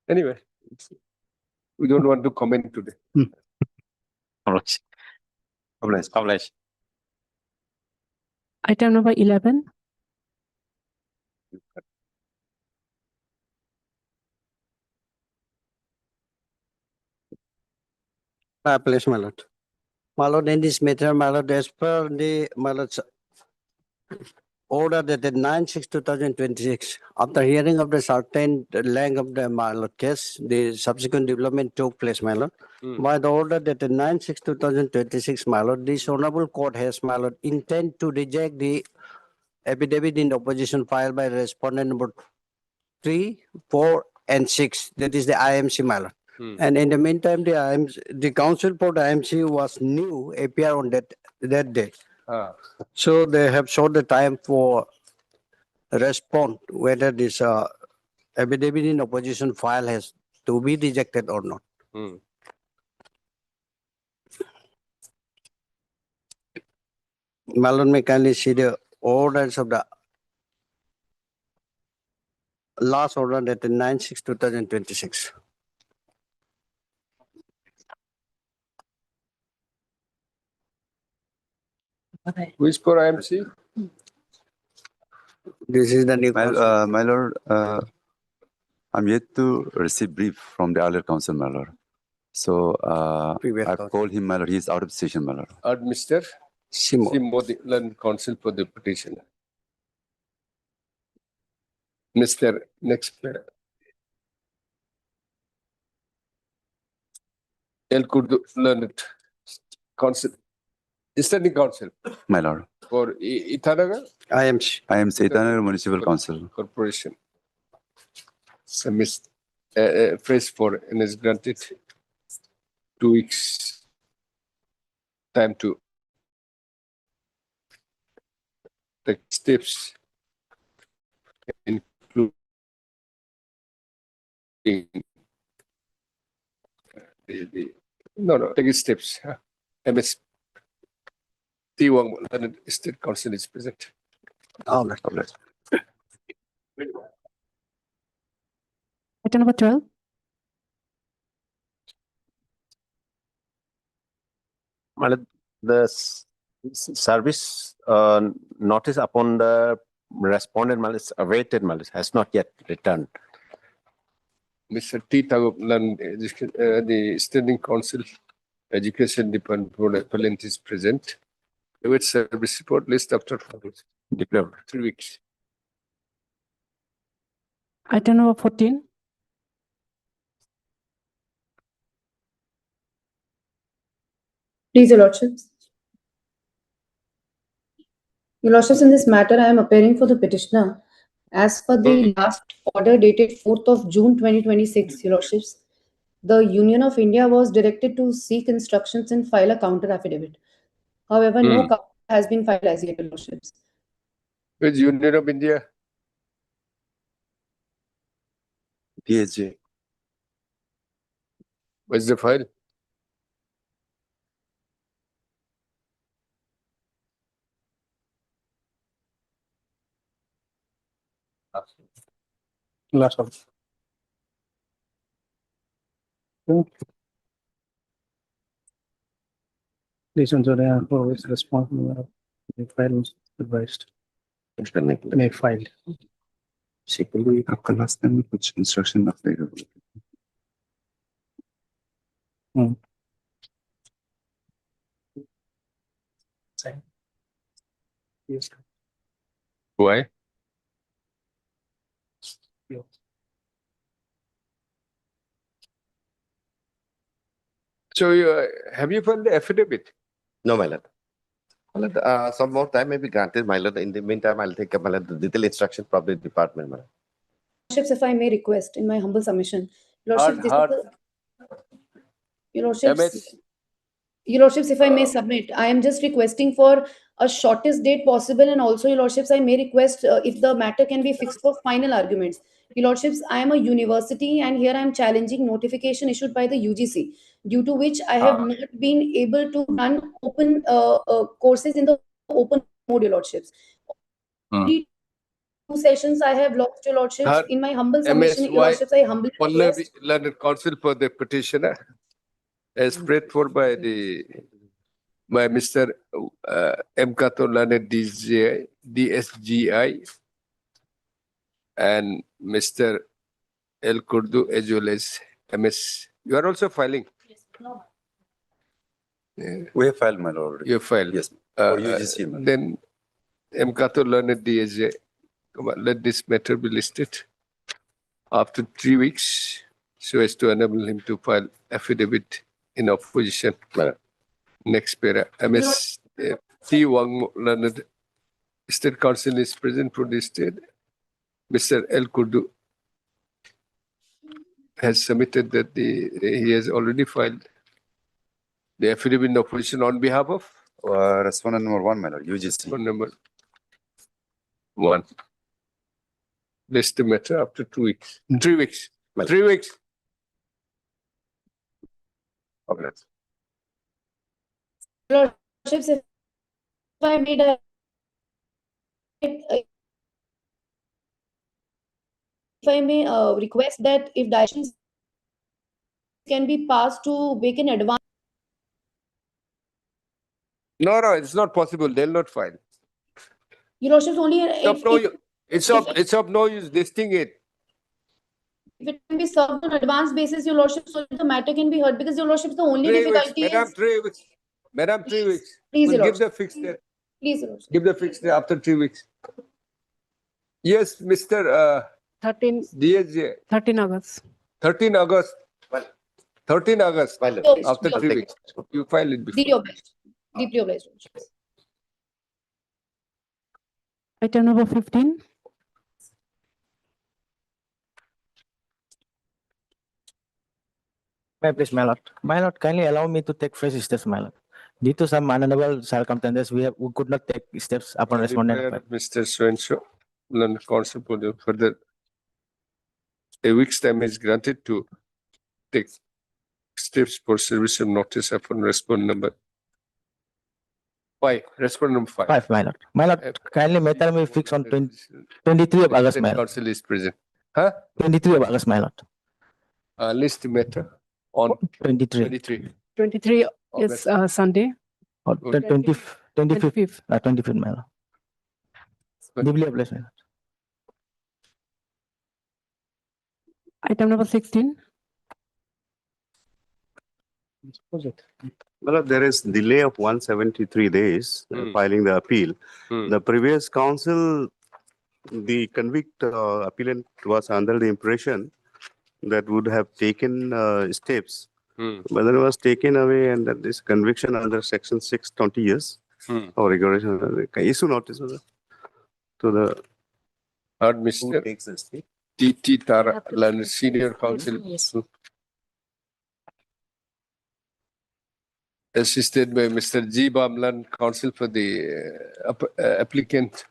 anyway, we don't want to comment today. Oblige. Item number 11. Appellation, my lord. My lord, in this matter, my lord, as per the, my lord's order dated 9/6/2026, after hearing of the certain length of the, my lord, case, the subsequent development took place, my lord. By the order dated 9/6/2026, my lord, this honorable court has, my lord, intend to reject the affidavit in opposition filed by respondent number 3, 4, and 6. That is the IMC, my lord. And in the meantime, the counsel for the IMC was new, appear on that day. So they have short the time for respond whether this affidavit in opposition file has to be rejected or not. My lord, may kindly see the orders of the last order dated 9/6/2026. Which for IMC? This is the new counsel. My lord, I'm yet to receive brief from the earlier council, my lord. So Previous I've counsel. called him, my lord. He is out of session, my lord. Mr. Simo. Simo, the learned counsel for the petitioner. Mr. Next player. El Kurdu learned counsel. Standing counsel My lord. for Itanagar IMC. I am Saitanagar Municipal Council. Corporation. Submit phrase for and is granted 2 weeks time to take steps, including take steps. MS T1 State Council is present. All right. Item number 12. The service notice upon the respondent malice awaited malice has not yet returned. Mr. T. Tagopan, the Standing Council Education Department Board Appellant is present. With service report list after declared 3 weeks. Item number 14. Please, Your Lordships. Your Lordships, in this matter, I am appearing for the petitioner. As per the last order dated 4th of June 2026, Your Lordships, the Union of India was directed to seek instructions and file a counter affidavit. However, no counter has been filed as yet, Your Lordships. With Union of India, DSJ. where's the file? Last one. Please ensure they are always responsible. The file is advised. May filed. Secondly, आपका last time कुछ instruction available. Yes. Why? So have you filed the affidavit? No, my lord. My lord, some more time may be granted, my lord. In the meantime, I'll take up my lord, the detailed instruction from the department, my lord. Lordships, if I may request, in my humble submission, Lordships, Your Lordships, Your Lordships, if I may submit, I am just requesting for a shortest date possible, and also, Your Lordships, I may request if the matter can be fixed for final arguments. Your Lordships, I am a university, and here I am challenging notification issued by the UGC, due to which I have not been able to run open courses in the open mode, Your Lordships. 2 sessions I have lost, Your Lordships. In my humble submission, Your Lordships, I humbly request. Learned counsel for the petitioner, as prayed for by Mr. M. Kato Learned DSGI and Mr. El Kurdu as well as MS. You are also filing. Yes, no. We have filed, my lord. You have filed? Yes. Uh, For UGC, my lord. Then MKATO learned DSJ, let this matter be listed after 3 weeks so as to enable him to file affidavit in opposition. Next para. MS T. Wang learned State Council is present for the state. Mr. El Kurdu has submitted that he has already filed the affidavit in opposition on behalf of Respondent number 1, my lord, UGC. number 1. List the matter after 2 weeks. 3 weeks. 3 weeks. Okay. Lordships, if I made a if I may request that if directions can be passed to make in advance. No, it's not possible. They'll not file. Your Lordships, only It's of no use listing it. if it can be served on advance basis, your Lordship, so the matter can be heard, because your Lordship, the only 3 weeks. difficulty Madam, is. 3 weeks. Madam, 3 weeks. Please, We'll your give the Lordship. fixed date. Please, your Lordship. Give the fixed date after 3 weeks. Yes, Mr. 13 DSJ. 13 August. 13 August. 13 August. After 3 weeks. You file it before. Deeply obliged. Deeply obliged. Item number 15. Please, my lord. My lord, kindly allow me to take fresh steps, my lord. Due to some unavoidable circumstances, we could not take steps upon respondent. Mr. Swenso, learn counsel for the further. A week's time is granted to take steps for service of notice upon respondent number 5. Respondent number 5. 5, my lord. My lord, kindly matter may fix on 23 of August, my lord. Council is present. Huh? 23 of August, my lord. List matter on 23. 23 is Sunday. Or 25th, 25th, my lord. Deeply obliged, my lord. Item number 16. Well, there is delay of 173 days filing the appeal. The previous council, the convict appellant was under the impression that would have taken steps, but then it was taken away, and that this conviction under section 6, 20 years or regulation issue notice to the Mr. takes the step. T. Tara, Senior Counsel. Assisted by Mr. G. Bamlan, counsel for the applicant.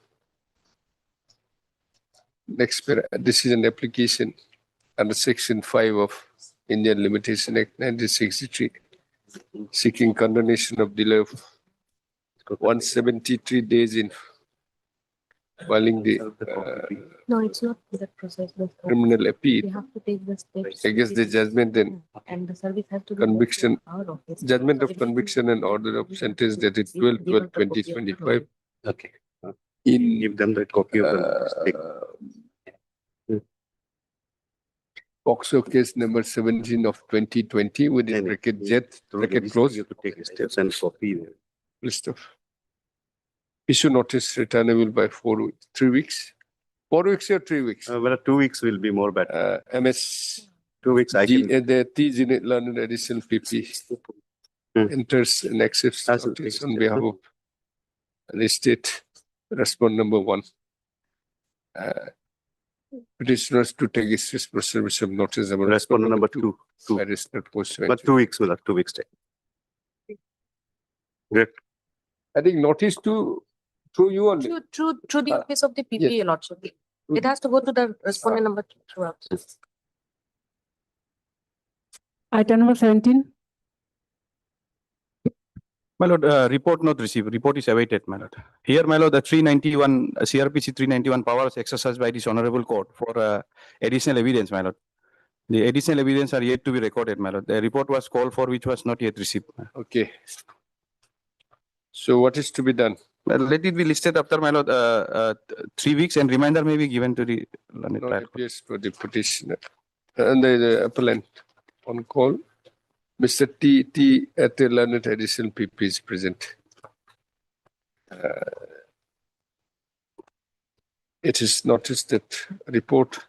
Next, this is an application under Section 5 of Indian Limitation Act 1963, seeking condonation of delay of 173 days in filing the No, it's not that process. criminal appeal We have to take the steps. against the judgment And the service has to be conviction, our office. judgment of conviction and order of sentence dated 12/12/2025. Okay. In Give them the copy of the POCSO case number 17 of 2020 within bracket Z, bracket close. You have to take steps and copy them. List of issue notice returnable by 3 weeks. 4 weeks or 3 weeks? Well, 2 weeks will be more better. MS 2 weeks I can. The T unit learned additional PP enters and accepts notice on behalf of the state. Respond number 1. Petitioners to take steps for service of notice. Respond number 2. But 2 weeks will have 2 weeks time. Great. I think notice to through you only. Through the office of the PP, yes. Lordship. It has to go to the respondent number 2. Item number 17. My lord, report not received. Report is awaited, my lord. Here, my lord, the 391 CRPC 391 powers exercised by this honorable court for additional evidence, my lord. The additional evidence are yet to be recorded, my lord. The report was called for, which was not yet received. Okay. So what is to be done? Let it be listed after, my lord, 3 weeks, and reminder may be given to the learned No, trial appears for the petitioner and the appellant on call. Mr. T. at the learned additional PP is present. It is noticed that report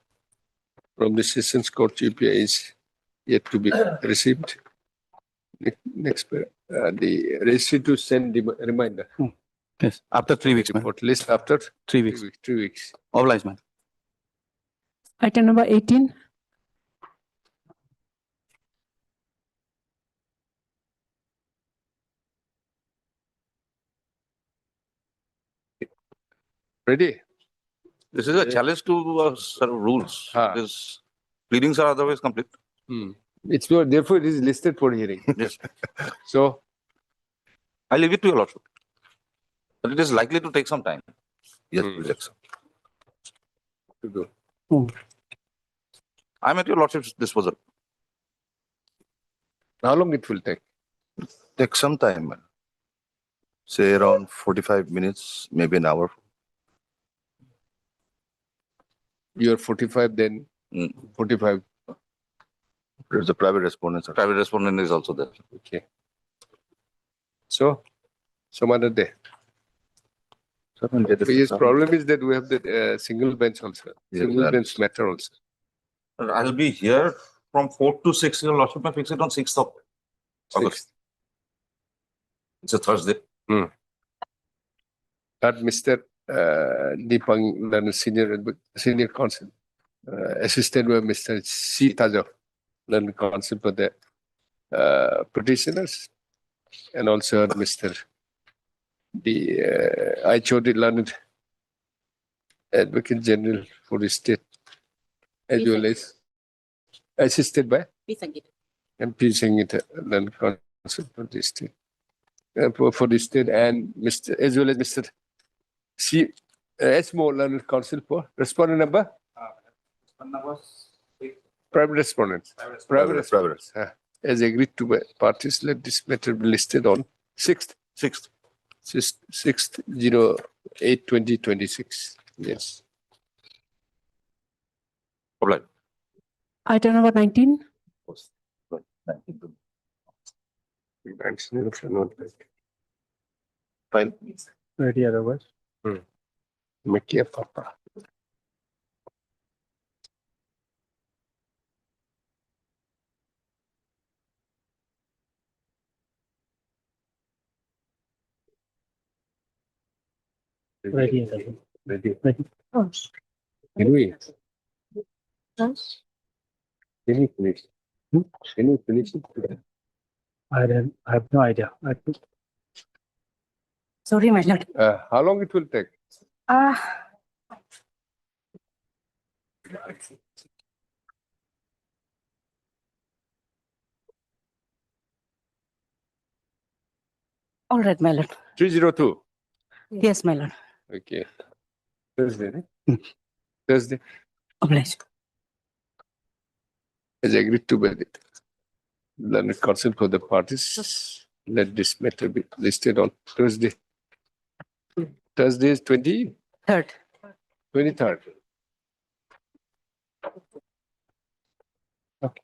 from the Sessions Court GPA is yet to be received. Next, the registry to send the reminder. Yes, after 3 weeks, man. Report list after 3 weeks. 3 weeks. Obliged, man. Item number 18. Ready? This is a challenge to serve rules. Because pleadings are otherwise complete. It's more, therefore it is listed for hearing. Yes. So I leave it to your lordship. But it is likely to take some time. Yes, please accept. To do. I'm at your lordship's disposal. How long it will take? Take some time, man. Say around 45 minutes, maybe an hour. You're 45, then 45. There's a private respondent. Private respondent is also there. Okay. So, some other day. His problem is that we have the single bench also. Yeah, Single bench matter also. I'll be here from 4 to 6. Your lordship may fix it on 6th of August. It's a Thursday. That Mr. Deepang, senior counsel, assisted by Mr. C. Tajo, learned counsel for the petitioners, and also Mr. I Chowdhury, learned Advocate General for the state, as well as assisted by MP Sangita, learned counsel for the state, for the state, and Mr. as well as Mr. C. SMO, learned counsel for respondent number. Private respondents. Private respondents. As agreed to by parties, let this matter be listed on 6th. 6/08/2026. Yes. Right. Item number 19. Fine. Ready otherwise. Make a papa. Ready. Ready. Oh. Can we? Can you finish? Can you finish it? I have no idea. Sorry, my lord. How long it will take? All right, my lord. 302. Yes, my lord. Okay. Thursday. Thursday. Obliged. As agreed to by the learned counsel for the parties, let this matter be listed on Thursday. Thursday is 23rd. 23rd. Okay.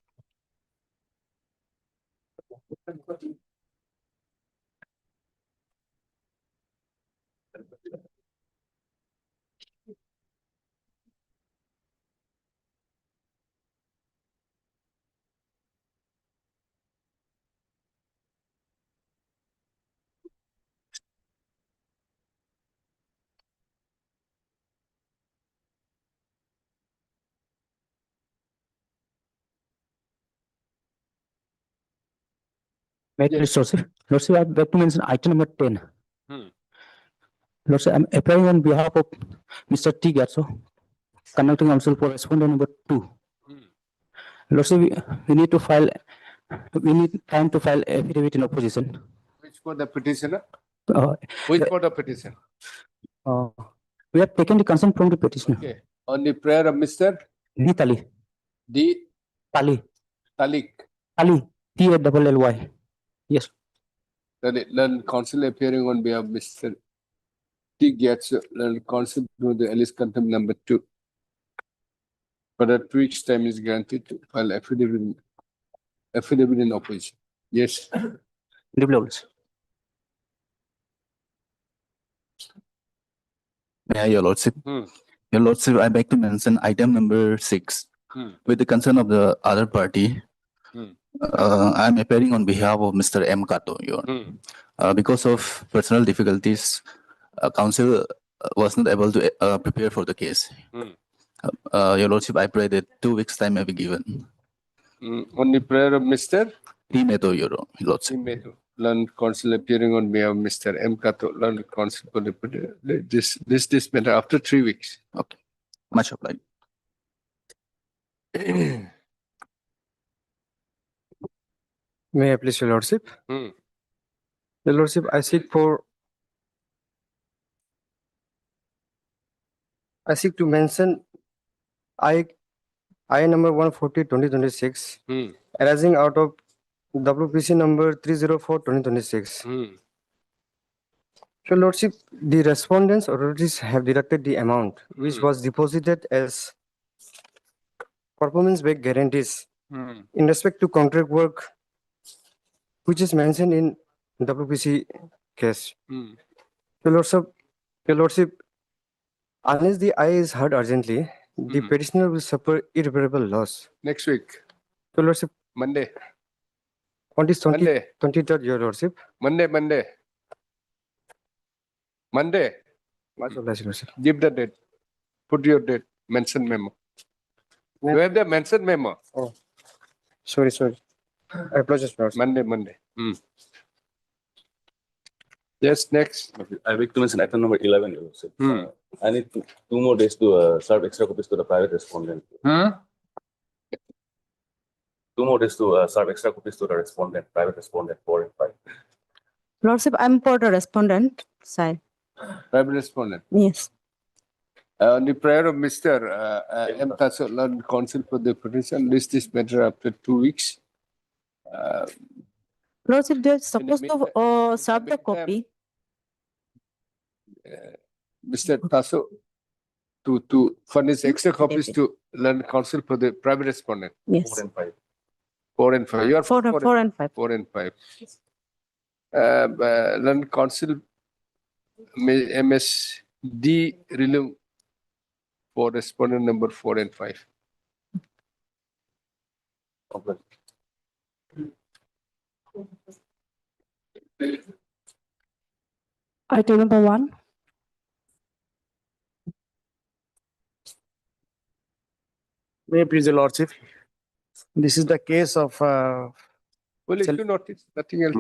Lordship, I would like to mention item number 10. Lordship, I'm applying on behalf of Mr. T. Gatso, conducting counsel for respondent number 2. Lordship, we need time to file affidavit in opposition. Which for the petitioner? Uh, Which for the petitioner? We have taken the consent from the petitioner. Okay. On the prayer of Mr. D. Tali. D. Tali. Talik. Tali. T-A-L-L-Y. Yes. The learned counsel appearing on behalf of Mr. T. Gatso, learned counsel to the Alice contempt number 2. For that 2 weeks time is granted to file affidavit in opposition. Yes. Yeah, Your Lordship. Hmm. Your Lordship, I beg to mention item number 6. With the consent of the other party, I am appearing on behalf of Mr. M. Kato. Because of personal difficulties, counsel was not able to prepare for the case. Your Lordship, I pray that 2 weeks time may be given. On the prayer of Mr. Imeto, Your Lordship. Learned counsel appearing on behalf of Mr. M. Kato, learned counsel for the this matter after 3 weeks. Okay. Much obliged. May I please, Your Lordship? Hmm. Your Lordship, I seek to mention I number 140/2026 arising out of WPC number 304/2026. Your Lordship, the respondents authorities have deducted the amount which was deposited as performance-based guarantees in respect to contract work, which is mentioned in WPC case. Your Lordship, unless the I is heard urgently, the petitioner will suffer irreparable loss. Next week. Your Lordship, Monday. on this Monday. 23rd, Your Lordship. Monday. Much obliged, Your Lordship. Give the date. Put your date. Mention memo. You have the mention memo. Oh, sorry. I apologize, Your Lordship. Monday. Yes, next. Okay. I beg to mention item number 11. Your Lordship. I need 2 more days to serve extra copies to the private respondent. 2 more days to serve extra copies to the respondent, private respondent 4 and 5. Lordship, I'm for the respondent side. Private respondent. Yes. On the prayer of Mr. M. Tasso, learned counsel for the petition, list this matter after 2 weeks. Lordship, they're supposed to serve the copy. Mr. Tasso to furnish extra copies to learn counsel for the private respondent. Yes. 4 and 5. 4 and 5. You are 4 and 5. 4 and 5. Learn counsel MSD relieve for respondent number 4 and 5. Okay. Item number 1. May it please the Lordship. This is the case of Well, issue notice, nothing else.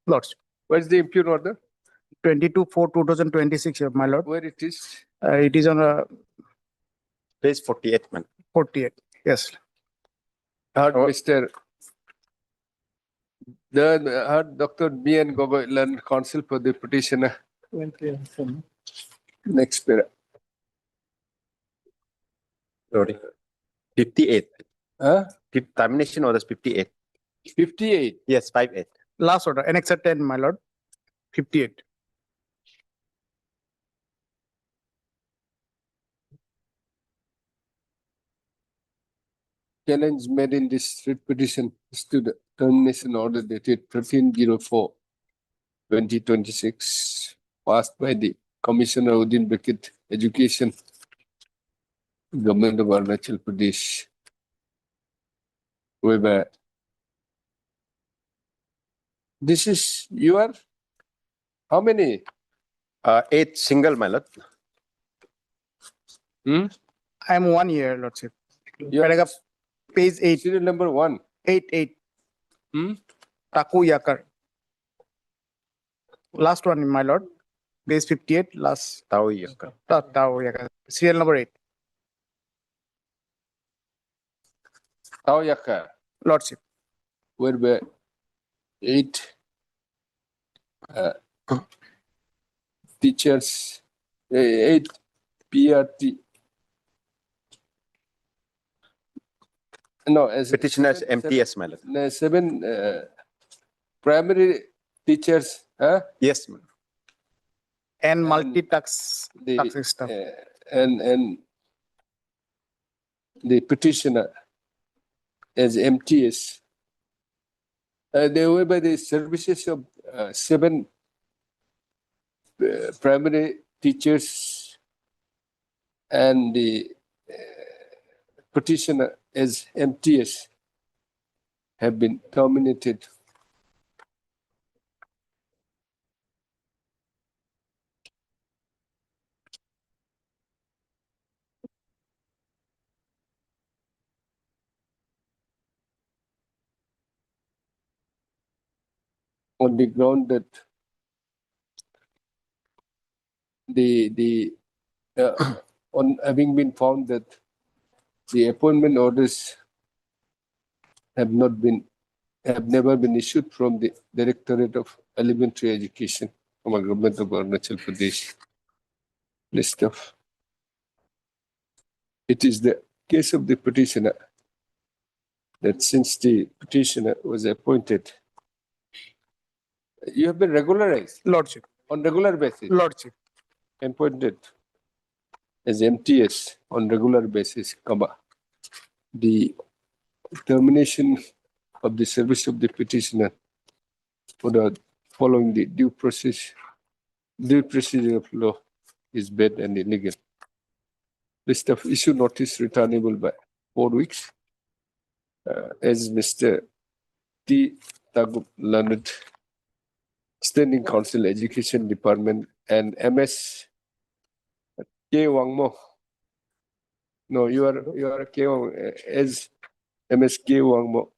Lordship. Where's the impugn order? 22/4/2026, my Lord. Where it is? It is on page 48, man. 48. Yes. Mr. Dr. B.N. Gogoi learned counsel for the petitioner. Next para. Sorry. 58. Huh? Termination orders 58. 58? Yes, 58. Last order, Annex 10, my Lord. 58. Challenge made in this writ petition to the termination order dated 13/04/2026, passed by the Commissioner within bracket Education, Government of Arunachal Pradesh. Whereby this is your how many? 8 single, my Lord. I am 1 year, Lordship. Yes. Paragraph page 8. Serial number 1. 8. Taku Yakar. Last one, my Lord. Page 58. Last. Tau Yakar. Tau Yakar. Serial number 8. Tau Yakar. Lordship. Whereby 8 teachers, 8 PRT. No, as petitioners MTS, my Lord. 7 primary teachers. Yes, ma'am. And multi-tax system. And the petitioner as MTS They were by the services of 7 primary teachers and the petitioner as MTS have been terminated. On the ground that on having been found that the appointment orders have never been issued from the Directorate of Elementary Education from the government of Arunachal Pradesh. List of. It is the case of the petitioner that since the petitioner was appointed, you have been regularized. Lordship. On regular basis. Lordship. Appointed as MTS on regular basis, the termination of the service of the petitioner for the following the due procedure of law is bad and illegal. List of issue notice returnable by 4 weeks. As Mr. T. Tagup Learned, Standing Council Education Department, and MS K. Wangmo. No, you are K. As MS K. Wangmo.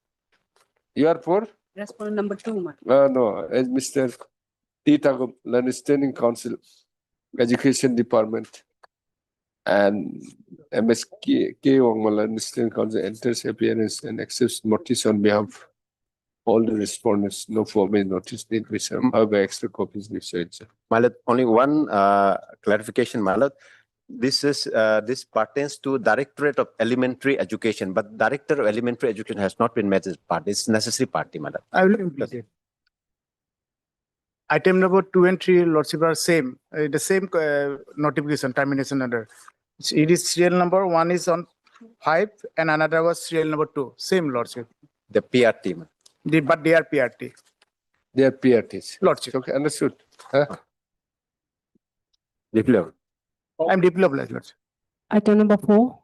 You are for? Respondent number 2, No, as Mr. T. Tagup Learned, Standing Council Education Department, and MS K. Wangmo Learned, Standing Council enters appearance and accepts notice on behalf of all the respondents. No formal notice need be served. However, extra copies be served. My lord, only one clarification, my lord. This pertains to Directorate of Elementary Education, but Director of Elementary Education has not been met as part. It's necessary party, my lord. I will implement it. Item number 2 and 3, Lordship, are same. The same notification, termination order. It is serial number, one is on 5 and another was serial number 2. Same, Lordship. The PRT. But they are PRT. They are PRTs. Lordship. Okay, understood. Huh? Deeply. I'm deeply obliged, Lordship. Item number 4.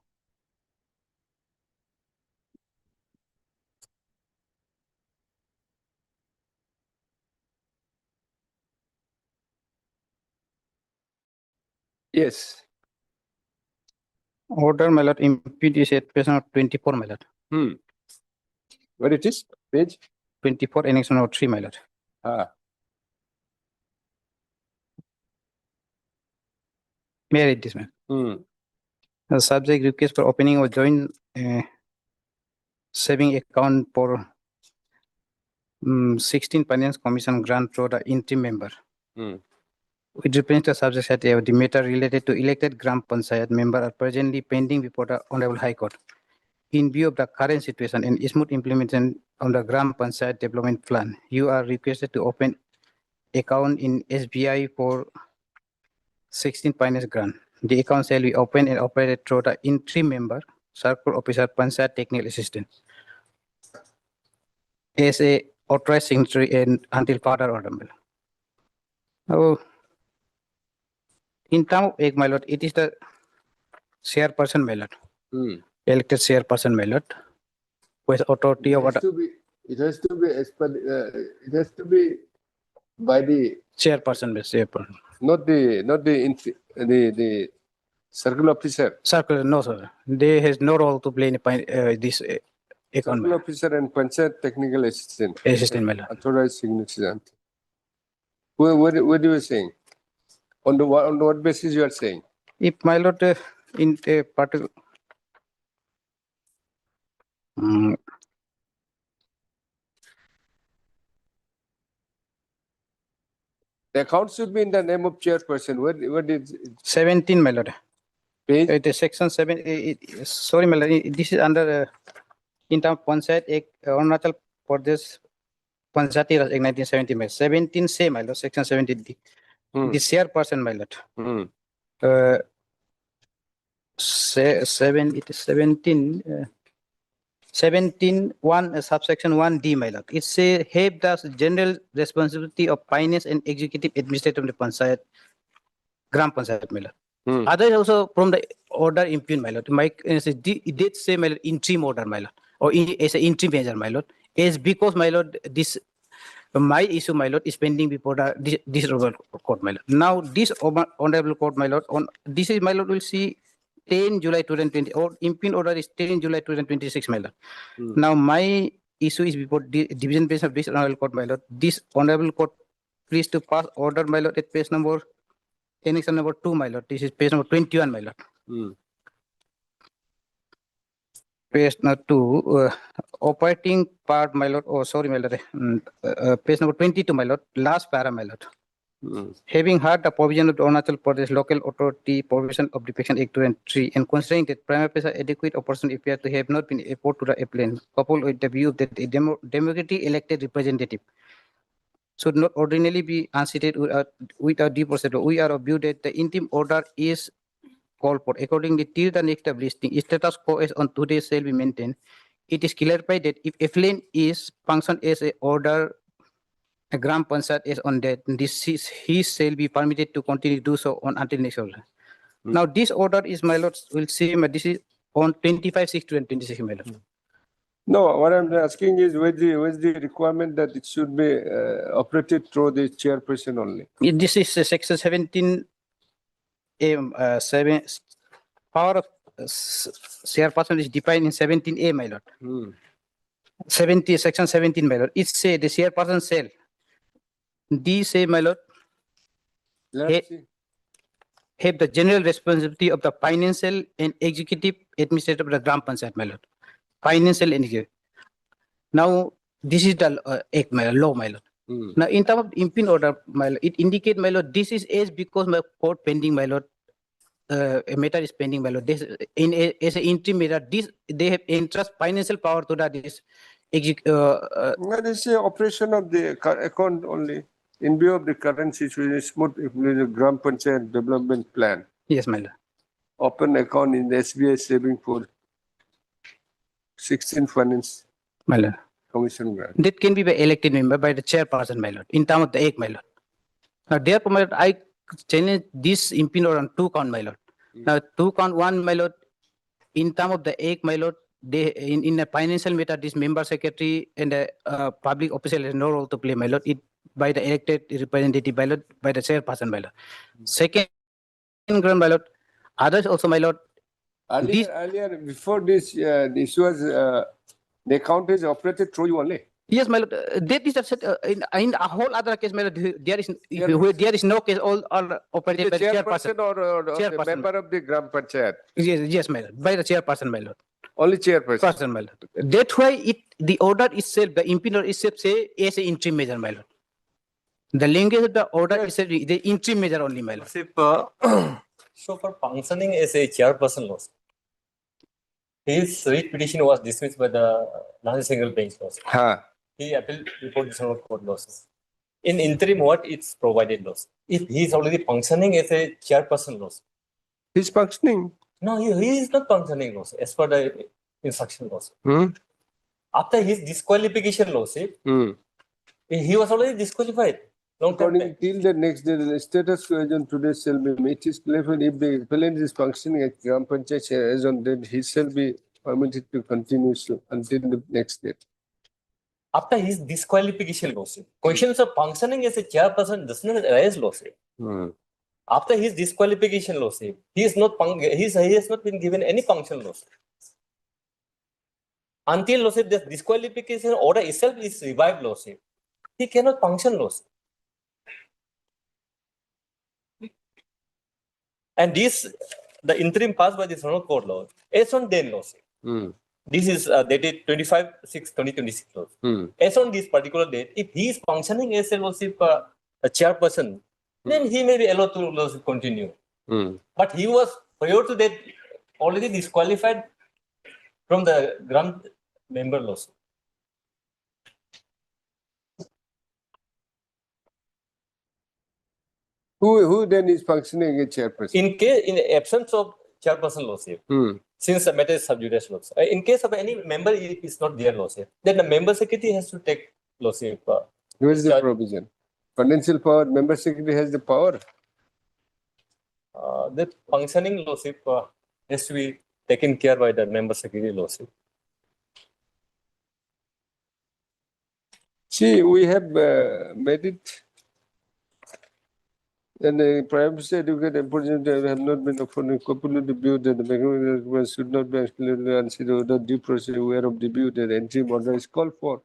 Yes. Order, my lord, impede is at page number 24, my lord. What it is? Page 24, annex number 3, my lord. May I read this, man? The subject request for opening of joint saving account for 16 Finance Commission grant for the interim member. It represents the subject that the matter related to elected Gram Panchayat member are presently pending before the Honorable High Court. In view of the current situation and smooth implementation of the Gram Panchayat development plan, you are requested to open account in SBI for 16 finance grant. The account shall be opened and operated through the interim member, Circle Officer, Panchayat Technical Assistant, as a authorized signatory and until further order. Oh, in terms of my lord, it is the chairperson, my lord. Elected chairperson, my lord, with authority over it has to be as per, it has to be by the chairperson, chairperson. Not the circle officer. Circle, no, sir. They has no role to play in this account. Circle officer and Panchayat technical assistant. Assistant, my lord. Authorized signatories. What you were saying? On what basis you are saying? If my lord, in a particular. The account should be in the name of chairperson. What did 17, my lord. Page? It is section 7. Sorry, my lord. This is under in terms of Panchayat Act, Arunachal Pradesh Panchayati Raj Act 1970. 17 same, my lord. Section 17. The chairperson, my lord. 7. It is 17. 17(1) subsection 1D, my lord. It say have the general responsibility of finance and executive administrative of the Panchayat, Gram Panchayat, my lord. Others also from the order impugn, my lord. It did say, my lord, interim order, my lord, or as an interim measure, my lord. Is because, my lord, this my issue, my lord, is pending before this honorable court, my lord. Now, this honorable court, my lord, on this is, my lord, will see 10 July 2020, or impugn order is 10 July 2026, my lord. Now, my issue is before division bench of this honorable court, my lord. This honorable court, please to pass order, my lord, at page number, annexation number 2, my lord. This is page number 21, my lord. Page number 2, operating part, my lord. Oh, sorry, my lord. Page number 22, my lord. Last para, my lord. Having heard the provision of the Arunachal Pradesh Local Authority Provision of the Section 8, 2, and 3, and considering that prima facie adequate opposition appears to have not been afforded to the applicant, coupled with the view that a democratically elected representative should not ordinarily be unseated without due procedure, we are of view that the interim order is called for. Accordingly, till the next listing, status quo as on today shall be maintained. It is clarified that if applicant is functioned as a order, a Gram Panchayat is on that, he shall be permitted to continue to do so on until next order. Now, this order is, my lord, will see, this is on 25/6/2026, my lord. No, what I'm asking is where's the requirement that it should be operated through the chairperson only? This is section 17. Power of chairperson is defined in 17A, my lord. 70, section 17, my lord. It say the chairperson shall. D say, my lord, have the general responsibility of the financial and executive administrative of the Gram Panchayat, my lord. Financial and executive. Now, this is the act, my lord, law, my lord. Now, in terms of impugn order, my lord, it indicate, my lord, this is as because my court pending, my lord, a matter is pending, my lord. This as an interim matter, this they have entrust financial power to that this That is the operation of the account only. In view of the current situation, smooth Gram Panchayat development plan. Yes, my lord. Open account in the SBI saving for 16 finance. My lord. Commission grant. That can be by elected member by the chairperson, my lord, in terms of the act, my lord. Now, therefore, my lord, I challenge this impugn order on 2 count, my lord. Now, 2 count 1, my lord, in terms of the act, my lord, they in a financial matter, this member secretary and the public official has no role to play, my lord. It by the elected representative, my lord, by the chairperson, my lord. Second ground, my lord, others also, my lord. Earlier, before this was the account is operated through you only. Yes, my lord. That is in a whole other case, my lord. There is no case all operated by the chairperson or the member of the Gram Panchayat. Yes, my lord. By the chairperson, my lord. Only chairperson. My lord. That's why the order itself, the impugn order itself, say as an interim measure, my lord. The language of the order is the interim measure only, my lord. So for functioning as a chairperson, laws, his writ petition was dismissed by the non-single bench laws. He appealed before the court laws. In interim, what it's provided laws. If he is already functioning as a chairperson laws. He's functioning. No, he is not functioning laws as per the instruction laws. After his disqualification laws, he was already disqualified. According till the next day, the status quo on today shall be made. It is clear if the appellant is functioning at Gram Panchayat as on date, he shall be permitted to continue until the next date. After his disqualification lawsuit, questions of functioning as a chairperson does not arise lawsuit. After his disqualification lawsuit, he has not been given any function lawsuit. Until lawsuit, the disqualification order itself is revived lawsuit. He cannot function lawsuit. And this, the interim passed by the Sonal Court law, as on then lawsuit. This is dated 25/6/2026 law. As on this particular date, if he is functioning as a lawsuit a chairperson, then he may be allowed to lawsuit continue. But he was prior to that already disqualified from the Gram member lawsuit. Who then is functioning as chairperson? In absence of chairperson lordship. Since the matter is sub judice lordship. In case of any member, it is not their lordship. Then the member secretary has to take lordship. Where is the provision? Financial power, member secretary has the power. The functioning lordship has to be taken care by the member secretary lordship. See, we have made it, and the privacy educated opportunity have not been afforded coupled the view that the mechanism should not be excluded considered without due process aware of the view that entry order is called for.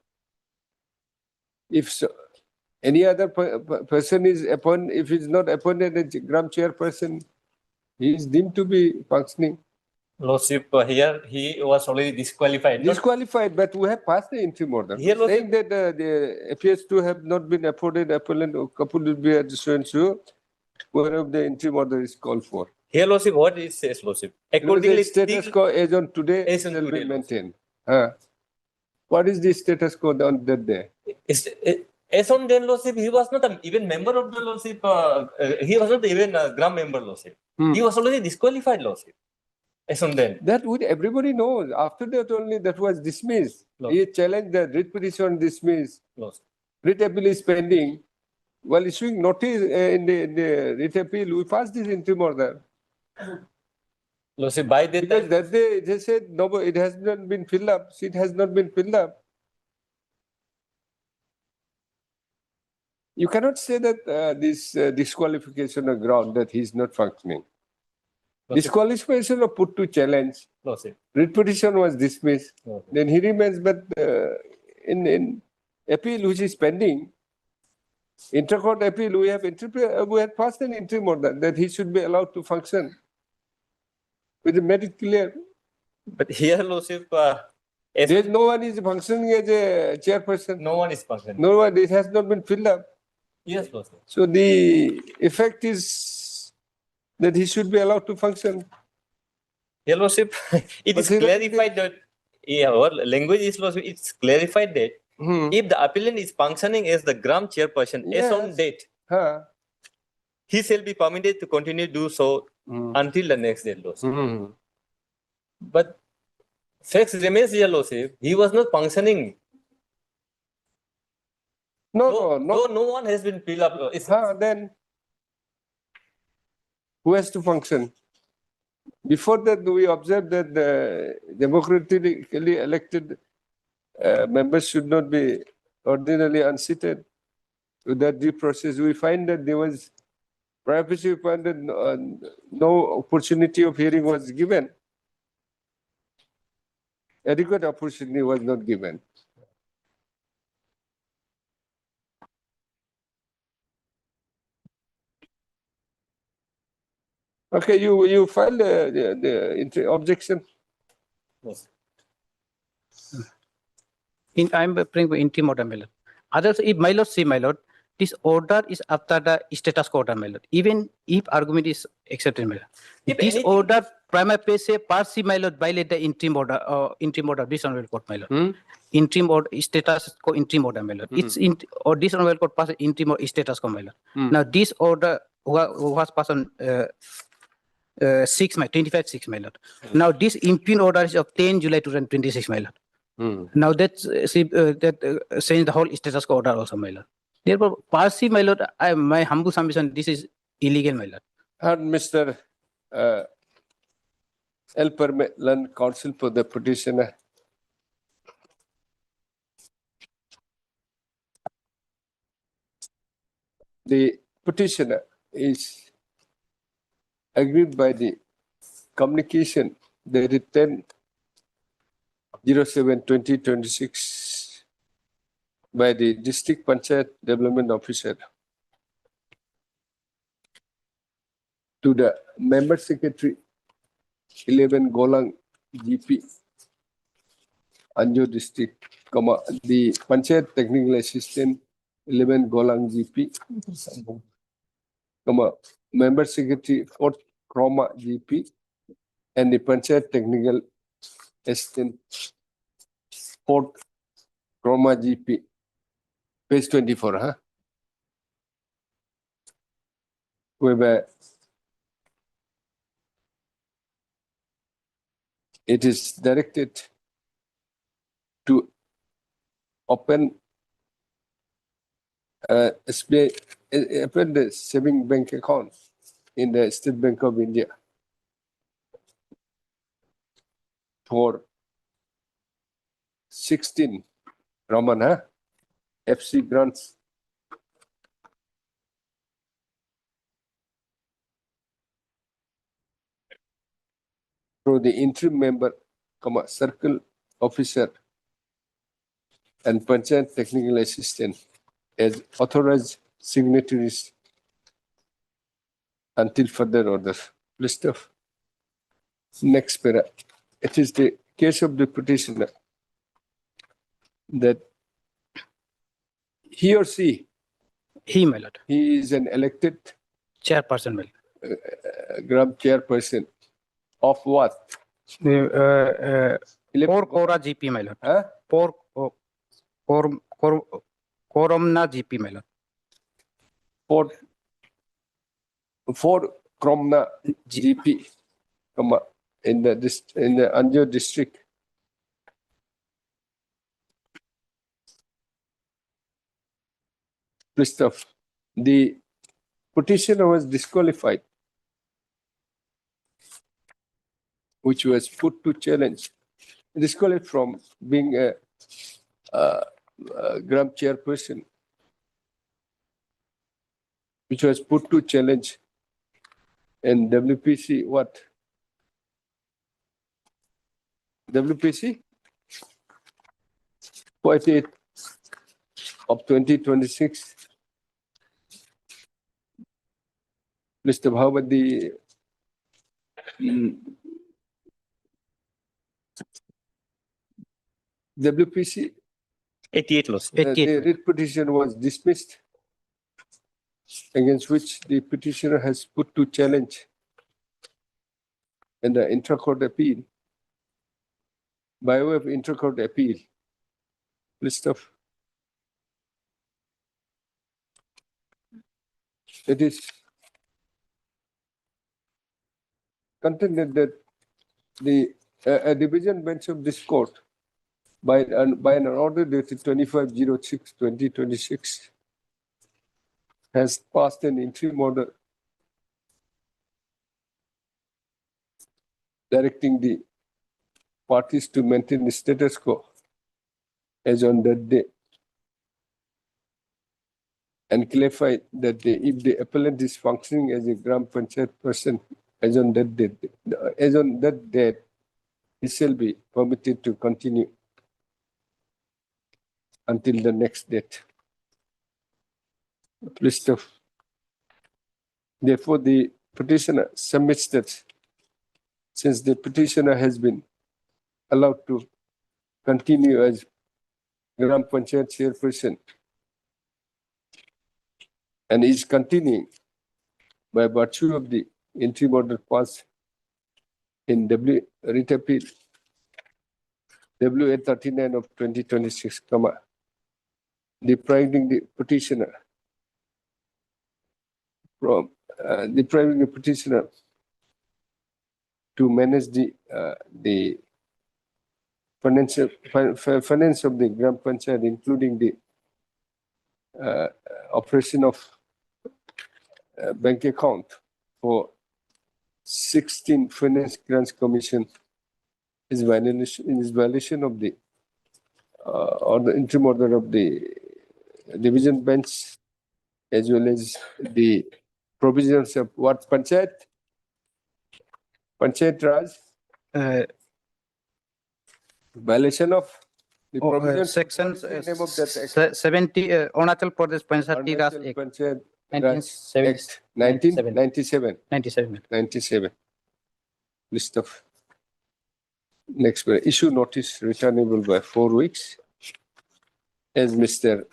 If so, any other person is appointed, if he's not appointed as Gram chairperson, he is deemed to be functioning. Lordship, here he was already disqualified. Disqualified, but we have passed the interim order Here, saying that the PS2 have not been afforded appellant or coupled will be at so and so, wherever the interim order is called for. Here, Lordship, what it says, Lordship? Accordingly, The status quo as on today shall be maintained. What is the status quo on that day? As on then, Lordship, he was not even member of the Lordship. He was not even a Gram member, Lordship. He was already disqualified, Lordship. As on then. That would everybody knows. After that only that was dismissed. He challenged the writ petition dismissed. Writ appeal is pending. While issuing notice in the writ appeal, we passed this interim order. Lordship, by the because that day they said no, it has not been filled up. Seat has not been filled up. You cannot say that this disqualification of ground that he is not functioning. Disqualification or put to challenge. Writ petition was dismissed. Then he remains, but in appeal which is pending, intercourt appeal, we have passed an interim order that he should be allowed to function. We made it clear. But here, Lordship, no one is functioning as a chairperson. No one is functioning. No one. It has not been filled up. Yes, Lordship. So the effect is that he should be allowed to function. Here, Lordship, it is clarified that our language is, Lordship, it's clarified that if the appellant is functioning as the Gram chairperson as on date, he shall be permitted to continue to do so until the next date, Lordship. But facts remains here, Lordship. He was not functioning. No one has been filled up. Then who has to function? Before that, we observed that the democratically elected members should not be ordinarily unseated. With that due process, we find that there was privacy, we find that no opportunity of hearing was given. Adequate opportunity was not given. Okay, you filed the objection. Yes. I'm bringing interim order, my lord. Others, if my lord, see, my lord, this order is after the status quo order, my lord. Even if argument is accepted, my lord. This order, prima facie, parsi, my lord, violate the interim order, this honorable court, my lord. Interim order, status quo, interim order, my lord. It's in, or this honorable court pass interim or status quo, my lord. Now, this order was passed on 25/6, my lord. Now, this impugn order is of 10 July 2026, my lord. Now that's saying the whole status quo order also, my lord. Therefore, parsi, my lord, my humble submission, this is illegal, my lord. And Mr. El Permelan, counsel for the petitioner. The petitioner is agreed by the communication dated 10/07/2026 by the District Panchayat Development Officer to the Member Secretary 11 Golang GP, Anjo District, the Panchayat Technical Assistant 11 Golang GP, Member Secretary 4 Chroma GP, and the Panchayat Technical Assistant 4 Chroma GP. Page 24, huh? Whereby it is directed to open open the saving bank account in the State Bank of India for 16 Ramana FC grants through the interim member, circle officer and Panchayat technical assistant as authorized signatories until further order. List of next para. It is the case of the petitioner that he or she, my lord, he is an elected chairperson, my Gram chairperson of what? lord. Por Kora GP, my lord. Huh? Koromna GP, my lord. For Kromna GP, in the Anjo district. Christoph, the petitioner was disqualified, which was put to challenge, disqualified from being a Gram chairperson, which was put to challenge in WPC, what? WPC 48 of 2026. Mr. Bhavadi, WPC 88 laws. the writ petition was dismissed, against which the petitioner has put to challenge in the intra-court appeal. By way of intra-court appeal, list of it is contended that the a division bench of this court by an order dated 25/06/2026 has passed an interim order directing the parties to maintain the status quo as on that day, and clarify that if the appellant is functioning as a Gram Panchayat person as on that date, he shall be permitted to continue until the next date. List of. Therefore, the petitioner submits that since the petitioner has been allowed to continue as Gram Panchayat chairperson and is continuing by virtue of the interim order passed in writ appeal WA 39 of 2026, depriving the petitioner from to manage the finance of the Gram Panchayat, including the operation of bank account for 16 Finance Grants Commission is violation of the or the interim order of the division bench, as well as the provisions of what Panchayat Raj, violation of the provisions section of that 70 Arunachal Pradesh Panchayati Raj Act Panchayat 1997. List of next issue notice returnable by 4 weeks, as Mr.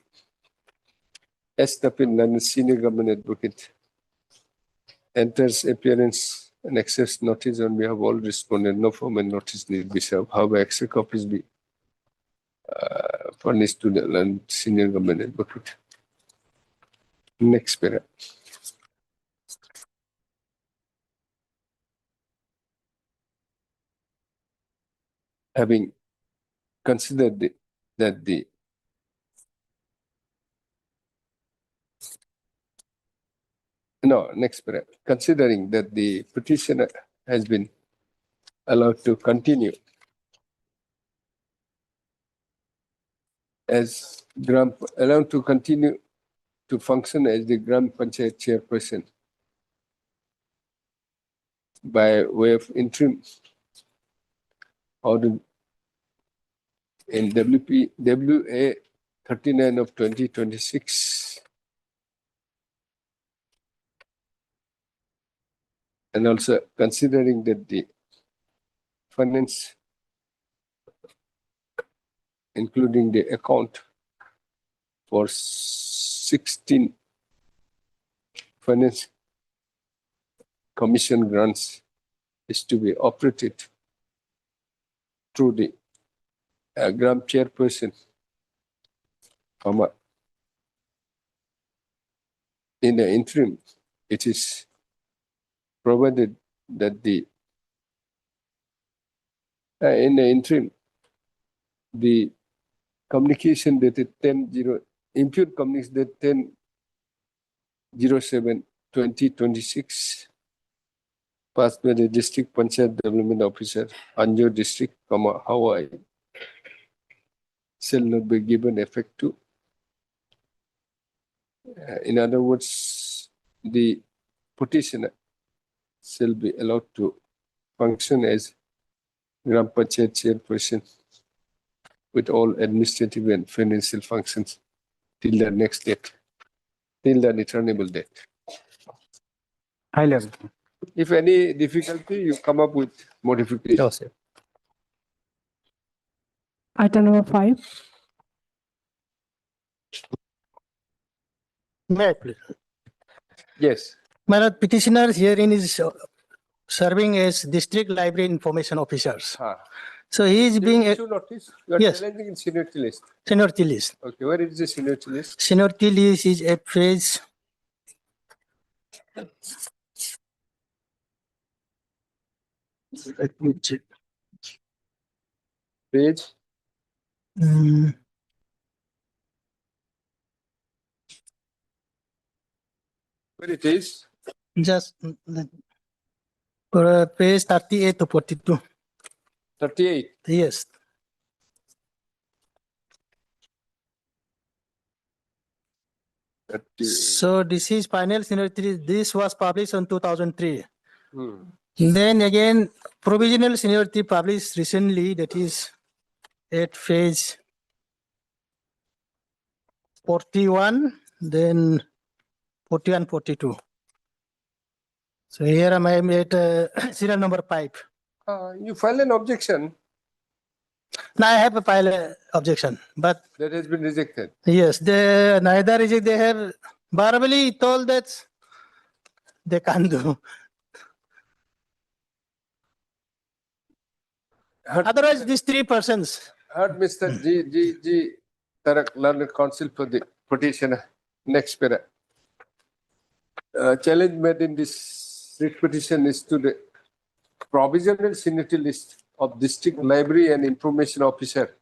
S. Tapin, senior government advocate, enters appearance and access notice on behalf of all respondents. No formal notice need be served. However, extra copies be furnished to the senior government advocate. Next para. having considered that the next paragraph, considering that the petitioner has been allowed to continue allowed to continue to function as the Gram Panchayat chairperson by way of interim order in WA 39 of 2026, and also considering that the finance, including the account for 16 finance commission grants, is to be operated through the Gram chairperson, in the interim, it is provided that the in the interim, the communication dated 10/0 impute communication dated 10/07/2026 passed by the District Panchayat Development Officer, Anjo District, Hawaii, shall not be given effect to. In other words, the petitioner shall be allowed to function as Gram Panchayat chairperson with all administrative and financial functions till the next date, till the returnable date. High level. If any difficulty, you come up with modification. Yes, sir. Item number 5. May I please? Yes. My lord, petitioner herein is serving as district library information officers. So he is being issue notice. You are yes, challenging in seniority list. seniority list. Okay, where is the seniority list? Seniority list is at page let me check. Page. Where it is? Just page 38 to 42. 38. Yes. So this is final seniority. This was published in 2003. Then again, provisional seniority published recently, that is at page 41, then 41, 42. So here I am at serial number 5. You file an objection. Now I have a file objection, but That has been rejected. yes, they neither reject. They have verbally told that they can't do. Otherwise, these 3 persons. Heard Mr. G. Tarak, learned counsel for the petitioner. Next para. Challenge made in this writ petition is to the provisional seniority list of district library and information officer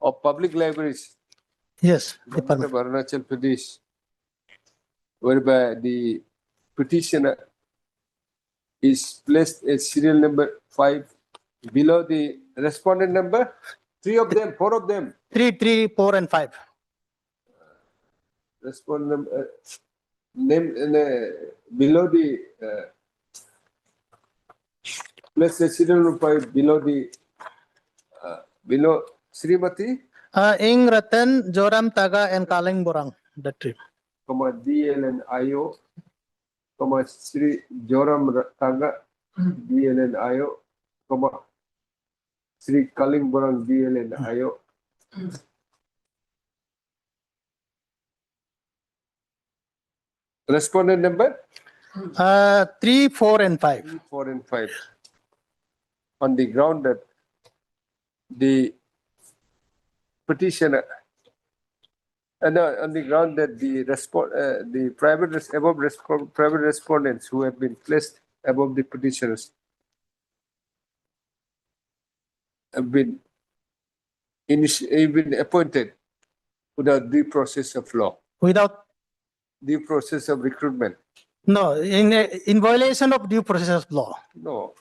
of public libraries. Yes. Government of Arunachal Pradesh, whereby the petitioner is placed as serial number 5 below the respondent number. 3 of them, 4 of them. 3, 4, and 5. Respondent number name below the place the serial number 5 below the below Srimati. Ing Ratan, Joram Taga, and Kaling Borang. That 3. DL and IO, Sri Joram Taga, DL and IO, Sri Kaling Borang, DL and IO. Respondent number? 3, 4, and 5. 3, 4, and 5. On the ground that the petitioner, and on the ground that the private respondents who have been placed above the petitioners have been appointed without due process of law, Without, due process of recruitment. no, in violation of due process of law. No,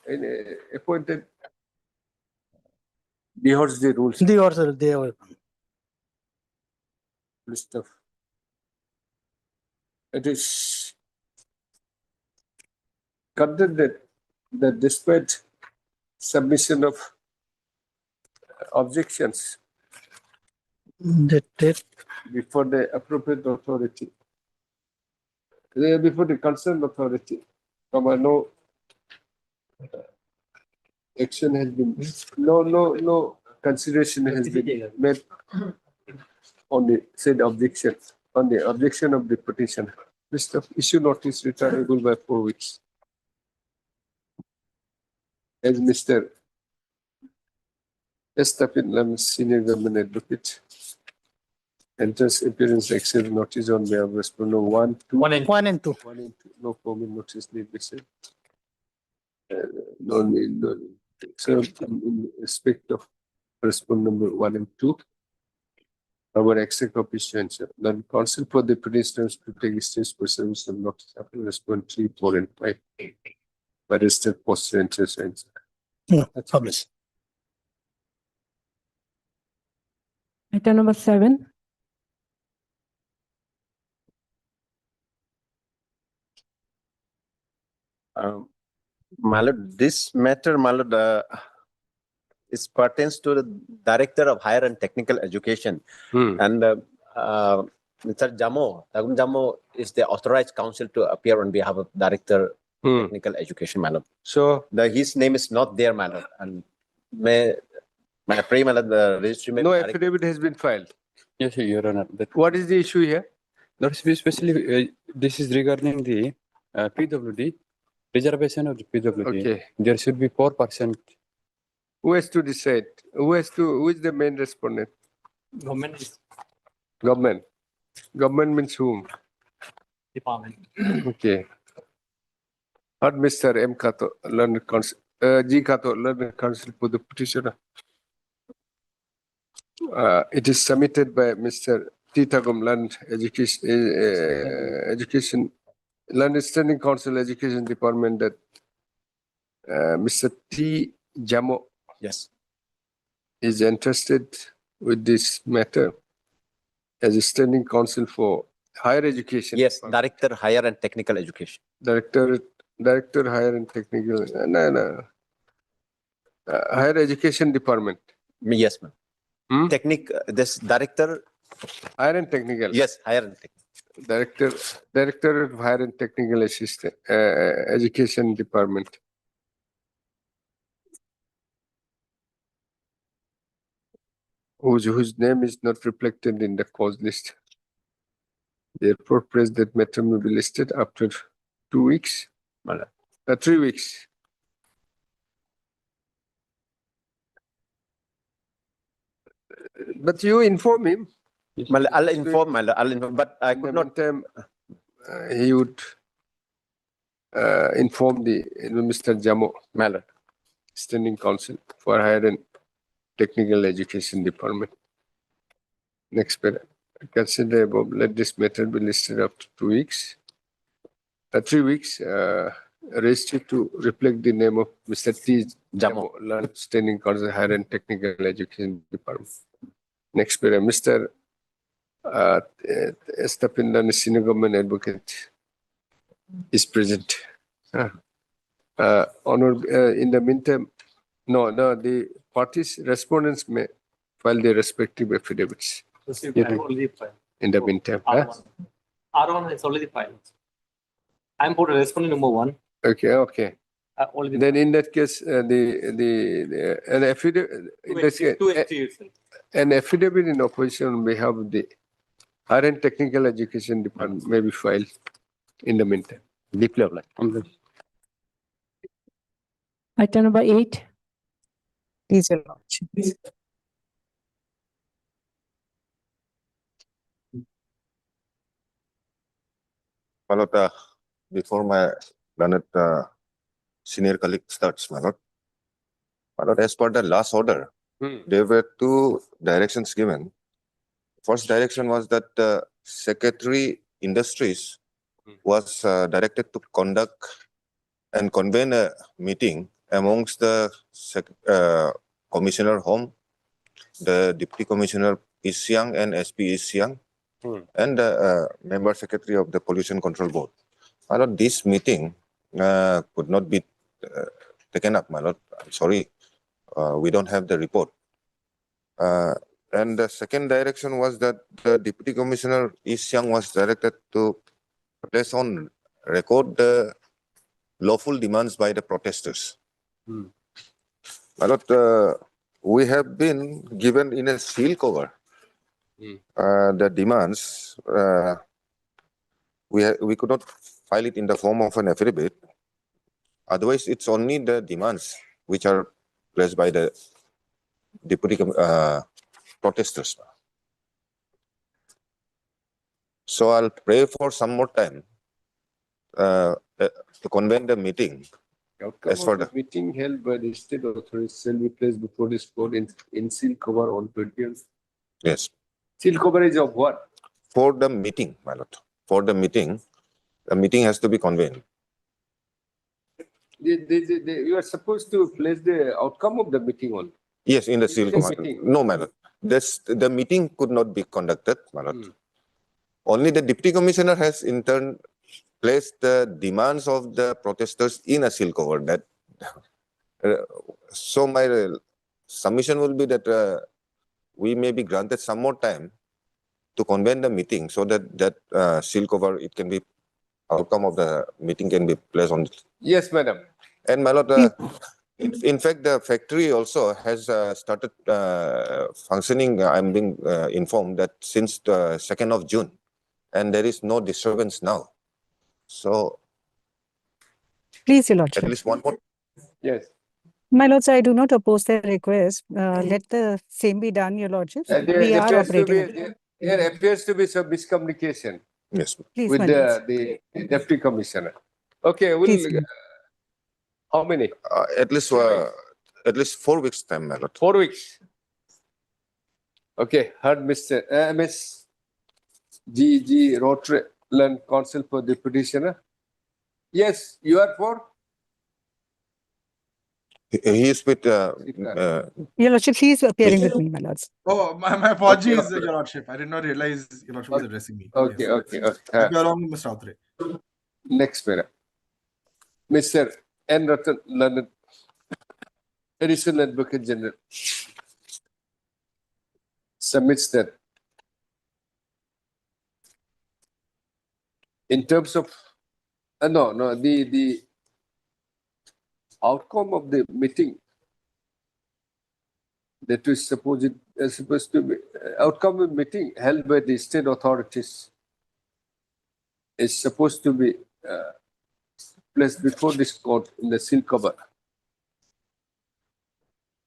appointed beholds the rules. The order, they List of. It is contended that despite submission of objections that before the appropriate authority, before the concerned authority, no action has been, no consideration has been made on the said objection, on the objection of the petition. List of issue notice returnable by 4 weeks. As Mr. Estapin, senior government advocate, enters appearance except notice on behalf of respondent 1, 2. 1 and 2. 1 and 2. No comment notice need be sent. No need, no need. So in respect of respondent number 1 and 2, our extra copy to ensure. Then counsel for the petitioners to take steps for service of notice after respond 3, 4, and 5. But it's still post enters and publish. Item number 7. My lord, this matter, my lord, is pertains to the Director of Higher and Technical Education. And Mr. Jamo, Tagum Jamo is the authorized counsel to appear on behalf of Director of Technical Education, my lord. So his name is not there, my lord. And may I pray, my lord, the registry may no be affidavit has been filed. Yes, Your Honor. What is the issue here? Not especially, this is regarding the PWD, reservation of the PWD. Okay. There should be 4%. Who has to decide? Who is the main respondent? Government is Government. Government means whom? department. Okay. Or Mr. M. Kato, learned counsel, G. Kato, learned counsel for the petitioner. It is submitted by Mr. T. Tagum, learned education, learned standing counsel, education department, that Mr. T. Jamo. Yes. Is interested with this matter as a standing counsel for higher education. Yes, Director Higher and Technical Education. Director Higher and Technical, Higher Education Department. Yes, ma'am. This Director. Higher and Technical. Yes, Higher and Technical. Director of Higher and Technical Assistant, Education Department. Whose name is not reflected in the cause list. Therefore, press that matter may be listed after 2 weeks. 3 weeks. But you inform him. I'll inform, but I could not. He would inform the Mr. Jamo, standing counsel for Higher and Technical Education Department. Next paragraph. Consider above, let this matter be listed after 2 weeks. 3 weeks, registered to reflect the name of Mr. T. Jamo, standing counsel, Higher and Technical Education Department. Next paragraph. Mr. Estapindan, senior government advocate, is present. In the meantime, the parties, respondents may file their respective affidavits. In the meantime. R1 is already filed. I'm for respondent number 1. Okay. Then in that case, an affidavit, an affidavit in opposition on behalf of the Higher and Technical Education Department may be filed in the meantime. Deeply obliged. Item number 8. Please, Your Lordship. My lord, before my learned senior colleague starts, my lord, as per the last order, There were two directions given. First direction was that Secretary Industries was directed to conduct and convene a meeting amongst the Commissioner Home, the Deputy Commissioner Isyang and SP Isyang, and the Member Secretary of the Pollution Control Board. My lord, this meeting could not be taken up, my lord. I'm sorry, we don't have the report. And the second direction was that the Deputy Commissioner Isyang was directed to place on record the lawful demands by the protesters. My lord, we have been given in a seal cover the demands. We could not file it in the form of an affidavit. Otherwise, it's only the demands which are placed by the deputy protesters. So I'll pray for some more time to convene the meeting. Outcome As for of the meeting held by the state authorities shall be placed before this court in seal cover on 20th. Yes. Seal coverage of what? For the meeting, my lord. For the meeting has to be convened. You are supposed to place the outcome of the meeting on. Yes, in the seal cover. Meeting. No, my lord. The meeting could not be conducted, my lord. Only the deputy commissioner has in turn placed the demands of the protesters in a seal cover. That so my submission will be that we may be granted some more time to convene the meeting so that seal cover, it can be outcome of the meeting can be placed on. Yes, madam. And my lord, in fact, the factory also has started functioning. I'm being informed that since the 2nd of June, and there is no disturbance now. So, Please, Your Lordship. at least one more. Yes. My Lords, I do not oppose the request. Let the same be done, Your Lordships. We are operating. There appears to be some miscommunication. Yes. Please, With my lords. the deputy commissioner. Okay, Please, we'll. How many? At least 4 weeks time, my lord. 4 weeks. Okay, heard Mr. Ms. G. Rotland, counsel for the petitioner. Yes, you are for? He is with. Your Lordship, he is appearing with me, my Lords. Oh, my apologies, Your Lordship. I did not realize Your Lordship was addressing me. Okay, Yes. okay, okay. I'll be along with Mr. Authorised. Next minute. Mr. N. Ratan London, Additional Advocate General, submits that in terms of the outcome of the meeting that was supposed to be outcome of meeting held by the state authorities is supposed to be placed before this court in the seal cover.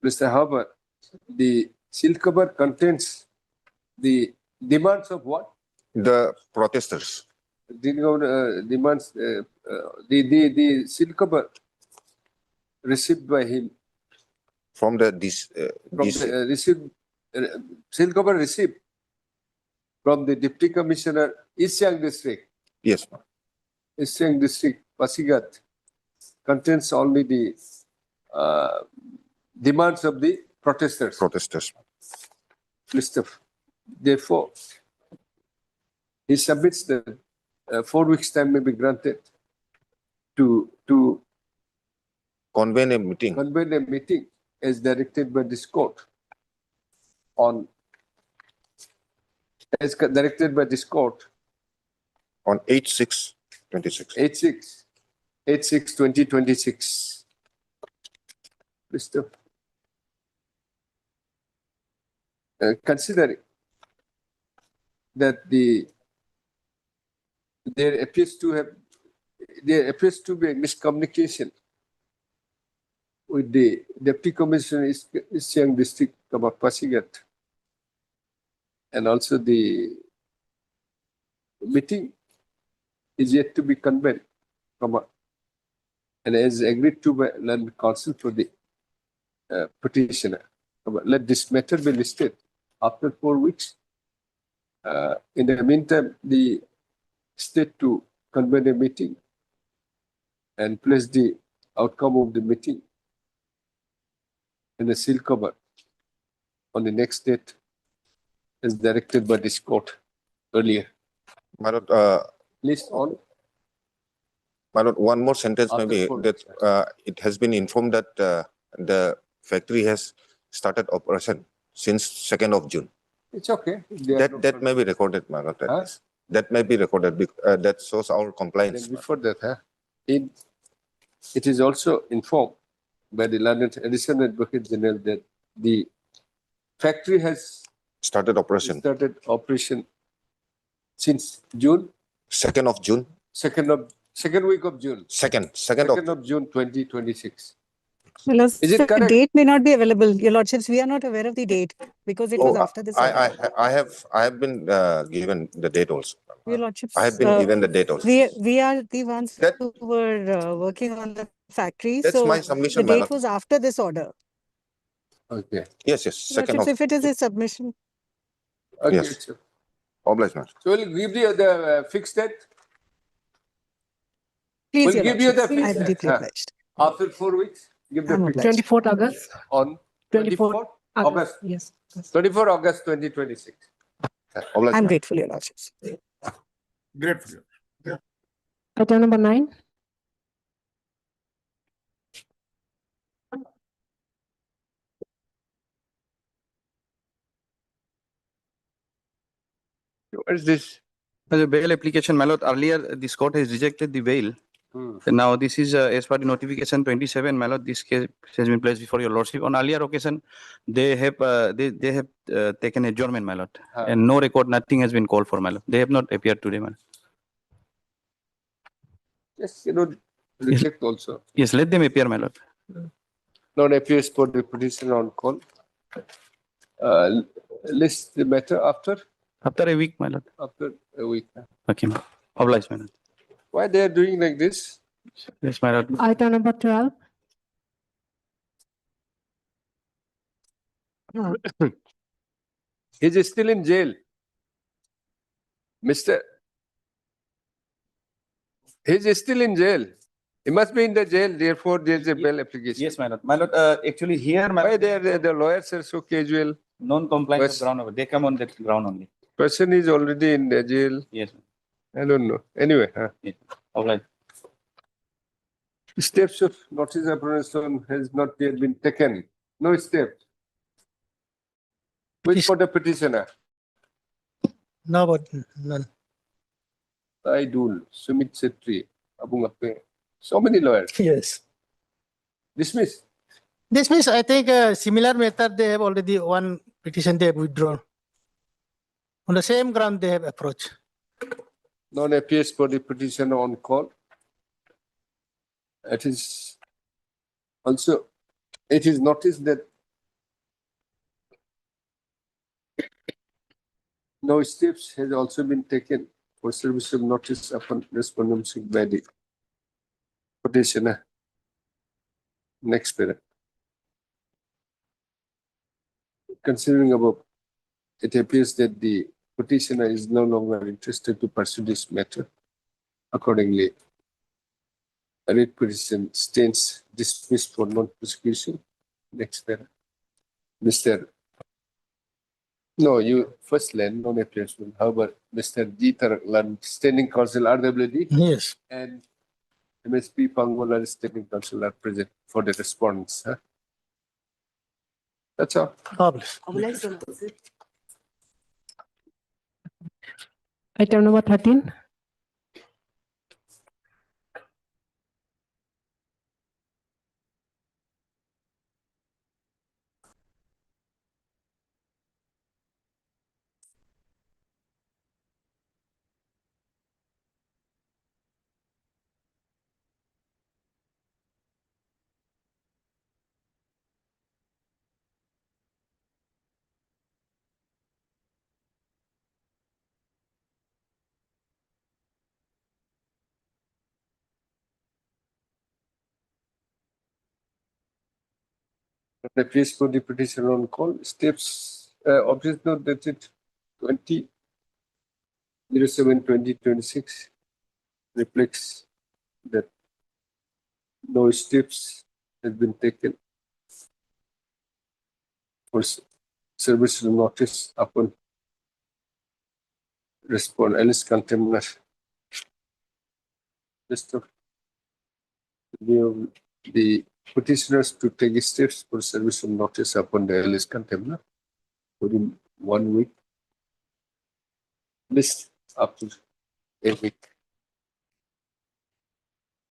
Mr. Harbour, the seal cover contains the demands of what? The protesters. Demands the seal cover received by him From the seal cover received from the Deputy Commissioner Isyang District. Yes. Isyang District, Pasigat, contains only the demands of the protesters. List of. Therefore, he submits that 4 weeks time may be granted to convene a meeting. Convene a meeting as directed by this court on On 8/6/26. 8/6/2026. Mr. Considering that there appears to be a miscommunication with the Deputy Commissioner Isyang District, Pasigat, and also the meeting is yet to be convened, and as agreed to by Land Council for the petitioner. let this matter be listed after 4 weeks. In the meantime, the state to convene a meeting and place the outcome of the meeting in a seal cover on the next date as directed by this court earlier. My lord, List on. my lord, one more sentence After maybe 4 that it has been informed that the factory has started operation since 2nd of June. It's okay. They are not That may be recorded, my lord. Huh? That may be recorded. That shows our compliance. Then before that, it is also informed by the learned additional advocate general that the factory has started operation since June. 2nd of June. Second week of June. Second of June 2026. Well, Is it the correct? date may not be available, Your Lordships. We are not aware of the date because it was after this. order. I have been given the date also. Your Lordships, I have been given the date also. we are the ones who were working on the factory. That's So my submission, the my date lord. was after this order. Okay. Yes. Your Second Lordships, of. if it is a submission. Okay. Yes. Obliged, ma'am. So we'll give you the fixed date. Please, We'll Your give you the Lordships, fixed I'm date. deeply obliged. After 4 weeks, give the I'm fixed obliged. 24th August. on 24th August. Yes. 24 August 2026. Obliged, I'm ma'am. grateful, Your Lordships. Grateful. Item number 9. What is this? The bail application, my lord, earlier this court has rejected the bail. Now this is as per the notification 27, my lord, this case has been placed before your lordship. On earlier occasion, they have taken adjournment, my lord, and no record, nothing has been called for, my lord. They have not appeared today, my lord. Yes, reflect also. Yes, let them appear, my lord. Non appears for the petition on call. List the matter after a week, my lord. After a week. Okay, ma'am. Obliged, my lord. Why they are doing like this? Yes, my lord. Item number 12. He's still in jail. He's still in jail. He must be in the jail, therefore there's a bail application. Yes, my lord. My lord, actually here, my why the lawyers are so casual? non-compliance of ground over. They come on that ground only. Person is already in the jail. Yes. I don't know. Anyway, yes. Obliged. Steps of notice of apprehension has not yet been taken. No steps. Which for the petitioner? No, but none. Saidul, Sumit Setri, Abung Appe. So many lawyers. Yes. Dismiss. This means I think a similar method, they have already one petition they have withdrawn. On the same ground they have approached. Non appears for the petitioner on call. It is also, it is noticed that no steps has also been taken for service of notice upon respondents by the petitioner. Next paragraph. Considering above, it appears that the petitioner is no longer interested to pursue this matter. Accordingly, a writ petition stands dismissed for non-prosecution. Next paragraph. Mr. No, you first land non-appearance. However, Mr. Jeter Land, Standing Counsel RWD. Yes. And MSP Pangola Standing Counsel are present for the response. Huh? That's all. Item number 13. The case for the petition on call steps object note dated 20/07/2026 reflects that no steps have been taken for service of notice upon respond Alice contemner. Just of the petitioners to take steps for service of notice upon the Alice contemner within 1 week, list up to a week.